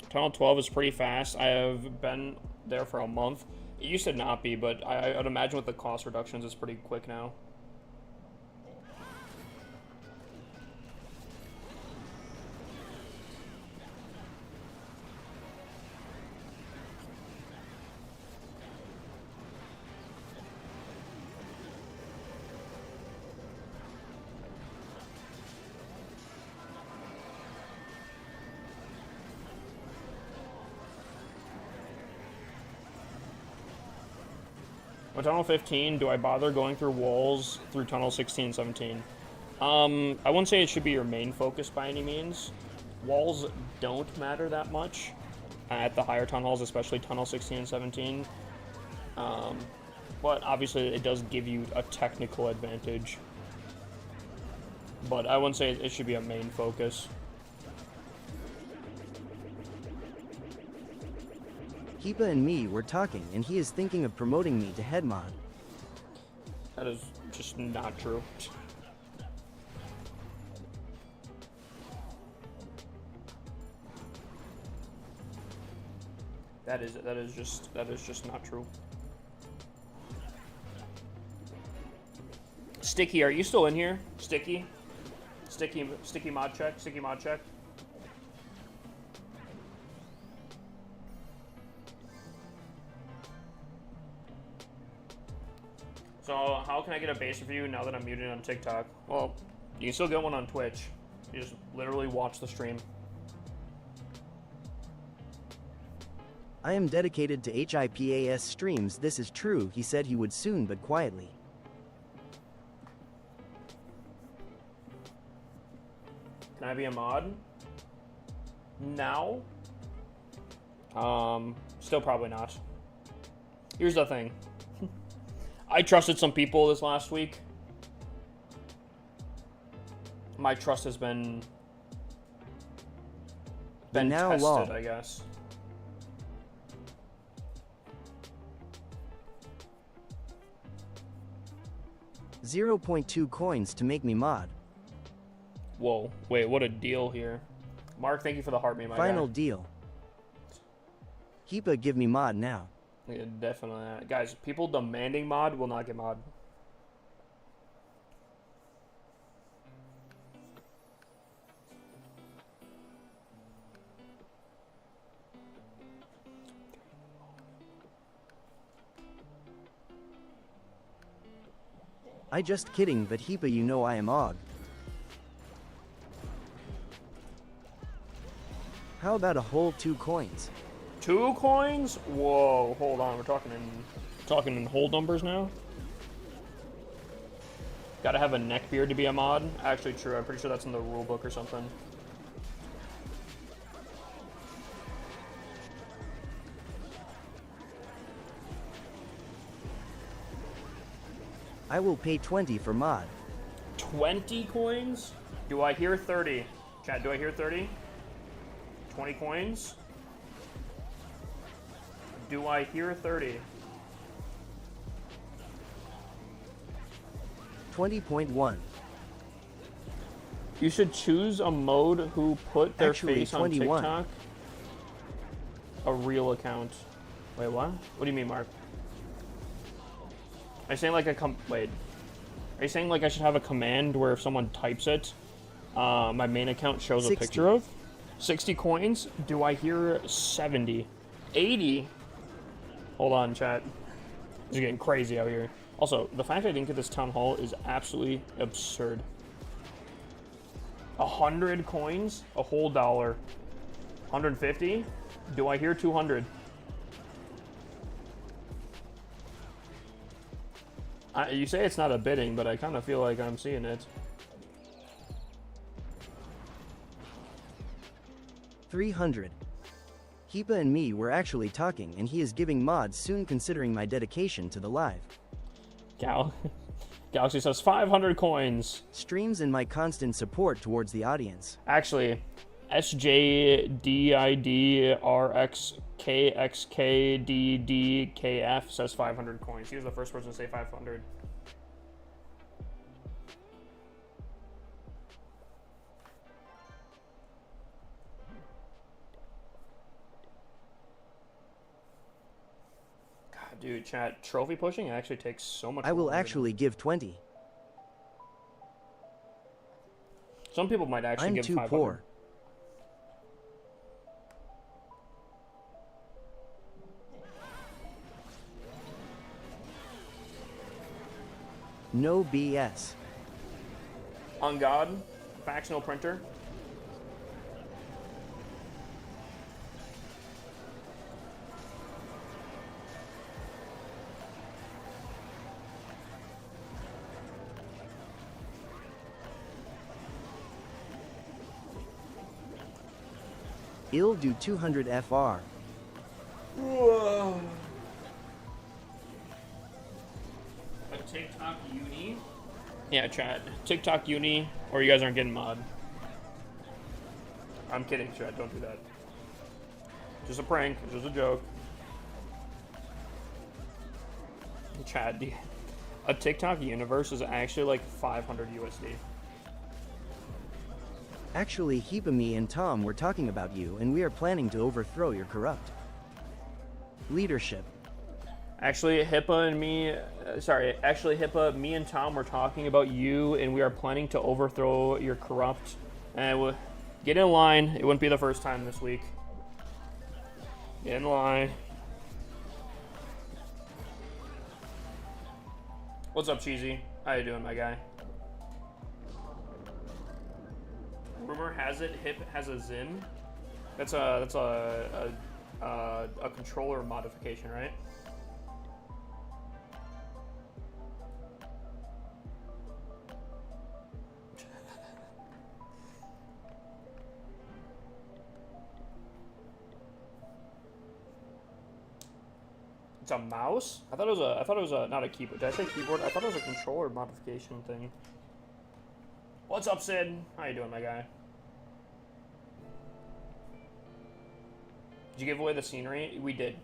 Tunnel 12 is pretty fast. I have been there for a month. It used to not be, but I'd imagine with the cost reductions, it's pretty quick now. With Tunnel 15, do I bother going through walls through Tunnel 16 and 17? I wouldn't say it should be your main focus by any means. Walls don't matter that much at the higher tunnels, especially Tunnel 16 and 17. But obviously it does give you a technical advantage. But I wouldn't say it should be a main focus. Keepa and me were talking, and he is thinking of promoting me to head mod. That is just not true. That is just not true. Sticky, are you still in here? Sticky mod check. Sticky mod check. So, how can I get a base review now that I'm muted on TikTok? Well, you can still get one on Twitch. You just literally watch the stream. I am dedicated to HIPAS streams. This is true, he said he would soon, but quietly. Can I be a mod? Now? Still probably not. Here's the thing. I trusted some people this last week. My trust has been now tested, lol. I guess. $0.2 coins to make me mod. Whoa, wait, what a deal here. Mark, thank you for the heart me, my Final guy. deal. Keepa, give me mod now. Yeah, definitely. Guys, people demanding mod will not get mod. I just kidding, but Heepa, you know I am Og. How about a whole 2 coins? 2 coins? Whoa, hold on. We're talking in whole numbers now. Gotta have a neckbeard to be a mod. Actually, true. I'm pretty sure that's in the rule book or something. I will pay 20 for mod. 20 coins? Do I hear 30? Chat, do I hear 30? 20 coins? Do I hear 30? 20.1. You should choose a mode who put their Actually, face on 21. TikTok. A real account. Wait, what? What do you mean, Mark? Are you saying like wait. Are you saying like I should have a command where if someone types it, my main account shows 60. a picture of? 60 coins? Do I hear 70? 80? Hold on, chat. This is getting crazy out here. Also, the fact I didn't get this town hall is absolutely absurd. 100 coins? A whole dollar. 150? Do I hear 200? You say it's not a bidding, but I kind of feel like I'm seeing it. 300. Heepa and me were actually talking, and he is giving mods soon considering my dedication to the live. Galaxy says 500 coins. Streams and my constant support towards the audience. Actually, SJDIDRXKXKDDKF says 500 coins. He was the first person to say 500. God, dude, chat, trophy pushing actually takes so much. I will actually give 20. Some people might actually I'm give too 500. poor. No BS. On God, factional printer. I'll do 200 FR. Whoa. A TikTok uni? Yeah, chat. TikTok uni, or you guys aren't getting mod. I'm kidding, chat. Don't do that. Just a prank. Just a joke. Chat, a TikTok universe is actually like 500 USD. Actually, Heepa, me and Tom were talking about you, and we are planning to overthrow your corrupt leadership. Actually, Hippa, me and Tom were talking about you, and we are planning to overthrow your corrupt. And get in line. It wouldn't be the first time this week. Get in line. What's up, Cheesy? How you doing, my guy? Rumor has it Hip has a Zin. That's a controller modification, right? It's a mouse? I thought it was a not a keyboard. Did I say keyboard? I thought it was a controller modification thing. What's up, Sid? How you doing, my guy? Did you give away the scenery? We did.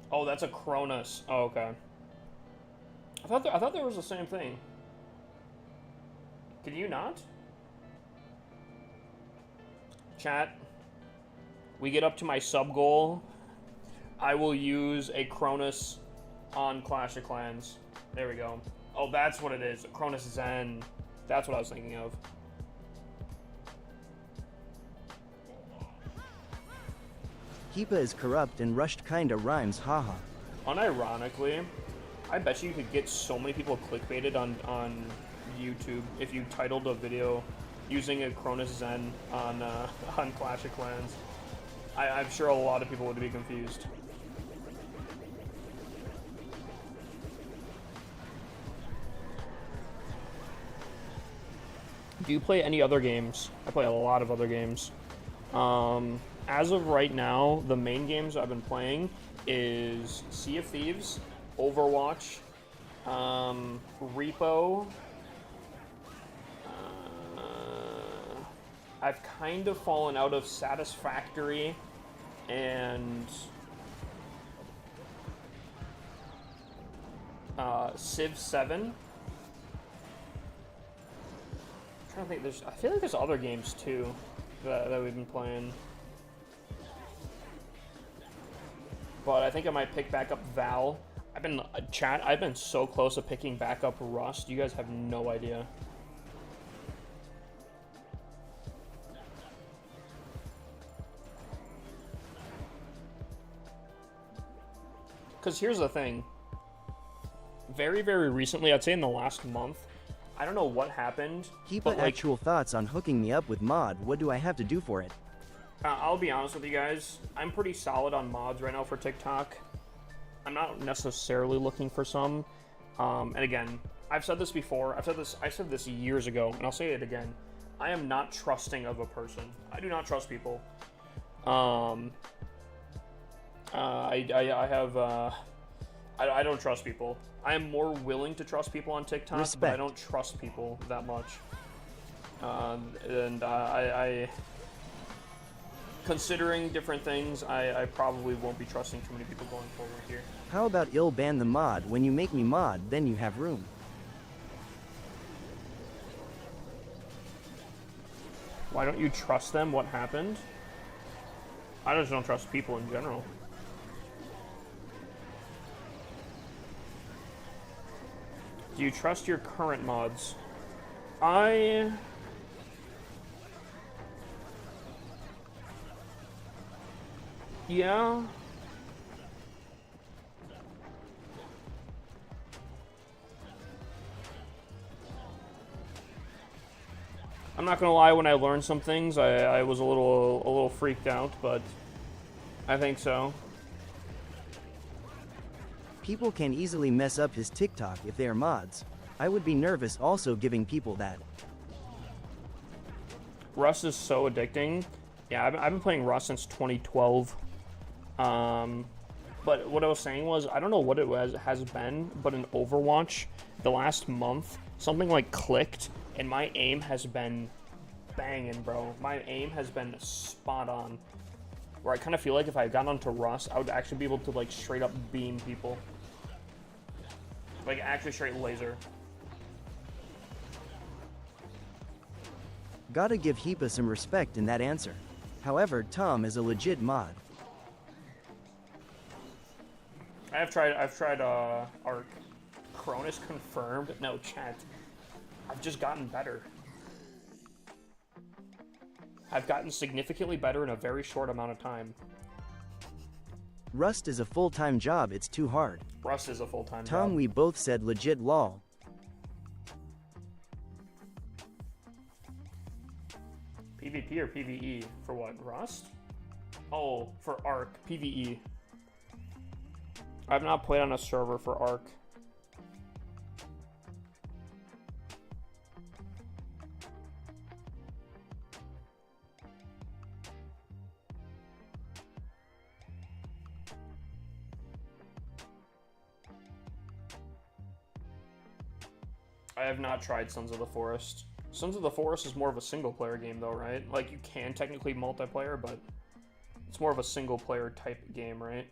Oh, that's a Cronus. Oh, okay. I thought there was the same thing. Can you not? Chat. We get up to my sub goal. I will use a Cronus on Clash of Clans. There we go. Oh, that's what it is. Cronus Zen. That's what I was thinking of. Heepa is corrupt and rushed kinda rhymes, haha. Unironically, I bet you could get so many people clickbaited on YouTube if you titled a video using a Cronus Zen on Clash of Clans. I'm sure a lot of people would be confused. Do you play any other games? I play a lot of other games. As of right now, the main games I've been playing is Sea of Thieves, Overwatch, Repo. I've kind of fallen out of Satisfactory and Civ 7. I'm trying to think. I feel like there's other games too that we've been playing. But I think I might pick back up Val. I've been so close to picking back up Rust. You guys have no idea. Because here's the thing. Very, very recently, I'd say in the last month, I don't know what happened. Heepa, actual thoughts on hooking me up with mod. What do I have to do for it? I'll be honest with you guys. I'm pretty solid on mods right now for TikTok. I'm not necessarily looking for some. And again, I've said this before. I said this years ago, and I'll say it again. I am not trusting of a person. I do not trust people. I don't trust people. I am more willing to trust people on TikTok, Respect. but I don't trust people that much. Considering different things, I probably won't be trusting too many people going forward here. How about ill ban the mod? When you make me mod, then you have room. Why don't you trust them? What happened? I just don't trust people in general. Do you trust your current mods? Yeah. I'm not gonna lie, when I learned some things, I was a little freaked out, but I think so. People can easily mess up his TikTok if they are mods. I would be nervous also giving people that. Rust is so addicting. Yeah, I've been playing Rust since 2012. But what I was saying was, I don't know what it has been, but in Overwatch, the last month, something like clicked, and my aim has been banging, bro. My aim has been spot on. Where I kind of feel like if I got onto Rust, I would actually be able to, like, straight up beam people. Like, actually straight laser. Gotta give Heepa some respect in that answer. However, Tom is a legit mod. I've tried Arc. Cronus confirmed. No, chat. I've just gotten better. I've gotten significantly better in a very short amount of time. Rust is a full-time job, it's too hard. Rust is a full-time Tom, job. we both said legit lol. PvP or PvE? For what? Rust? Oh, for Arc. PvE. I've not played on a server for Arc. I have not tried Sons of the Forest. Sons of the Forest is more of a single-player game, though, right? Like, you can technically multiplayer, but it's more of a single-player type game, right?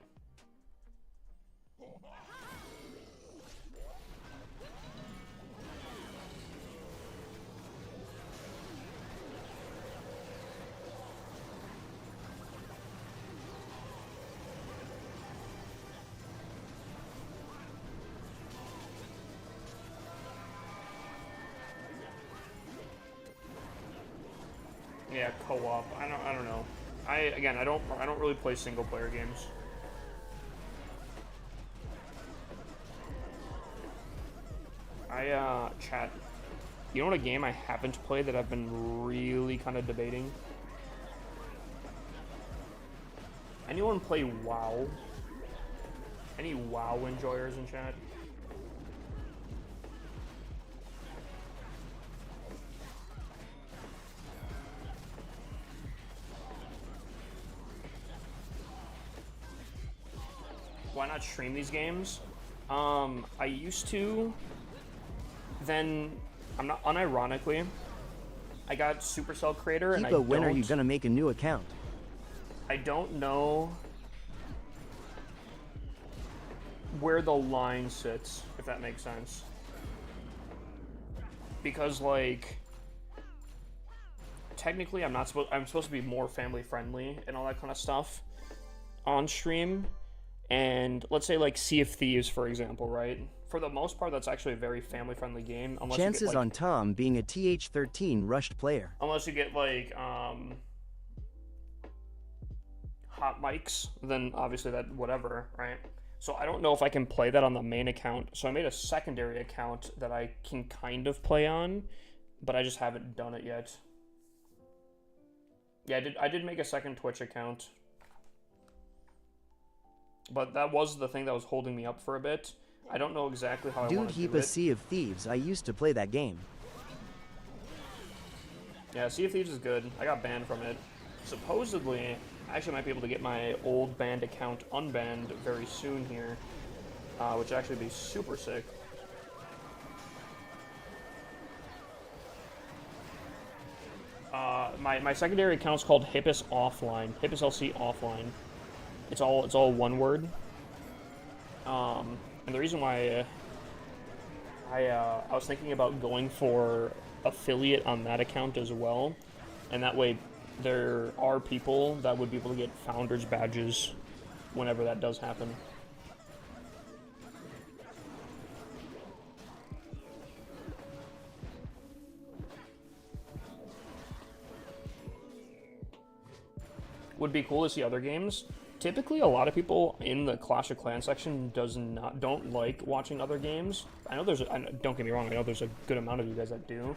Yeah, co-op. I don't know. I don't really play single player games. Chat. You know what a game I haven't played that I've been really kind of debating? Anyone play WoW? Any WoW enjoyers in chat? Why not stream these games? I used to. Then, I'm not unironically, I got Supercell Creator, and Heepa, when are you gonna make a new account? I don't know where the line sits, if that makes sense. Because, like, technically I'm supposed to be more family friendly and all that kind of stuff on stream. And let's say like Sea of Thieves, for example, right? For the most part, that's actually a very family-friendly game. Unless Chances you get, like, on Tom being a TH13 rushed player. unless you get like hot mics, then obviously that whatever, right? So I don't know if I can play that on the main account. So I made a secondary account that I can kind of play on, but I just haven't done it yet. Yeah, I did make a second Twitch account. But that was the thing that was holding me up for a bit. I don't know exactly how I Dude, want to heap do a it. Sea of Thieves. I used to play that game. Yeah, Sea of Thieves is good. I got banned from it. Supposedly, I actually might be able to get my old banned account unbanned very soon here, which would actually be super sick. My secondary account's called Hippus Offline. Hippus LC Offline. It's all one word. And the reason why I was thinking about going for affiliate on that account as well, and that way there are people that would be able to get founders badges whenever that does happen. Would be cool to see other games. Typically, a lot of people in the Clash of Clans section don't like watching other games. I know don't get me wrong, I know there's a good amount of you guys that do,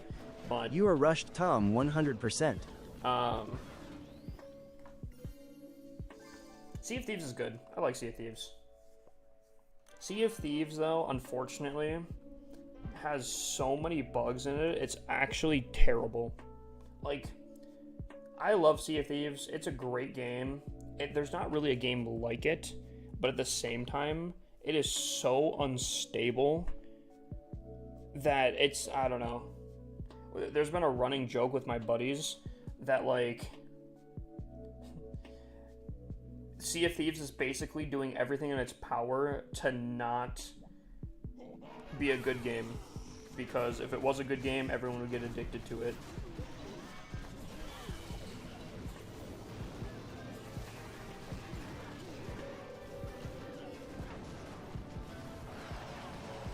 but You are rushed Tom 100%. Sea of Thieves is good. I like Sea of Thieves. Sea of Thieves, though, unfortunately, has so many bugs in it. It's actually terrible. Like, I love Sea of Thieves. It's a great game. There's not really a game like it, but at the same time, it is so unstable that I don't know. There's been a running joke with my buddies that, like, Sea of Thieves is basically doing everything in its power to not be a good game. Because if it was a good game, everyone would get addicted to it.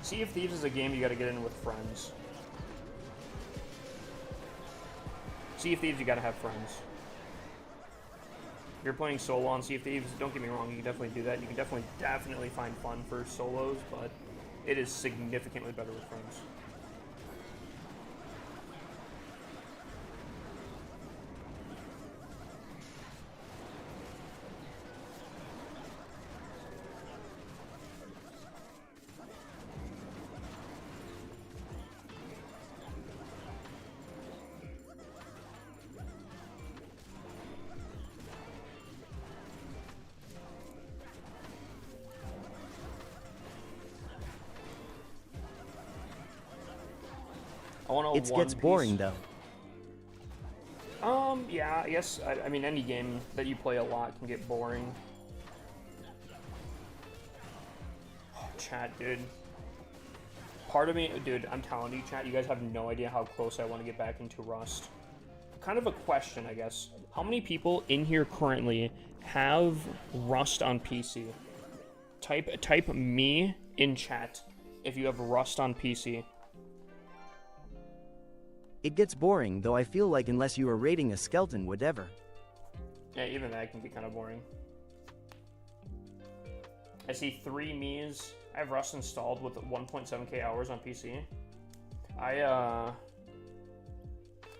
Sea of Thieves is a game you gotta get in with friends. Sea of Thieves, you gotta have friends. If you're playing solo on Sea of Thieves, don't get me wrong, you can definitely do that. You can definitely find fun for solos, but it is significantly better with friends. I want It gets boring though. Yeah, I guess, I mean, any game that you play a lot can get boring. Oh, chat, dude. Part of me, dude, I'm telling you, chat, you guys have no idea how close I want to get back into Rust. Kind of a question, I guess. How many people in here currently have Rust on PC? Type me in chat if you have Rust on PC. It gets boring, though I feel like unless you are raiding a skeleton, whatever. Yeah, even that can be kind of boring. I see 3 me's. I have Rust installed with 1.7k hours on PC.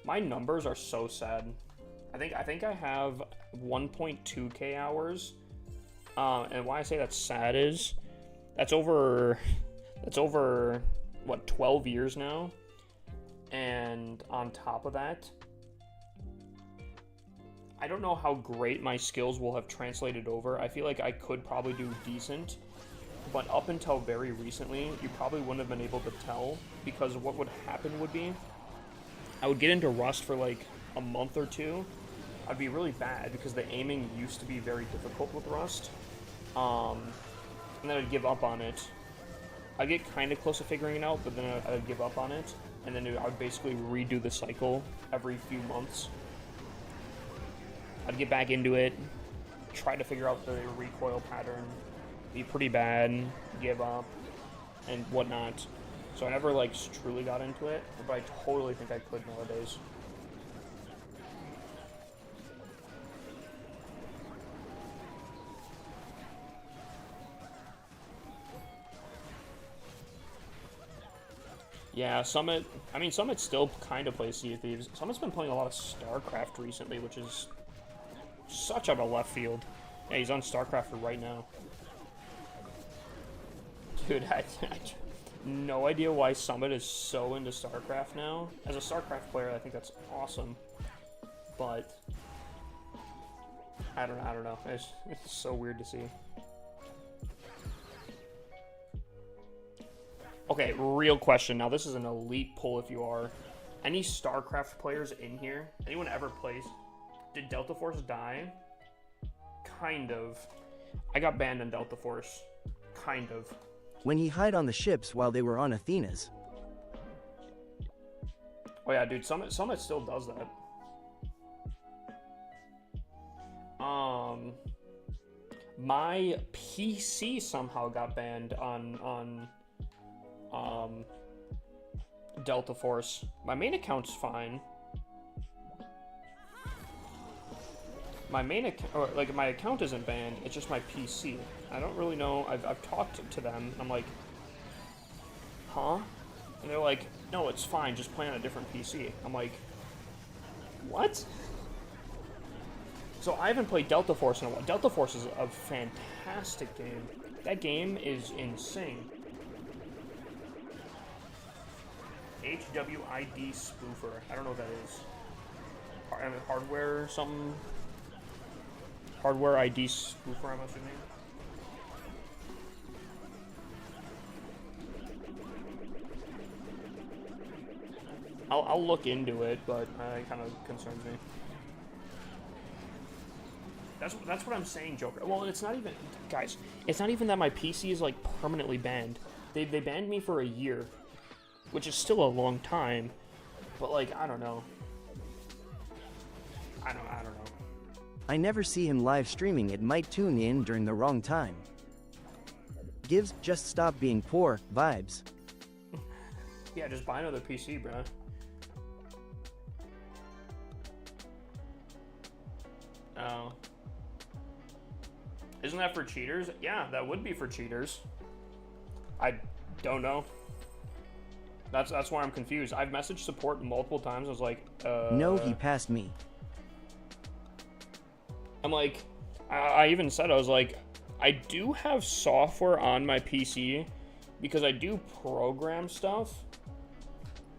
My numbers are so sad. I think I have 1.2k hours. And why I say that's sad is that's over what, 12 years now. And on top of that, I don't know how great my skills will have translated over. I feel like I could probably do decent, but up until very recently, you probably wouldn't have been able to tell, because what would happen would be, I would get into Rust for like a month or two. I'd be really bad because the aiming used to be very difficult with Rust, and then I'd give up on it. I'd get kind of close to figuring it out, but then I'd give up on it. And then I would basically redo the cycle every few months. I'd get back into it, try to figure out the recoil pattern, be pretty bad, give up, and whatnot. So I never like truly got into it, but I totally think I could nowadays. Yeah, Summit still kind of plays Sea of Thieves. Summit's been playing a lot of StarCraft recently, which is such out of left field. Yeah, he's on StarCraft right now. Dude, I no idea why Summit is so into StarCraft now. As a StarCraft player, I think that's awesome. But I don't know. It's so weird to see. Okay, real question. Now this is an elite pull if you are. Any StarCraft players in here? Anyone ever plays? Did Delta Force die? Kind of. I got banned on Delta Force. Kind of. When he hid on the ships while they were on Athena's. Oh yeah, dude, Summit still does that. My PC somehow got banned on Delta Force. My main account's fine. My main account, or like my account isn't banned. It's just my PC. I don't really know. I've talked to them. I'm like, huh? And they're like, no, it's fine. Just play on a different PC. I'm like, what? So I haven't played Delta Force in a while. Delta Force is a fantastic game. That game is insane. HWID spoofer. I don't know what that is. Hardware or something. Hardware ID spoofer, I'm assuming. I'll look into it, but it kind of concerns me. That's what I'm saying, Joker. Well, it's not even, guys. It's not even that my PC is like permanently banned. They banned me for a year, which is still a long time. But like, I don't know. I don't know. I never see him live streaming. It might tune in during the wrong time. Gives just stop being poor vibes. Yeah, just buy another PC, bruh. Oh. Isn't that for cheaters? Yeah, that would be for cheaters. I don't know. That's why I'm confused. I've messaged support multiple times. I was like, No, he passed me. I'm like, I even said, I was like, I do have software on my PC because I do program stuff.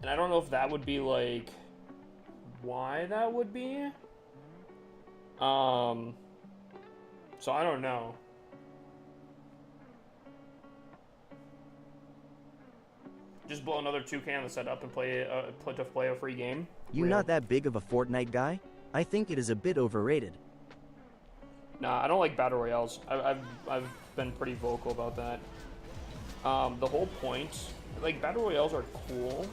And I don't know if that would be like, why that would be. So I don't know. Just blow another 2K on the setup and play a free game. You not that big of a Fortnite guy? I think it is a bit overrated. Nah, I don't like battle royales. I've been pretty vocal about that. The whole point, like, battle royales are cool,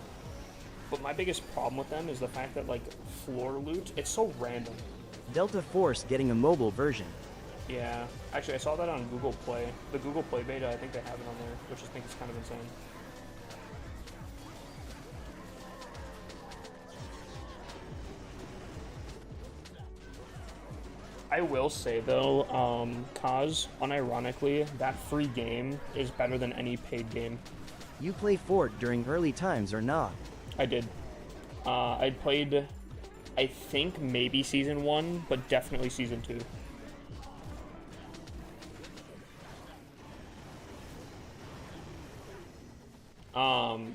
but my biggest problem with them is the fact that, like, floor loot, it's so random. Delta Force getting a mobile version. Yeah, actually, I saw that on Google Play. The Google Play beta, I think they have it on there, which I think is kind of insane. I will say though, Kaz, unironically, that free game is better than any paid game. You play Fort during early times or not? I did. I played, I think maybe season 1, but definitely season 2.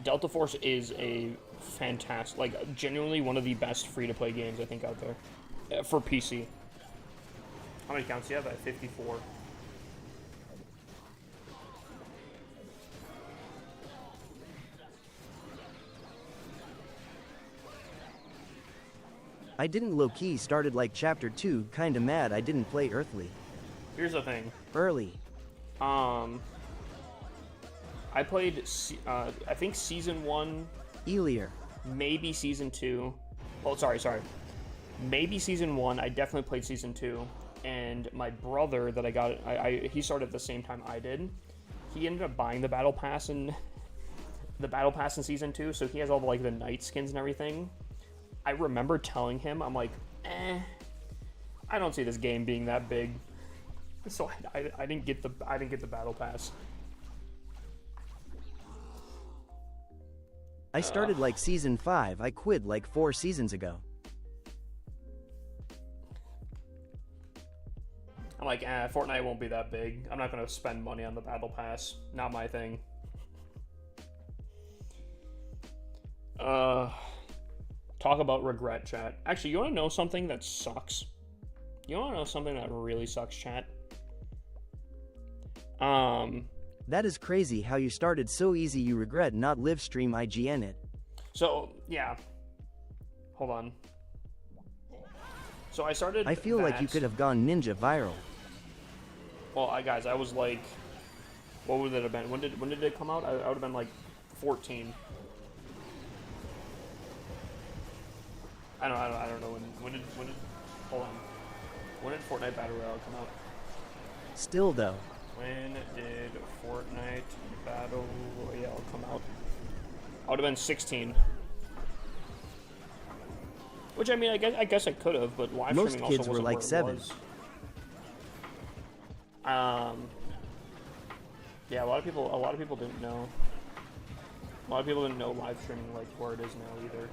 Delta Force is a fantastic, like, genuinely one of the best free-to-play games I think out there for PC. How many counts do you have? At 54. I didn't low-key started like chapter 2, kinda mad I didn't play Earthly. Here's the thing. Early. I played, I think season 1. Elier. Maybe season 2. Well, sorry. Maybe season 1. I definitely played season 2. And my brother that I got, he started at the same time I did. He ended up buying the battle pass in season 2, so he has all the, like, the knight skins and everything. I remember telling him, I'm like, I don't see this game being that big. So I didn't get the battle pass. I started like season 5. I quit like 4 seasons ago. I'm like, Fortnite won't be that big. I'm not gonna spend money on the battle pass. Not my thing. Talk about regret, chat. Actually, you want to know something that sucks? You want to know something that really sucks, chat? That is crazy how you started so easy you regret not live stream IGN it. So, yeah. Hold on. So I started I feel like you could have gone ninja viral. Well, guys, I was like, what would it have been? When did it come out? I would have been like 14. I don't know when did hold on. When did Fortnite Battle Royale come out? Still though. When did Fortnite Battle Royale come out? I would have been 16. Which I mean, I guess I could have, but live Most streaming also kids wasn't were like where it 7. was. Yeah, a lot of people didn't know. A lot of people didn't know live streaming like where it is now either.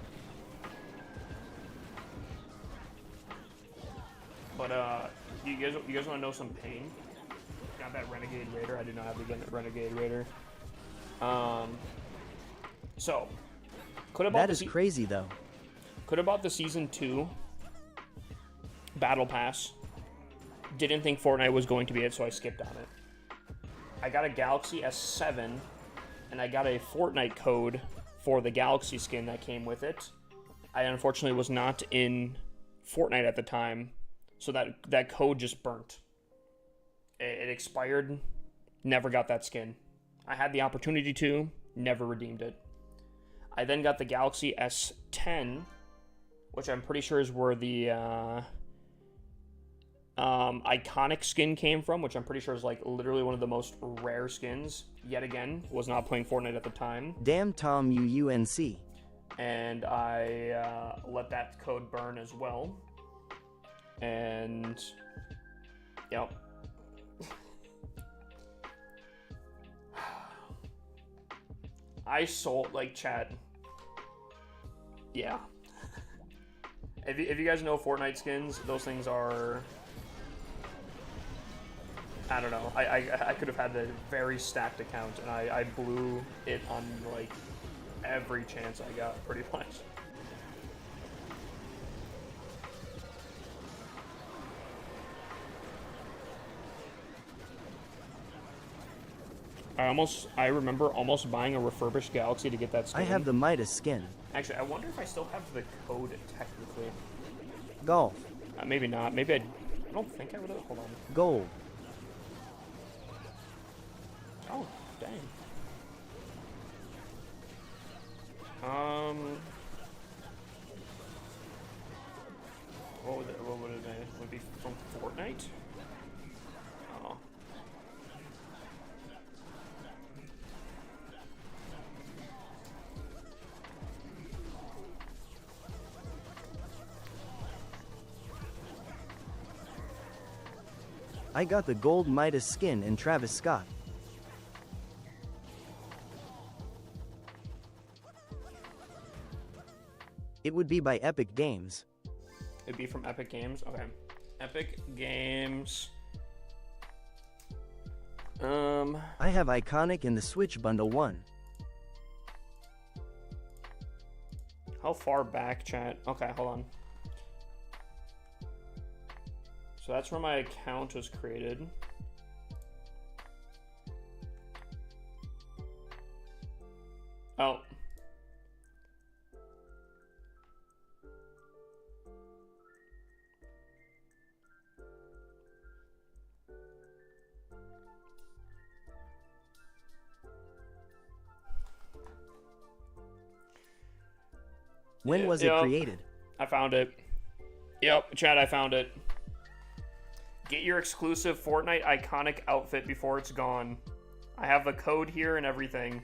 But you guys want to know some pain? Got that Renegade Raider. I do not have the Renegade Raider. So could have bought That is crazy though. Could have bought the Season 2 Battle Pass. Didn't think Fortnite was going to be it, so I skipped on it. I got a Galaxy S7, and I got a Fortnite code for the Galaxy skin that came with it. I unfortunately was not in Fortnite at the time, so that code just burnt. It expired, never got that skin. I had the opportunity to, never redeemed it. I then got the Galaxy S10, which I'm pretty sure is where the iconic skin came from, which I'm pretty sure is like literally one of the most rare skins. Yet again, was not playing Fortnite at the time. Damn Tom UNC. And I let that code burn as well. And yep. I sold, like, chat. Yeah. If you guys know Fortnite skins, those things are, I don't know. I could have had a very stacked account, and I blew it on, like, every chance I got, pretty much. I remember almost buying a refurbished Galaxy to get that skin. I have the Midas skin. Actually, I wonder if I still have the code technically. Golf. Maybe not. Maybe I don't think I would have. Hold on. Gold. Oh, dang. What would it be? Would it be from Fortnite? Oh. I got the gold Midas skin in Travis Scott. It would be by Epic Games. It'd be from Epic Games? Okay. Epic Games. I have Iconic in the Switch Bundle 1. How far back, chat? Okay, hold on. So that's where my account was created. Oh. When was it created? I found it. Yep, chat, I found it. Get your exclusive Fortnite iconic outfit before it's gone. I have the code here and everything.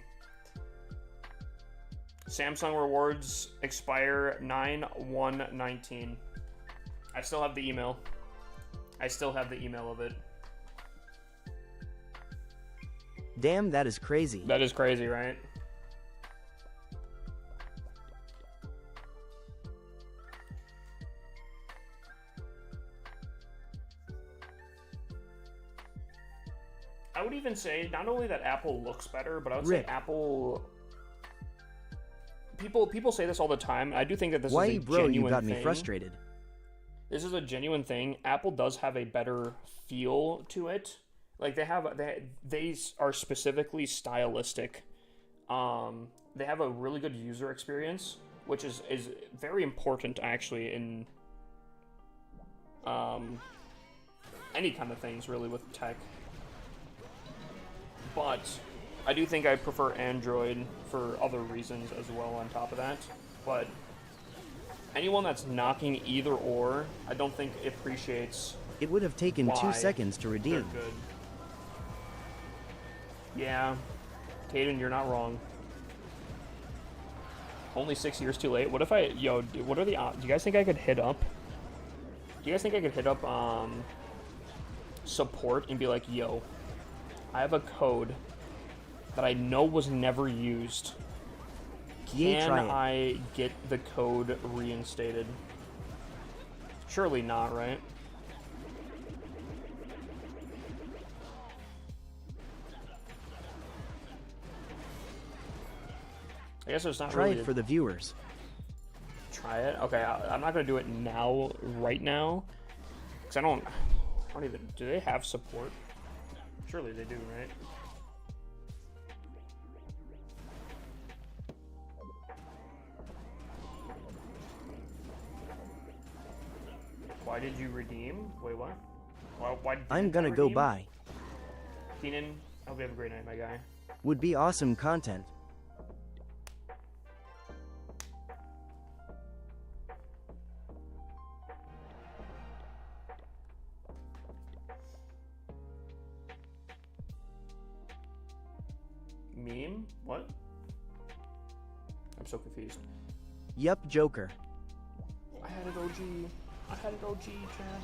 Samsung rewards expire 9/1/19. I still have the email. I still have the email of it. Damn, that is crazy. That is crazy, right? I would even say not only that Apple looks better, but I would say Apple people say this all the time. I do think that this Why, is a bro, genuine you got thing. me frustrated. This is a genuine thing. Apple does have a better feel to it. Like they are specifically stylistic. They have a really good user experience, which is very important actually in any kind of things really with tech. But I do think I prefer Android for other reasons as well on top of that. But anyone that's knocking either or, I don't think appreciates. It would have taken 2 Why? seconds to They're redeem. good. Yeah, Caden, you're not wrong. Only 6 years too late. What if I, what are the, do you guys think I could hit up? Do you guys think I could hit up support and be like, yo, I have a code that I know was never used. Yeah, Can try it. I get the code reinstated? Surely not, right? I guess there's not Try really it for the viewers. try it. Okay, I'm not gonna do it now, right now, because I don't even. Do they have support? Surely they do, right? Why did you redeem? Wait, what? Why didn't I'm gonna I go redeem? buy. Keenan, I hope you have a great night, my guy. Would be awesome content. Meme? What? I'm so confused. Yup, Joker. I had it OG. I had it OG, Chad.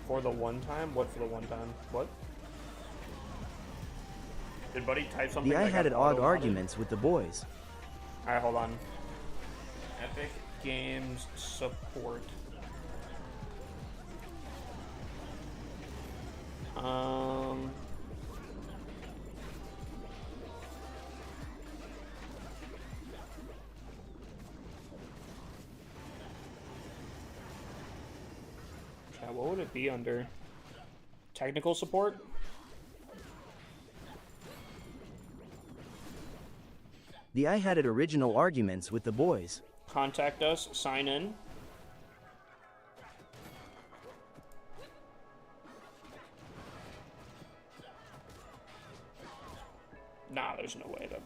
For the one time? What for the one time? What? Did Buddy type something? The I that had got it odd auto-modded? arguments with the boys. Alright, hold on. Epic Games support. Yeah, what would it be under? Technical support? The I had it original arguments with the boys. Contact us, sign in. Nah, there's no way that.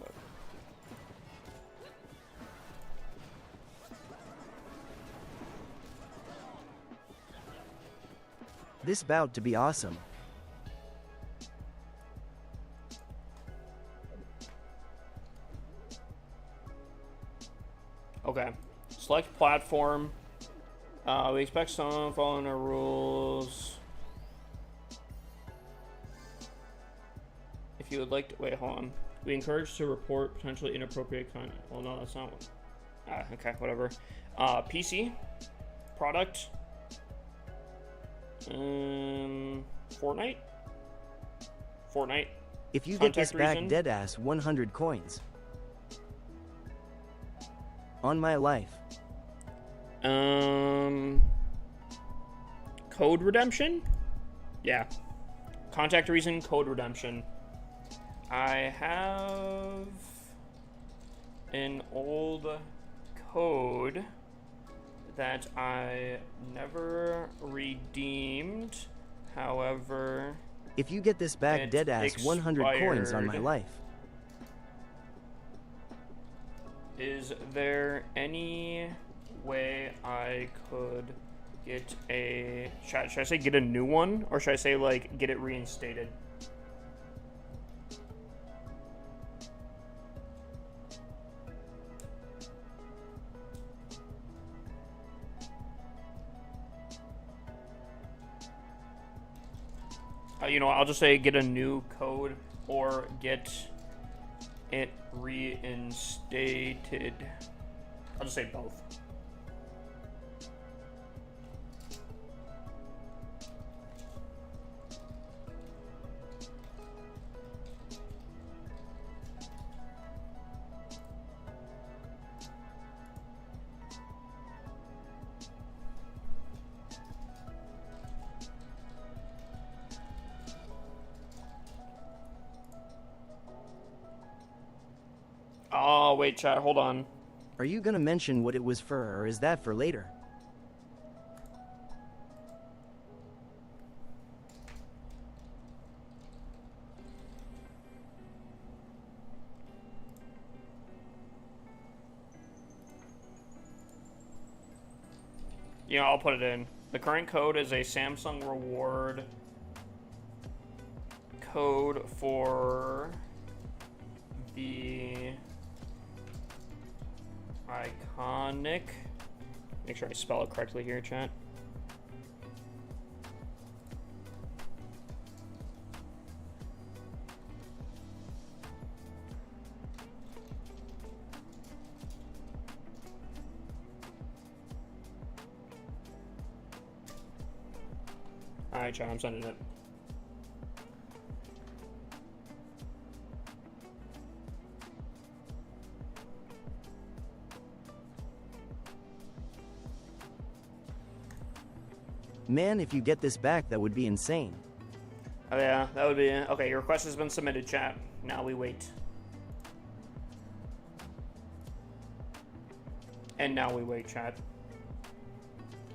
This bout to be awesome. Okay. Select platform. We expect someone following our rules. If you would like to, wait, hold on. We encourage to report potentially inappropriate content. Well, no, that's not what. Okay, whatever. PC. Product. Fortnite. Fortnite. If you get Contact this back, reason? deadass 100 coins. On my life. Code redemption? Yeah. Contact reason, code redemption. I have an old code that I never redeemed. However, If you get this back, It deadass 100 coins on my expired. life. is there any way I could get a... Should I say get a new one? Or should I say, like, get it reinstated? You know, I'll just say get a new code or get it reinstated. I'll just say both. Oh, wait, chat, hold on. Are you gonna mention what it was for, or is that for later? Yeah, I'll put it in. The current code is a Samsung reward code for the iconic. Make sure I spell it correctly here, chat. Alright, chat, I'm sending it. Man, if you get this back, that would be insane. Oh yeah, that would be it. Okay, your request has been submitted, chat. Now we wait. And now we wait, chat.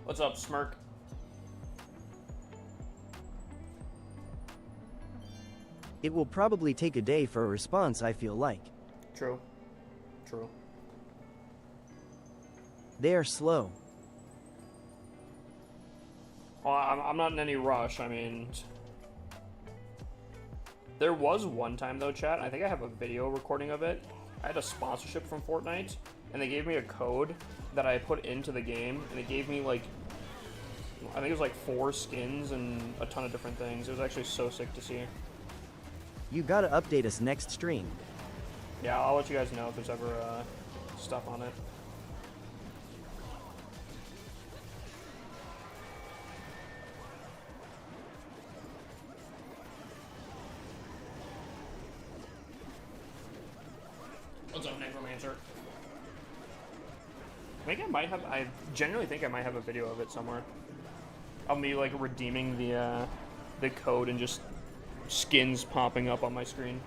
What's up, Smirk? It will probably take a day for a response, I feel like. True. True. They are slow. Well, I'm not in any rush. I mean, there was one time though, chat. I think I have a video recording of it. I had a sponsorship from Fortnite, and they gave me a code that I put into the game, and it gave me like, I think it was like 4 skins and a ton of different things. It was actually so sick to see. You gotta update us next stream. Yeah, I'll let you guys know if there's ever stuff on it. What's up, Necromancer? I think I might have. I genuinely think I might have a video of it somewhere. I'll be like redeeming the code and just skins popping up on my screen.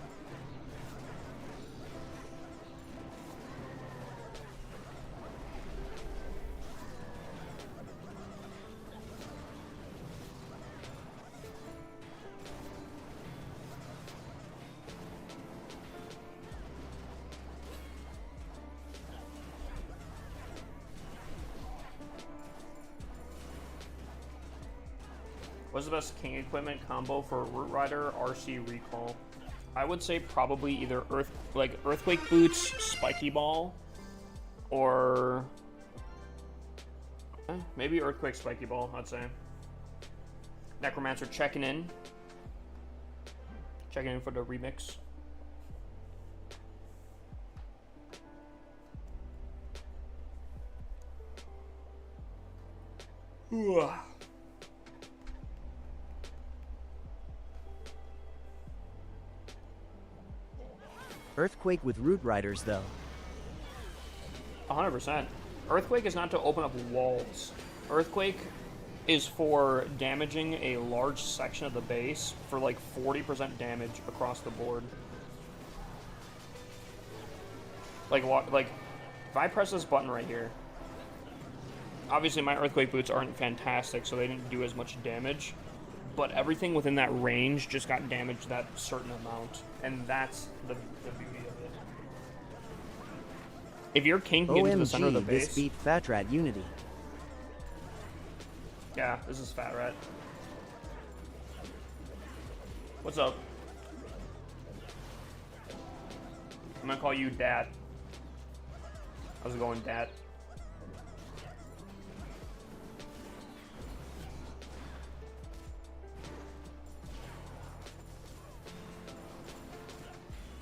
What's the best king equipment combo for Root Rider RC Recall? I would say probably either Earthquake Boots, Spiky Ball, or maybe Earthquake Spiky Ball, I'd say. Necromancer checking in. Checking in for the remix. Ooh. Earthquake with Root Riders, though. 100%. Earthquake is not to open up walls. Earthquake is for damaging a large section of the base for like 40% damage across the board. Like if I press this button right here, obviously my Earthquake boots aren't fantastic, so they didn't do as much damage, but everything within that range just got damaged that certain amount, and that's the beauty of it. If your king can get into the center of the OMG, base... this beat Fat Rat Unity. Yeah, this is Fat Rat. What's up? I'm gonna call you Dad. How's it going, Dad?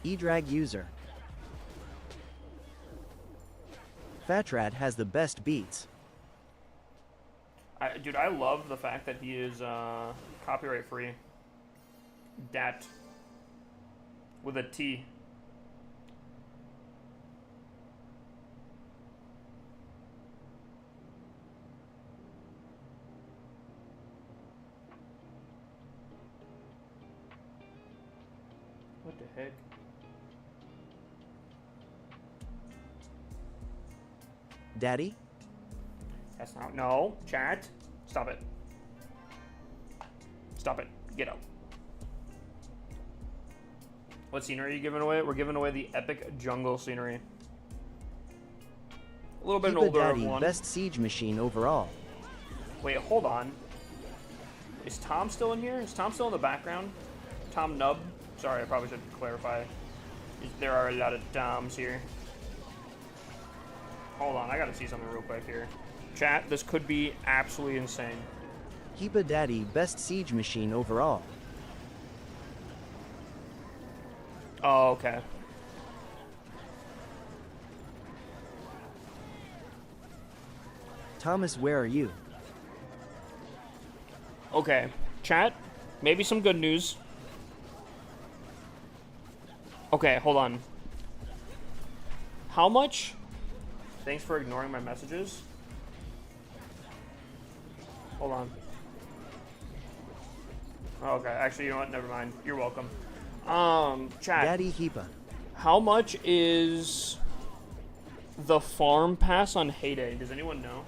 E-Drag user. Fat Rat has the best beats. Dude, I love the fact that he is copyright free. Dat. With a T. What the heck? Daddy? That's not. No. Chat. Stop it. Stop it. Get out. What scenery are you giving away? We're giving away the epic jungle scenery. A little bit Keep a older Daddy one. best siege machine overall. Wait, hold on. Is Tom still in here? Is Tom still in the background? Tom Nub? Sorry, I probably should clarify. There are a lot of Toms here. Hold on, I gotta see something real quick here. Chat, this could be absolutely insane. Keep a Daddy best siege machine overall. Oh, okay. Thomas, where are you? Okay. Chat, maybe some good news. Okay, hold on. How much? Thanks for ignoring my messages. Hold on. Okay, actually, you know what? Never mind. You're welcome. Chat. Daddy Heepa. How much is the farm pass on Heyday? Does anyone know?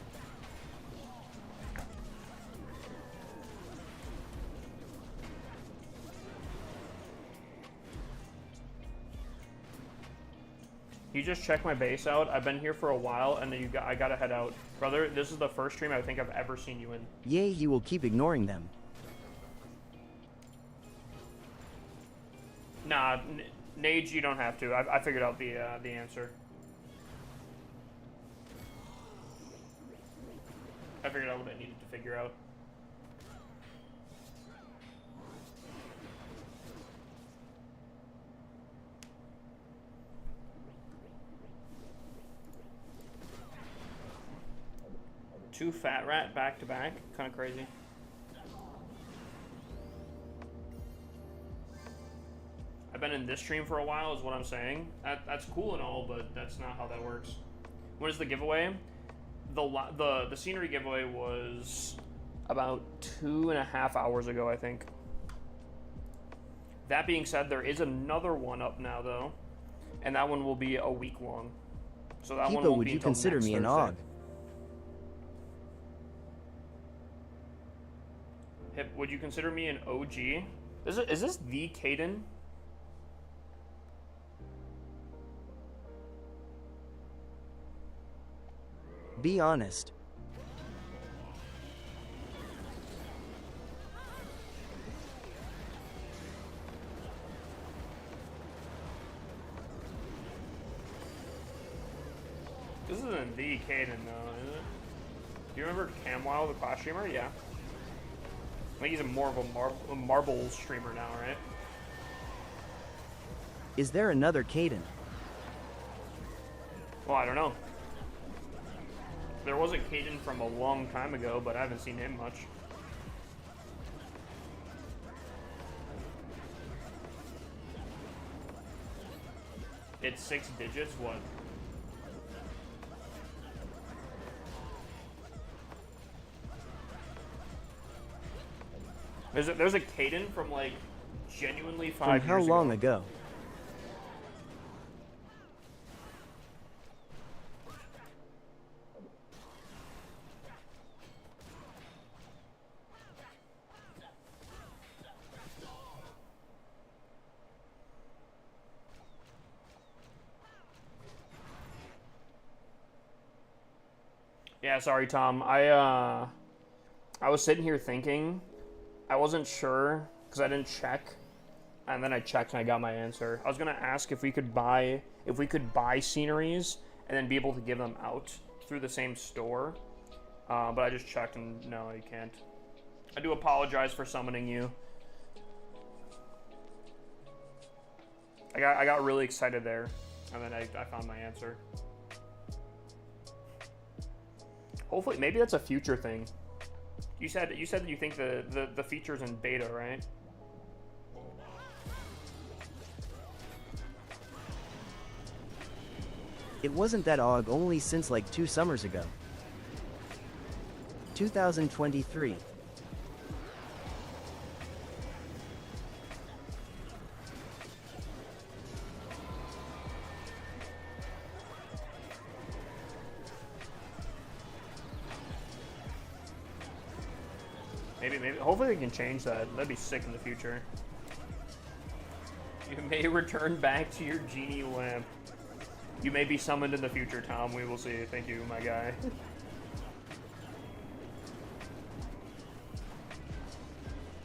You just check my base out. I've been here for a while, and then I gotta head out, brother. This is the first stream I think I've ever seen you in. Yay, he will keep ignoring them. Nah, Nage, you don't have to. I figured out the answer. I figured out what I needed to figure out. Two Fat Rat back to back, kind of crazy. I've been in this stream for a while, is what I'm saying. That's cool and all, but that's not how that works. What is the giveaway? The scenery giveaway was about 2.5 hours ago, I think. That being said, there is another one up now though, and that one will be a week long. So that one Heepa, won't would be you until consider next me an Thursday. Og? Hip, would you consider me an OG? Is this the Caden? Be honest. This isn't the Caden though, is it? Do you remember Camwile, the Clash streamer? Yeah. I think he's more of a marble streamer now, right? Is there another Caden? Well, I don't know. There was a Caden from a long time ago, but I haven't seen him much. It's 6 digits, what? There's a Caden from like genuinely 5 From years how long ago? Yeah, sorry, Tom. I was sitting here thinking. I wasn't sure because I didn't check, and then I checked and I got my answer. I was gonna ask if we could buy sceneries and then be able to give them out through the same store, but I just checked and no, you can't. I do apologize for summoning you. I got really excited there, and then I found my answer. Hopefully, maybe that's a future thing. You said that you think the feature's in beta, right? It wasn't that OG only since like 2 summers ago. 2023. Maybe. Hopefully they can change that. That'd be sick in the future. You may return back to your genie lamp. You may be summoned in the future, Tom. We will see. Thank you, my guy.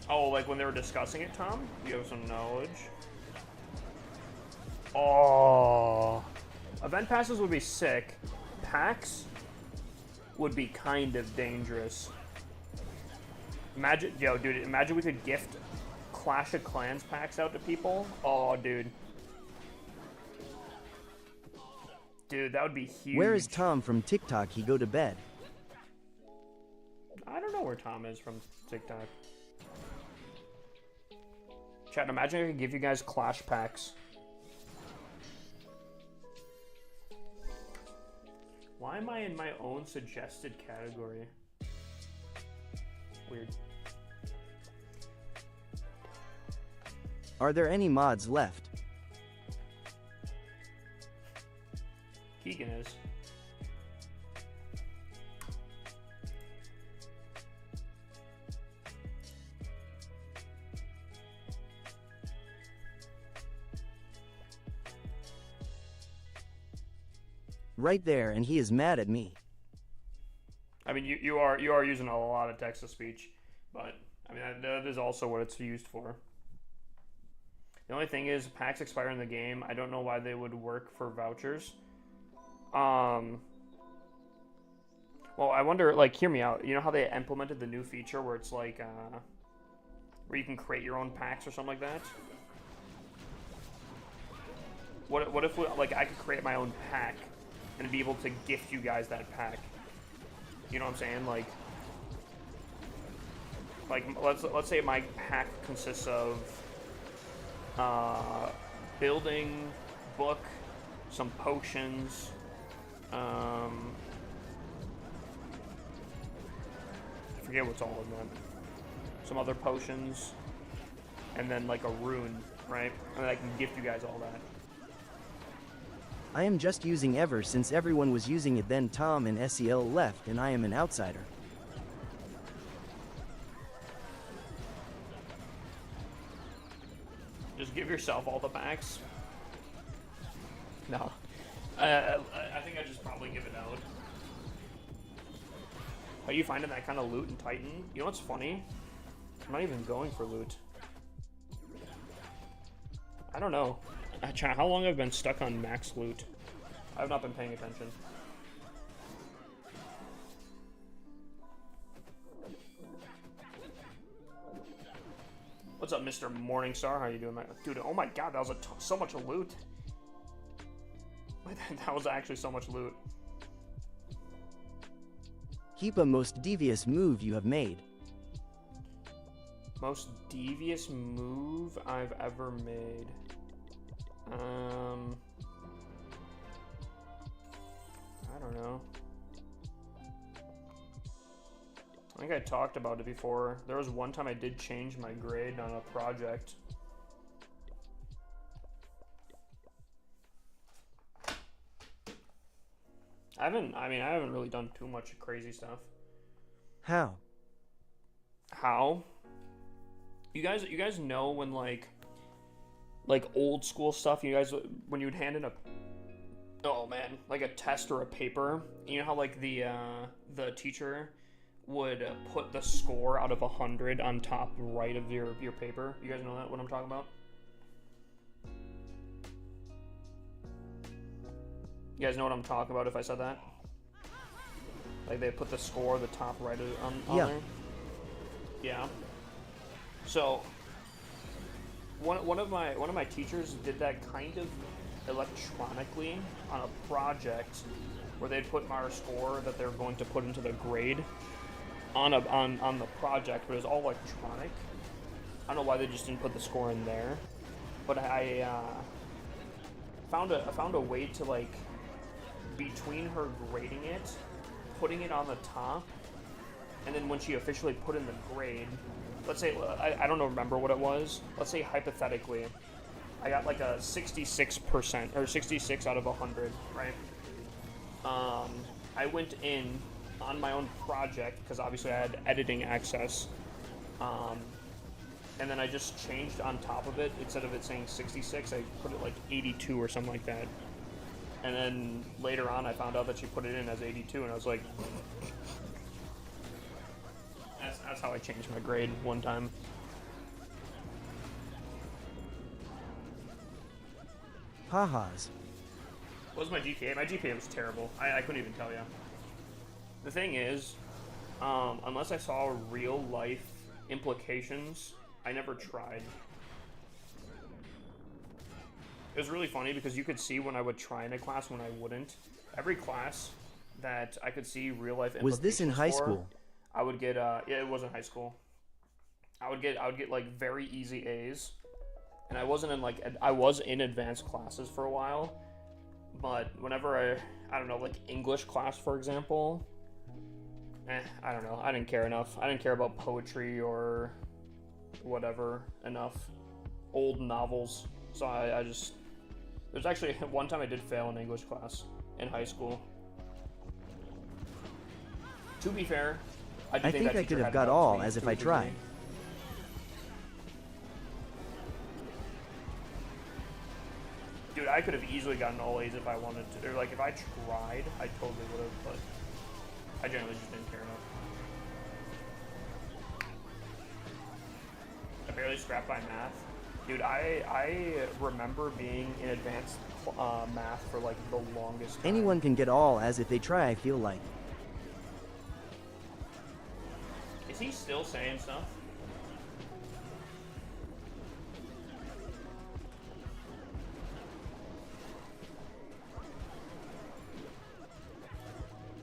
Oh, like when they were discussing it, Tom? You have some knowledge. Oh. Event passes would be sick. Packs would be kind of dangerous. Imagine, yo, dude, imagine we could gift Clash of Clans packs out to people. Oh, dude. Dude, that would be huge. Where is Tom from TikTok? He go to bed. I don't know where Tom is from TikTok. Chat, imagine I could give you guys Clash packs. Why am I in my own suggested category? Weird. Are there any mods left? Keegan is. Right there, and he is mad at me. I mean, you are using a lot of text to speech, but I mean that is also what it's used for. The only thing is, packs expire in the game. I don't know why they would work for vouchers. Well, I wonder. Like, hear me out. You know how they implemented the new feature where it's like, where you can create your own packs or something like that? What if like I could create my own pack and be able to gift you guys that pack? You know what I'm saying? Like let's say my pack consists of building book, some potions, I forget what's all in them. Some other potions, and then like a rune, right? And then I can gift you guys all that. I am just using Ever since everyone was using it, then Tom and SEL left and I am an outsider. Just give yourself all the packs. No. I think I'd just probably give it out. Are you finding that kind of loot in Titan? You know what's funny? I'm not even going for loot. I don't know. How long have I been stuck on max loot? I have not been paying attention. What's up, Mr. Morningstar? How you doing, dude? Oh my god, that was so much loot. That was actually so much loot. Keep a most devious move you have made. Most devious move I've ever made. I don't know. I think I talked about it before. There was one time I did change my grade on a project. I haven't really done too much crazy stuff. How? How? You guys know when like old school stuff, you guys, when you would hand in a, oh man, like a test or a paper, you know how like the teacher would put the score out of 100 on top right of your paper? You guys know that, what I'm talking about? You guys know what I'm talking about if I said that? Like they put the score the top right on there? Yeah. So one of my teachers did that kind of electronically on a project where they'd put our score that they're going to put into the grade on the project, but it was all electronic. I don't know why they just didn't put the score in there, but I found a way to, like, between her grading it, putting it on the top, and then when she officially put in the grade, let's say, I don't remember what it was, let's say hypothetically, I got like a 66%, or 66 out of 100, right? I went in on my own project, because obviously I had editing access, and then I just changed on top of it. Instead of it saying 66, I put it like 82 or something like that. And then later on, I found out that she put it in as 82, and I was like, that's how I changed my grade one time. Ha-has. What was my GPA? My GPA was terrible. I couldn't even tell you. The thing is, unless I saw real life implications, I never tried. It was really funny because you could see when I would try in a class when I wouldn't. Every class that I could see real life implications Was this in high for, school? I would get yeah, it was in high school. I would get like very easy A's, and I wasn't in like I was in advanced classes for a while, but whenever I don't know, like English class for example, I don't know, I didn't care enough. I didn't care about poetry or whatever enough, old novels. So I just, there's actually one time I did fail in English class in high school. To be fair, I think I could have got all as if I tried. Dude, I could have easily gotten all A's if I wanted to. Or like if I tried, I totally would have, but I generally just didn't care enough. I barely scrapped by math. Dude, I remember being in advanced math for like the longest time. Anyone can get all as if they try, I feel like. Is he still saying stuff?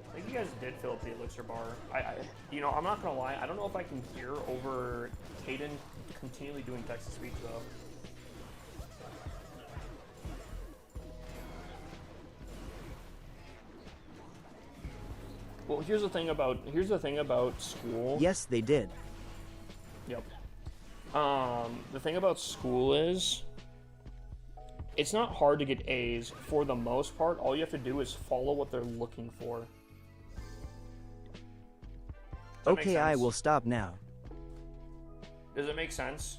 I think you guys did fill up the elixir bar. You know, I'm not gonna lie. I don't know if I can hear over Caden continually doing text-to-speech though. Well, here's the thing about school. Yes, they did. Yep. The thing about school is, it's not hard to get A's for the most part. All you have to do is follow what they're looking for. Does that make Okay, I sense? will stop now. Does it make sense?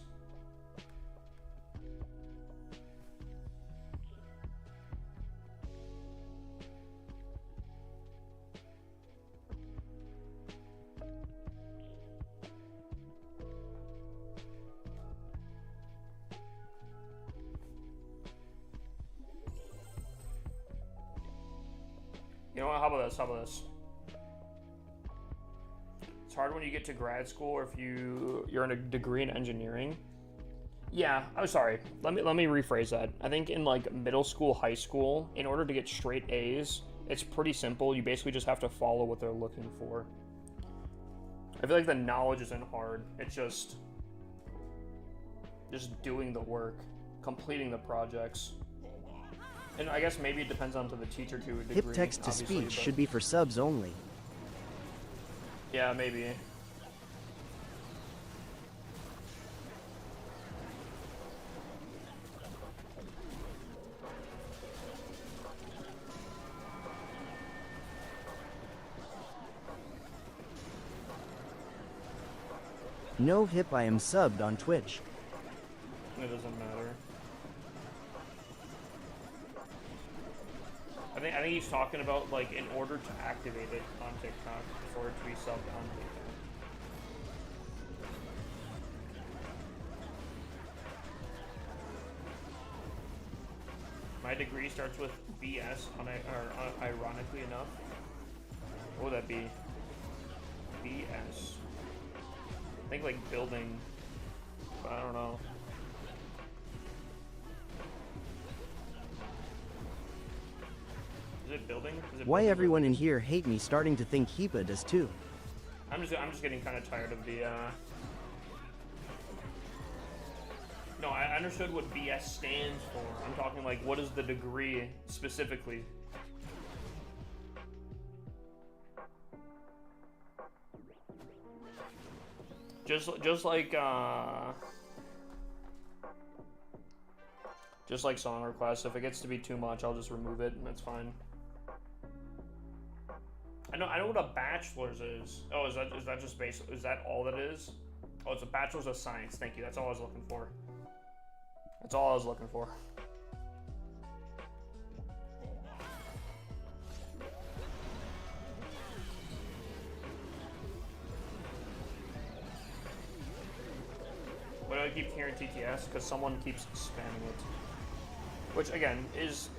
You know what? How about this? How about this? It's hard when you get to grad school or if you're in a degree in engineering. Yeah, I'm sorry. Let me rephrase that. I think in like middle school, high school, in order to get straight A's, it's pretty simple. You basically just have to follow what they're looking for. I feel like the knowledge isn't hard. It's just doing the work, completing the projects. And I guess maybe it depends on to the teacher to a degree. Hip text-to-speech should be for subs only. Yeah, maybe. No Hip, I am subbed on Twitch. It doesn't matter. I think he's talking about like in order to activate it on TikTok for it to be subbed on TikTok. My degree starts with BS ironically enough. What would that be? BS. I think like building, but I don't know. Is it building? Is it Why building everyone in locations? here hate me starting to think Heepa does too. I'm just getting kind of tired of the. No, I understood what BS stands for. I'm talking like, what is the degree specifically? Just like song requests. If it gets to be too much, I'll just remove it, and that's fine. I know what a bachelor's is. Oh, is that just basic? Is that all that is? Oh, it's a bachelor's of science. Thank you. That's all I was looking for. That's all I was looking for. Why do I keep hearing TTS? Because someone keeps spamming it. Which again is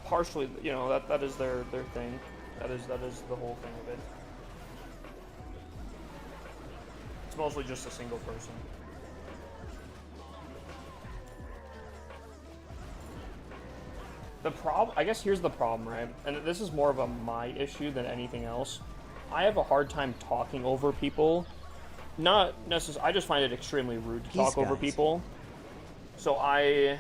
partially, you know, that is their thing. That is the whole thing of it. It's mostly just a single person. The problem, I guess here's the problem, right? And this is more of a my issue than anything else. I have a hard time talking over people. Not necessarily, I just find it extremely rude to talk over people. So I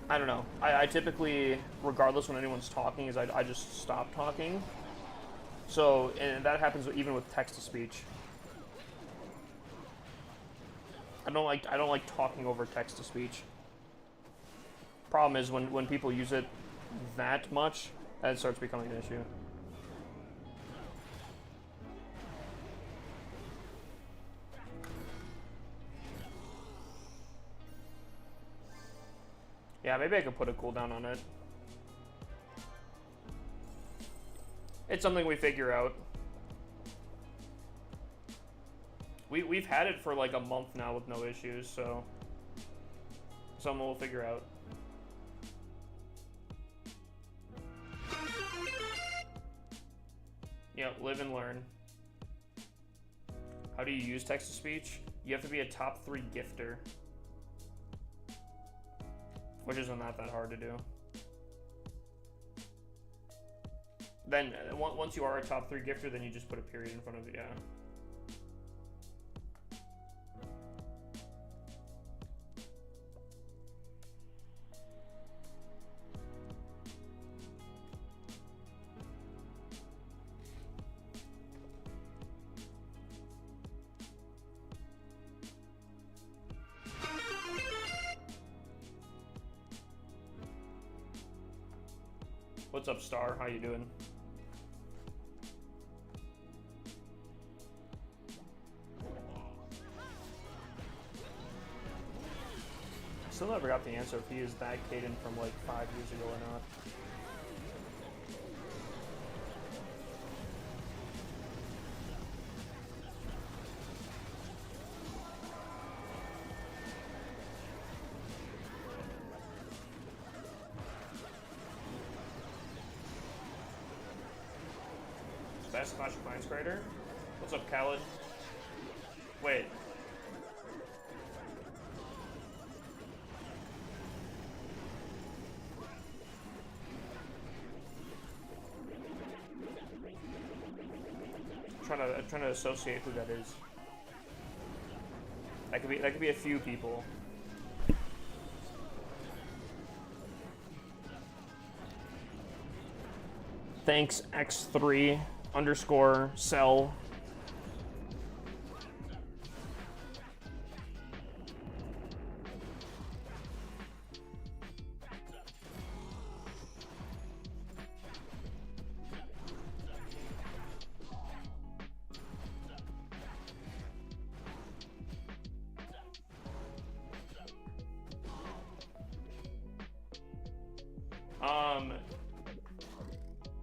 don't know. I typically, regardless when anyone's talking, is I just stop talking. So, and that happens even with text-to-speech. I don't like talking over text-to-speech. Problem is when people use it that much, that starts becoming an issue. Yeah, maybe I could put a cooldown on it. It's something we figure out. We've had it for like a month now with no issues, so something we'll figure out. Yeah, live and learn. How do you use text-to-speech? You have to be a top 3 gifter. Which isn't that hard to do. Then, once you are a top 3 gifter, then you just put a period in front of it, yeah. What's up, Star? How you doing? Still never got the answer if he is that Caden from like 5 years ago or not. Best Clash of Clans creator? What's up, Khaled? Wait. I'm trying to associate who that is. That could be a few people. Thanks X3 _ cell.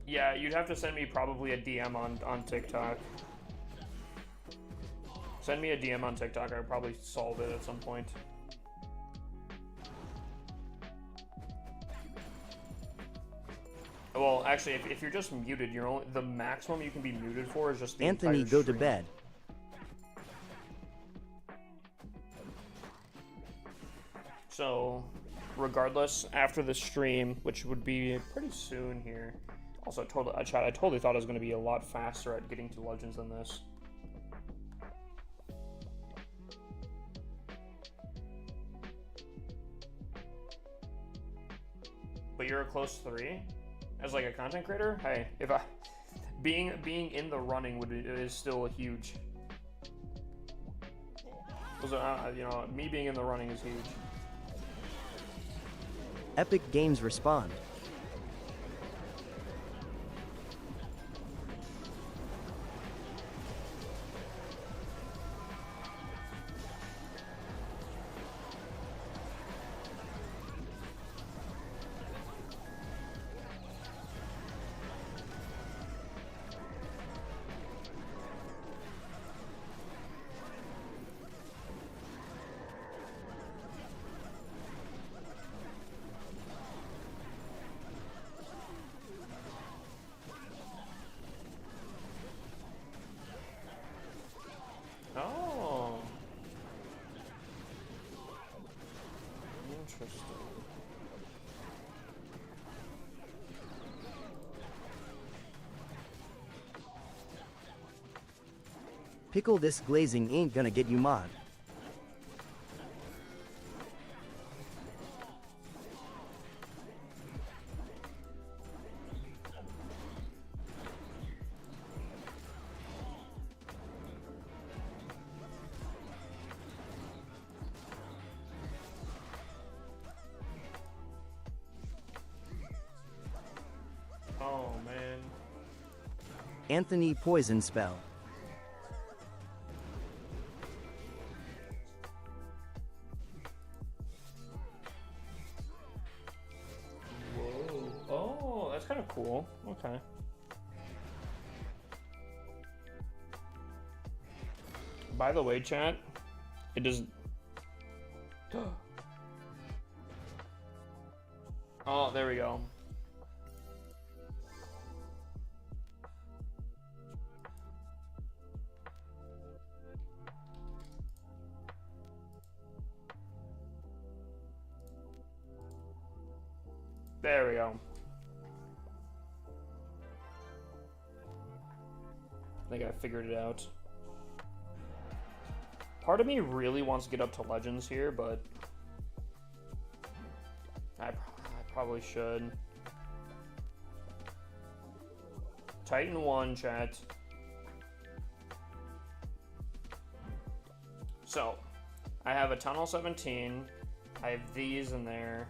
Yeah, you'd have to send me probably a DM on TikTok. Send me a DM on TikTok, I'll probably solve it at some point. Well, actually, if you're just muted, you're only the maximum you can be muted for is just the Anthony, entire go stream. to bed. So, regardless, after the stream, which would be pretty soon here. Also, I totally thought I was going to be a lot faster at getting to Legends than this. But you're a close 3 as like a content creator. Hey, if I being in the running is still a huge. You know, me being in the running is huge. Epic Games respond. Oh. Interesting. Pickle, this glazing ain't gonna get you mod. Oh man. Anthony Poison Spell. Whoa. Oh, that's kind of cool. Okay. By the way, chat, it does. Oh, there we go. There we go. I think I figured it out. Part of me really wants to get up to Legends here, but I probably should. Titan 1, chat. So, I have a Tunnel 17. I have these in there.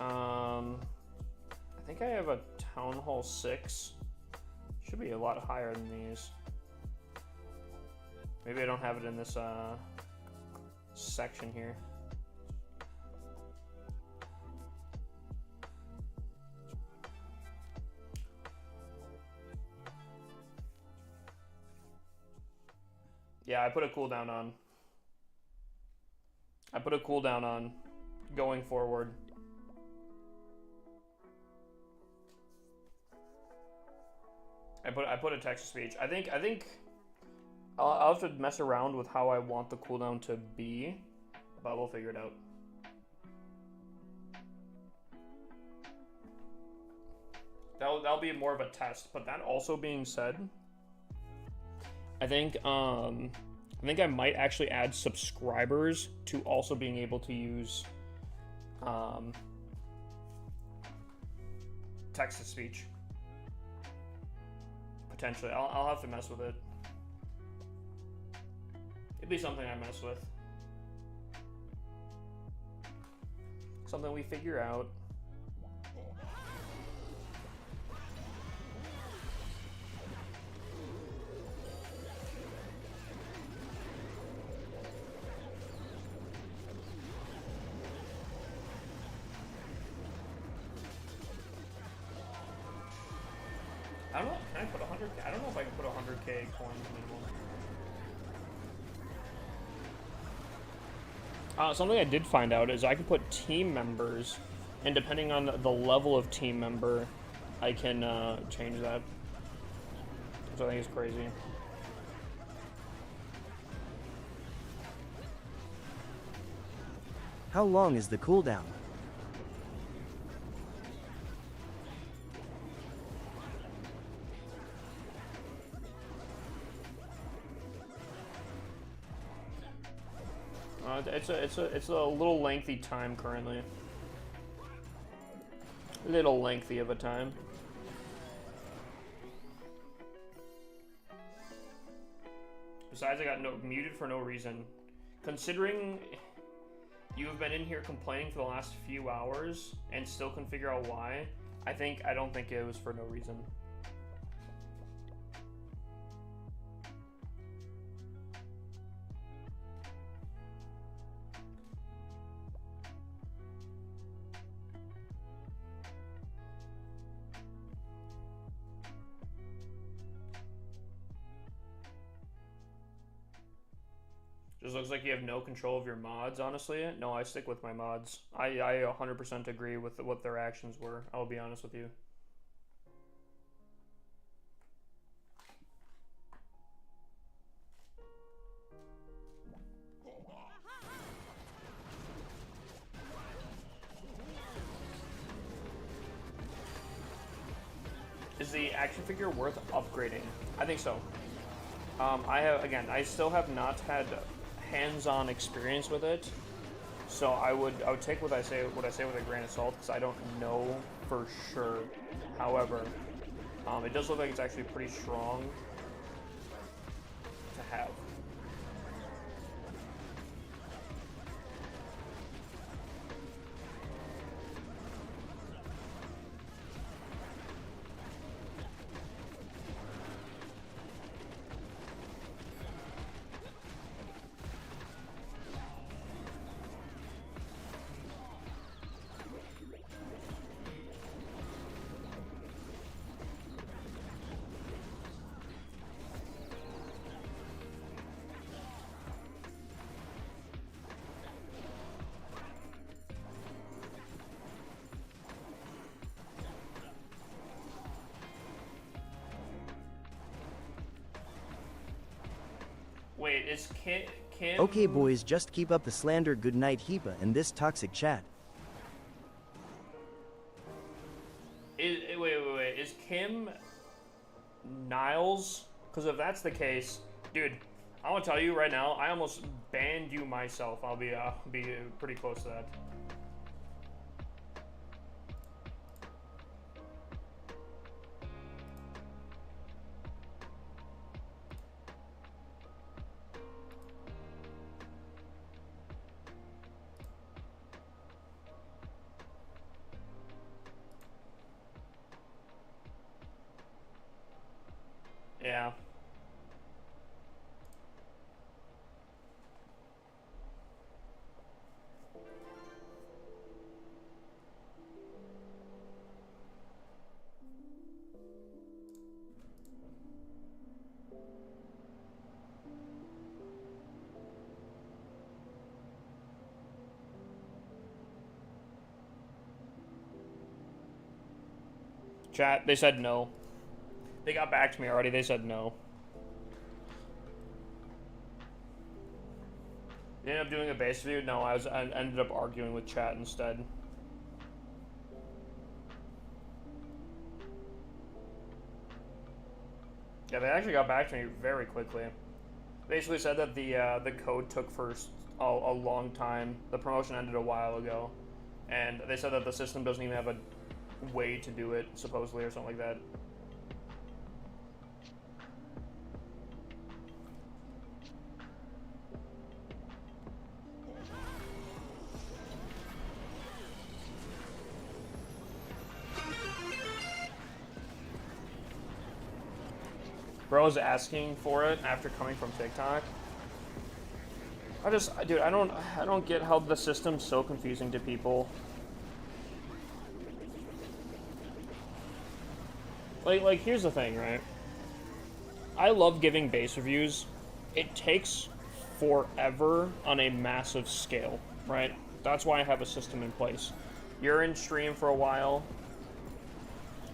I think I have a Town Hall 6. Should be a lot higher than these. Maybe I don't have it in this section here. Yeah, I put a cooldown on. I put a cooldown on going forward. I put a text to speech. I think I'll have to mess around with how I want the cooldown to be, but we'll figure it out. That'll be more of a test. But that also being said, I think I might actually add subscribers to also being able to use text to speech. Potentially, I'll have to mess with it. It'd be something I mess with. Something we figure out. I don't know. Can I put 100K? I don't know if I can put 100K coins minimum. Something I did find out is I can put team members, and depending on the level of team member, I can change that. Which I think is crazy. How long is the cooldown? It's a little lengthy time currently. Little lengthy of a time. Besides, I got muted for no reason. Considering you have been in here complaining for the last few hours and still couldn't figure out why, I don't think it was for no reason. Just looks like you have no control of your mods, honestly. No, I stick with my mods. I 100% agree with what their actions were. I'll be honest with you. Is the action figure worth upgrading? I think so. I still have not had hands-on experience with it, so I would take what I say with a grain of salt, because I don't know for sure. However, it does look like it's actually pretty strong to have. Wait, is Kim... Okay boys, just keep up the slander. Good night Hepa and this toxic chat. Wait. Is Kim Niles? Because if that's the case, dude, I want to tell you right now, I almost banned you myself. I'll be pretty close to that. Yeah. Chat, they said no. They got back to me already, they said no. You ended up doing a base review? No, I ended up arguing with chat instead. Yeah, they actually got back to me very quickly. Basically said that the code took a long time. The promotion ended a while ago, and they said that the system doesn't even have a way to do it, supposedly, or something like that. Bro was asking for it after coming from TikTok. Dude, I don't get how the system's so confusing to people. Like here's the thing, right? I love giving base reviews. It takes forever on a massive scale, right? That's why I have a system in place. You're in stream for a while.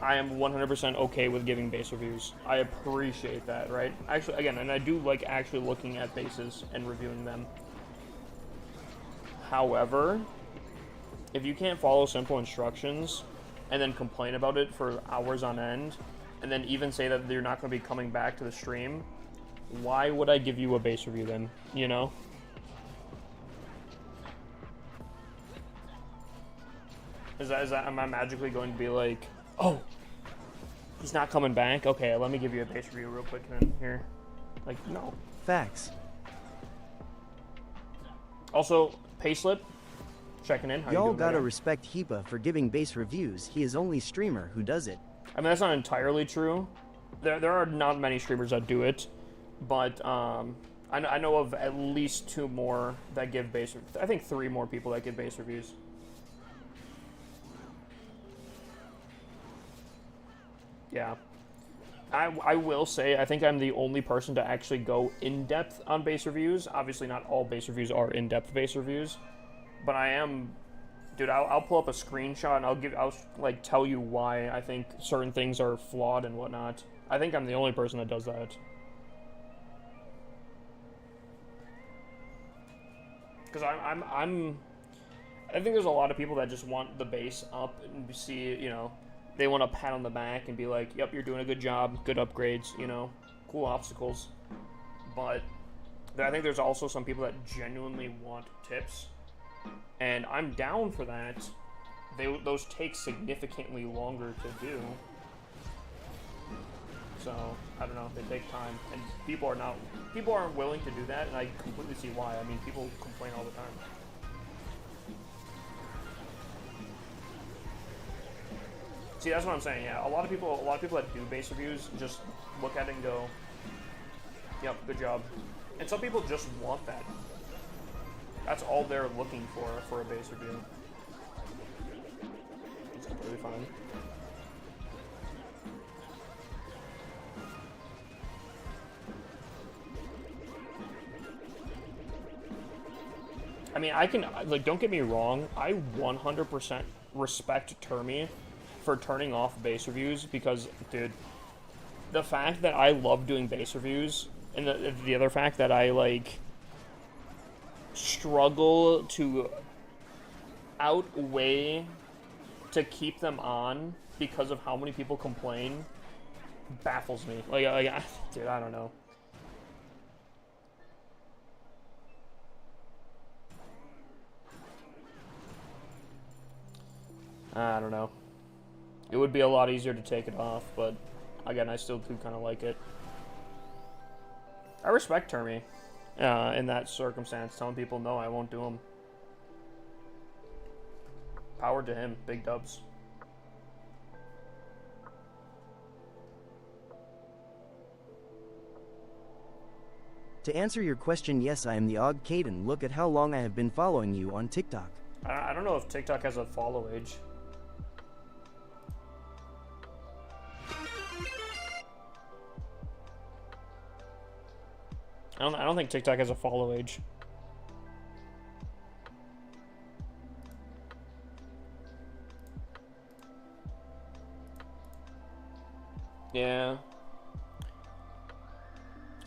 I am 100% okay with giving base reviews. I appreciate that, right? Actually, again, and I do like actually looking at bases and reviewing them. However, if you can't follow simple instructions and then complain about it for hours on end, and then even say that you're not going to be coming back to the stream, why would I give you a base review then, you know? Am I magically going to be like, oh, he's not coming back? Okay, let me give you a base review real quick then here. Like, no. Facts. Also, Payslip, checking in. How you Y'all doing, gotta brother? respect Heepa for giving base reviews. He is only streamer who does it. I mean, that's not entirely true. There are not many streamers that do it, but I know of at least 2 more that give base. I think 3 more people that give base reviews. Yeah. I will say, I think I'm the only person to actually go in-depth on base reviews. Obviously, not all base reviews are in-depth base reviews, but I am, dude. I'll pull up a screenshot and I'll like tell you why I think certain things are flawed and whatnot. I think I'm the only person that does that. Because I think there's a lot of people that just want the base up and see, you know. They want a pat on the back and be like, yep, you're doing a good job, good upgrades, you know, cool obstacles. But I think there's also some people that genuinely want tips. And I'm down for that. Those take significantly longer to do. So, I don't know, they take time. And people aren't willing to do that, and I completely see why. I mean, people complain all the time. See, that's what I'm saying. Yeah, a lot of people that do base reviews just look at it and go, "Yep, good job." And some people just want that. That's all they're looking for a base review. It's completely fine. I mean, I can, like, don't get me wrong. I 100% respect Termy for turning off base reviews because, dude, the fact that I love doing base reviews and the other fact that I, like, struggle to outweigh to keep them on because of how many people complain baffles me. Like dude, I don't know. I don't know. It would be a lot easier to take it off, but again, I still do kind of like it. I respect Termy in that circumstance, telling people no, I won't do them. Power to him, big dubs. To answer your question, yes, I am the Og Caden. Look at how long I have been following you on TikTok. I don't know if TikTok has a follow age. I don't think TikTok has a follow age. Yeah.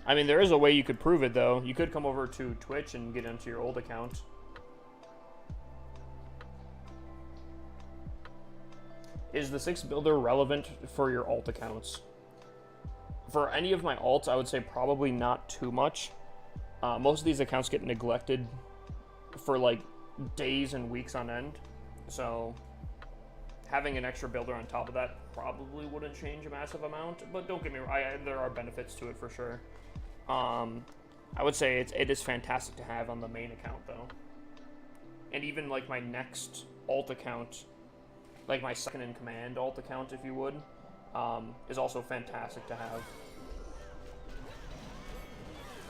I mean, there is a way you could prove it, though. You could come over to Twitch and get into your old account. Is the 6 builder relevant for your alt accounts? For any of my alts, I would say probably not too much. Most of these accounts get neglected for like days and weeks on end. So having an extra builder on top of that probably wouldn't change a massive amount. But don't get me wrong, there are benefits to it for sure. I would say it is fantastic to have on the main account though. And even like my next alt account, like my second in command alt account, if you would, is also fantastic to have.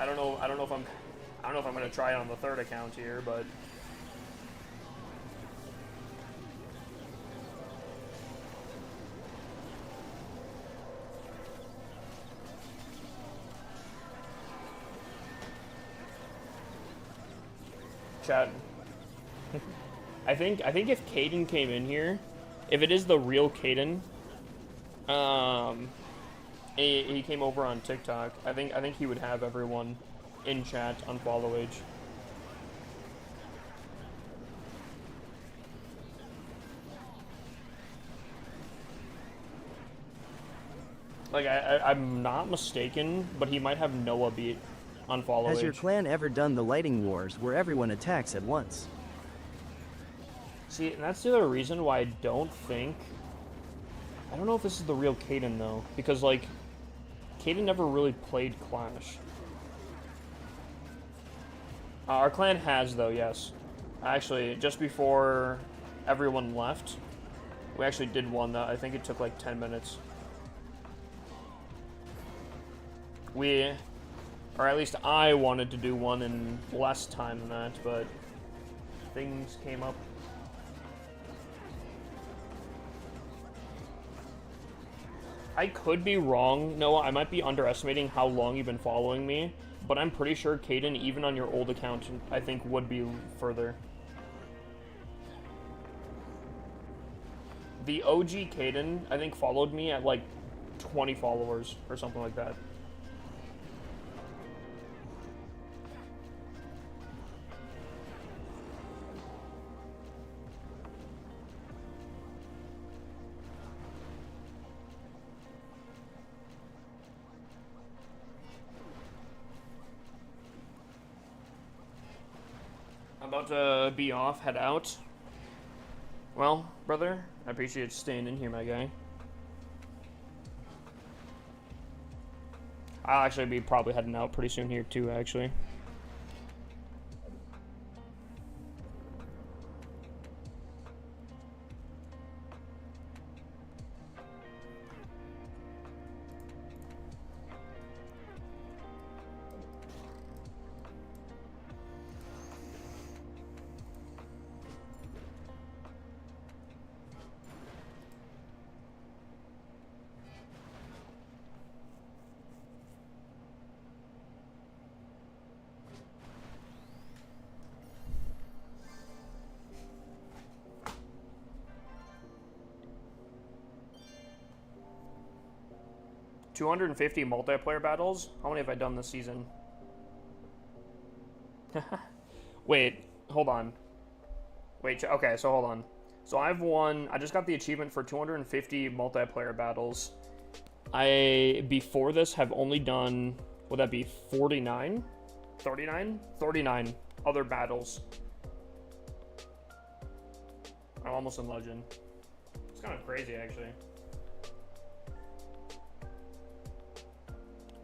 I don't know if I'm gonna try it on the third account here, but chat. I think if Caden came in here, if it is the real Caden, he came over on TikTok, I think he would have everyone in chat on follow age. Like, I'm not mistaken, but he might have Noah beat on follow Has your age. clan ever done the lighting wars where everyone attacks at once? See, and that's the other reason why I don't think... I don't know if this is the real Caden, though. Because, like, Caden never really played Clash. Our clan has, though, yes. Actually, just before everyone left, we actually did one that I think it took, like, 10 minutes. We... Or at least I wanted to do one in less time than that, but things came up. I could be wrong, Noah. I might be underestimating how long you've been following me, but I'm pretty sure Caden, even on your old account, I think would be further. The OG Caden, I think, followed me at like 20 followers or something like that. I'm about to be off, head out. Well, brother, I appreciate you staying in here, my guy. I'll actually be probably heading out pretty soon here too, actually. $250 multiplayer battles? How many have I done this season? Wait, hold on. Wait, okay, so hold on. So I've won, I just got the achievement for 250 multiplayer battles. I, before this, have only done, would that be 49? 39? 39 other battles. I'm almost in Legend. It's kind of crazy, actually.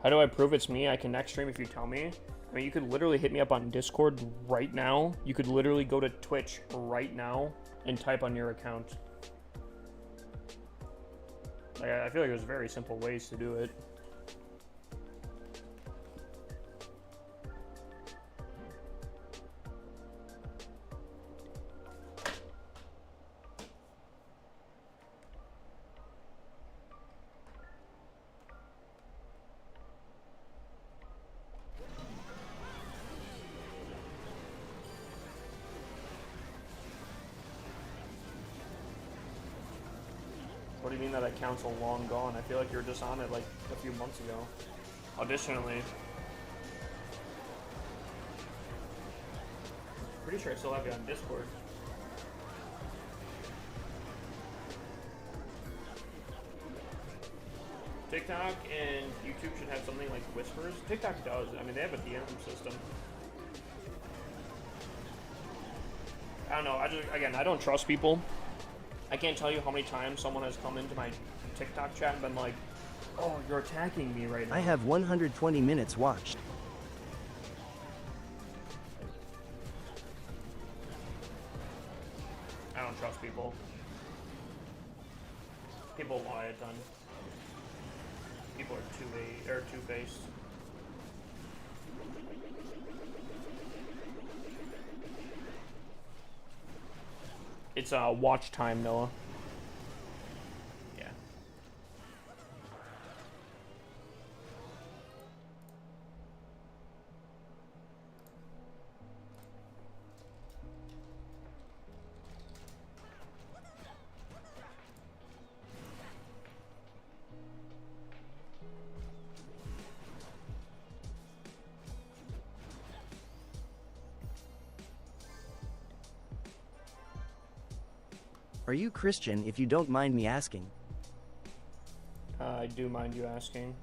How do I prove it's me? I can next stream if you tell me. I mean, you could literally hit me up on Discord right now. You could literally go to Twitch right now and type on your account. Like, I feel like there's very simple ways to do it. What do you mean that account's so long gone? I feel like you were just on it like a few months ago. Additionally, pretty sure I still have you on Discord. TikTok and YouTube should have something like Whispers. TikTok does. I mean, they have a DM system. I don't know. Again, I don't trust people. I can't tell you how many times someone has come into my TikTok chat and been like, oh, you're attacking me right now. I have 120 minutes watched. I don't trust people. People lie a ton. People are two-faced. It's watch time, Noah. Yeah. Are you Christian if you don't mind me asking? I do mind you asking.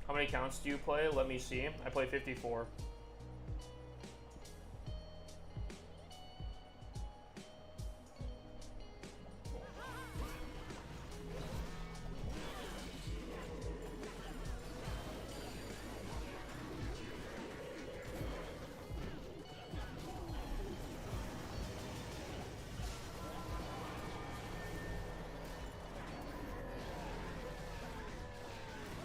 How many counts do you play? Let me see. I play 54.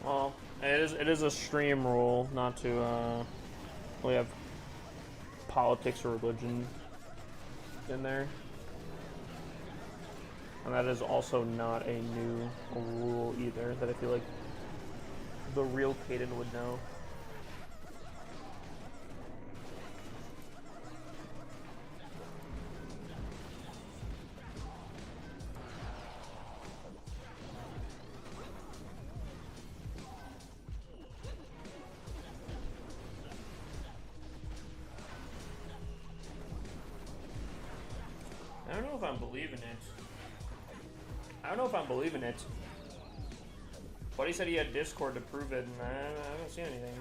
Well, it is a stream rule not to really have politics or religion in there. And that is also not a new rule either that I feel like the real Caden would know. I don't know if I'm believing it. I don't know if I'm believing it. Buddy said he had Discord to prove it, and I don't see anything.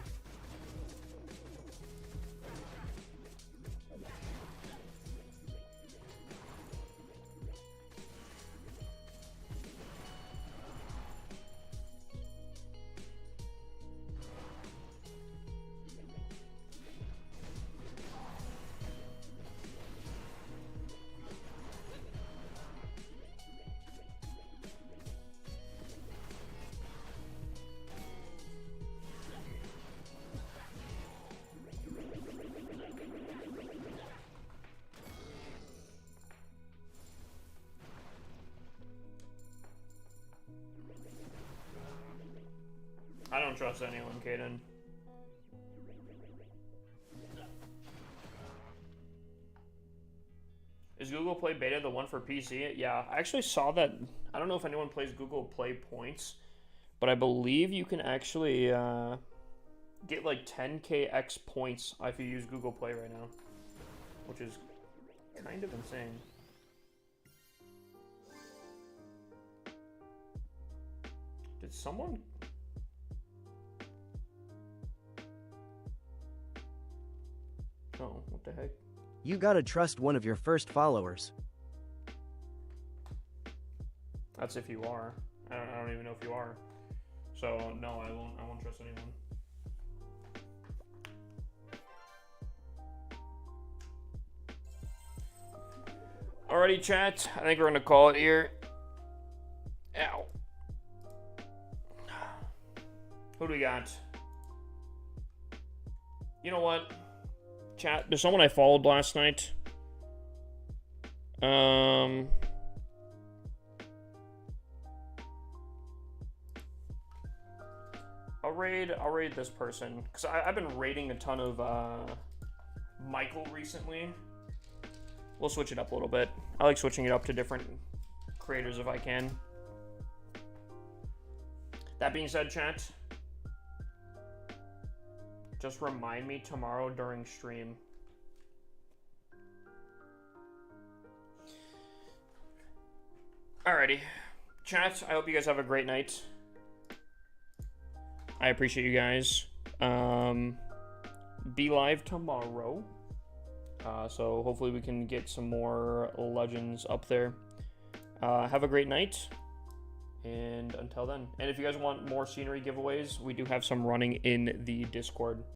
I don't trust anyone, Caden. Is Google Play Beta the one for PC? Yeah, I actually saw that. I don't know if anyone plays Google Play Points, but I believe you can actually get like 10kx points if you use Google Play right now, which is kind of insane. Did someone... Oh, what the heck? You gotta trust one of your first followers. That's if you are. I don't even know if you are. So no, I won't trust anyone. Alrighty, chat. I think we're gonna call it here. Ow. Who do we got? You know what? Chat, there's someone I followed last night. I'll raid this person because I've been raiding a ton of Michael recently. We'll switch it up a little bit. I like switching it up to different creators if I can. That being said, chat, just remind me tomorrow during stream. Alrighty. Chat, I hope you guys have a great night. I appreciate you guys. Be live tomorrow. So hopefully we can get some more legends up there. Have a great night. And until then. And if you guys want more scenery giveaways, we do have some running in the Discord.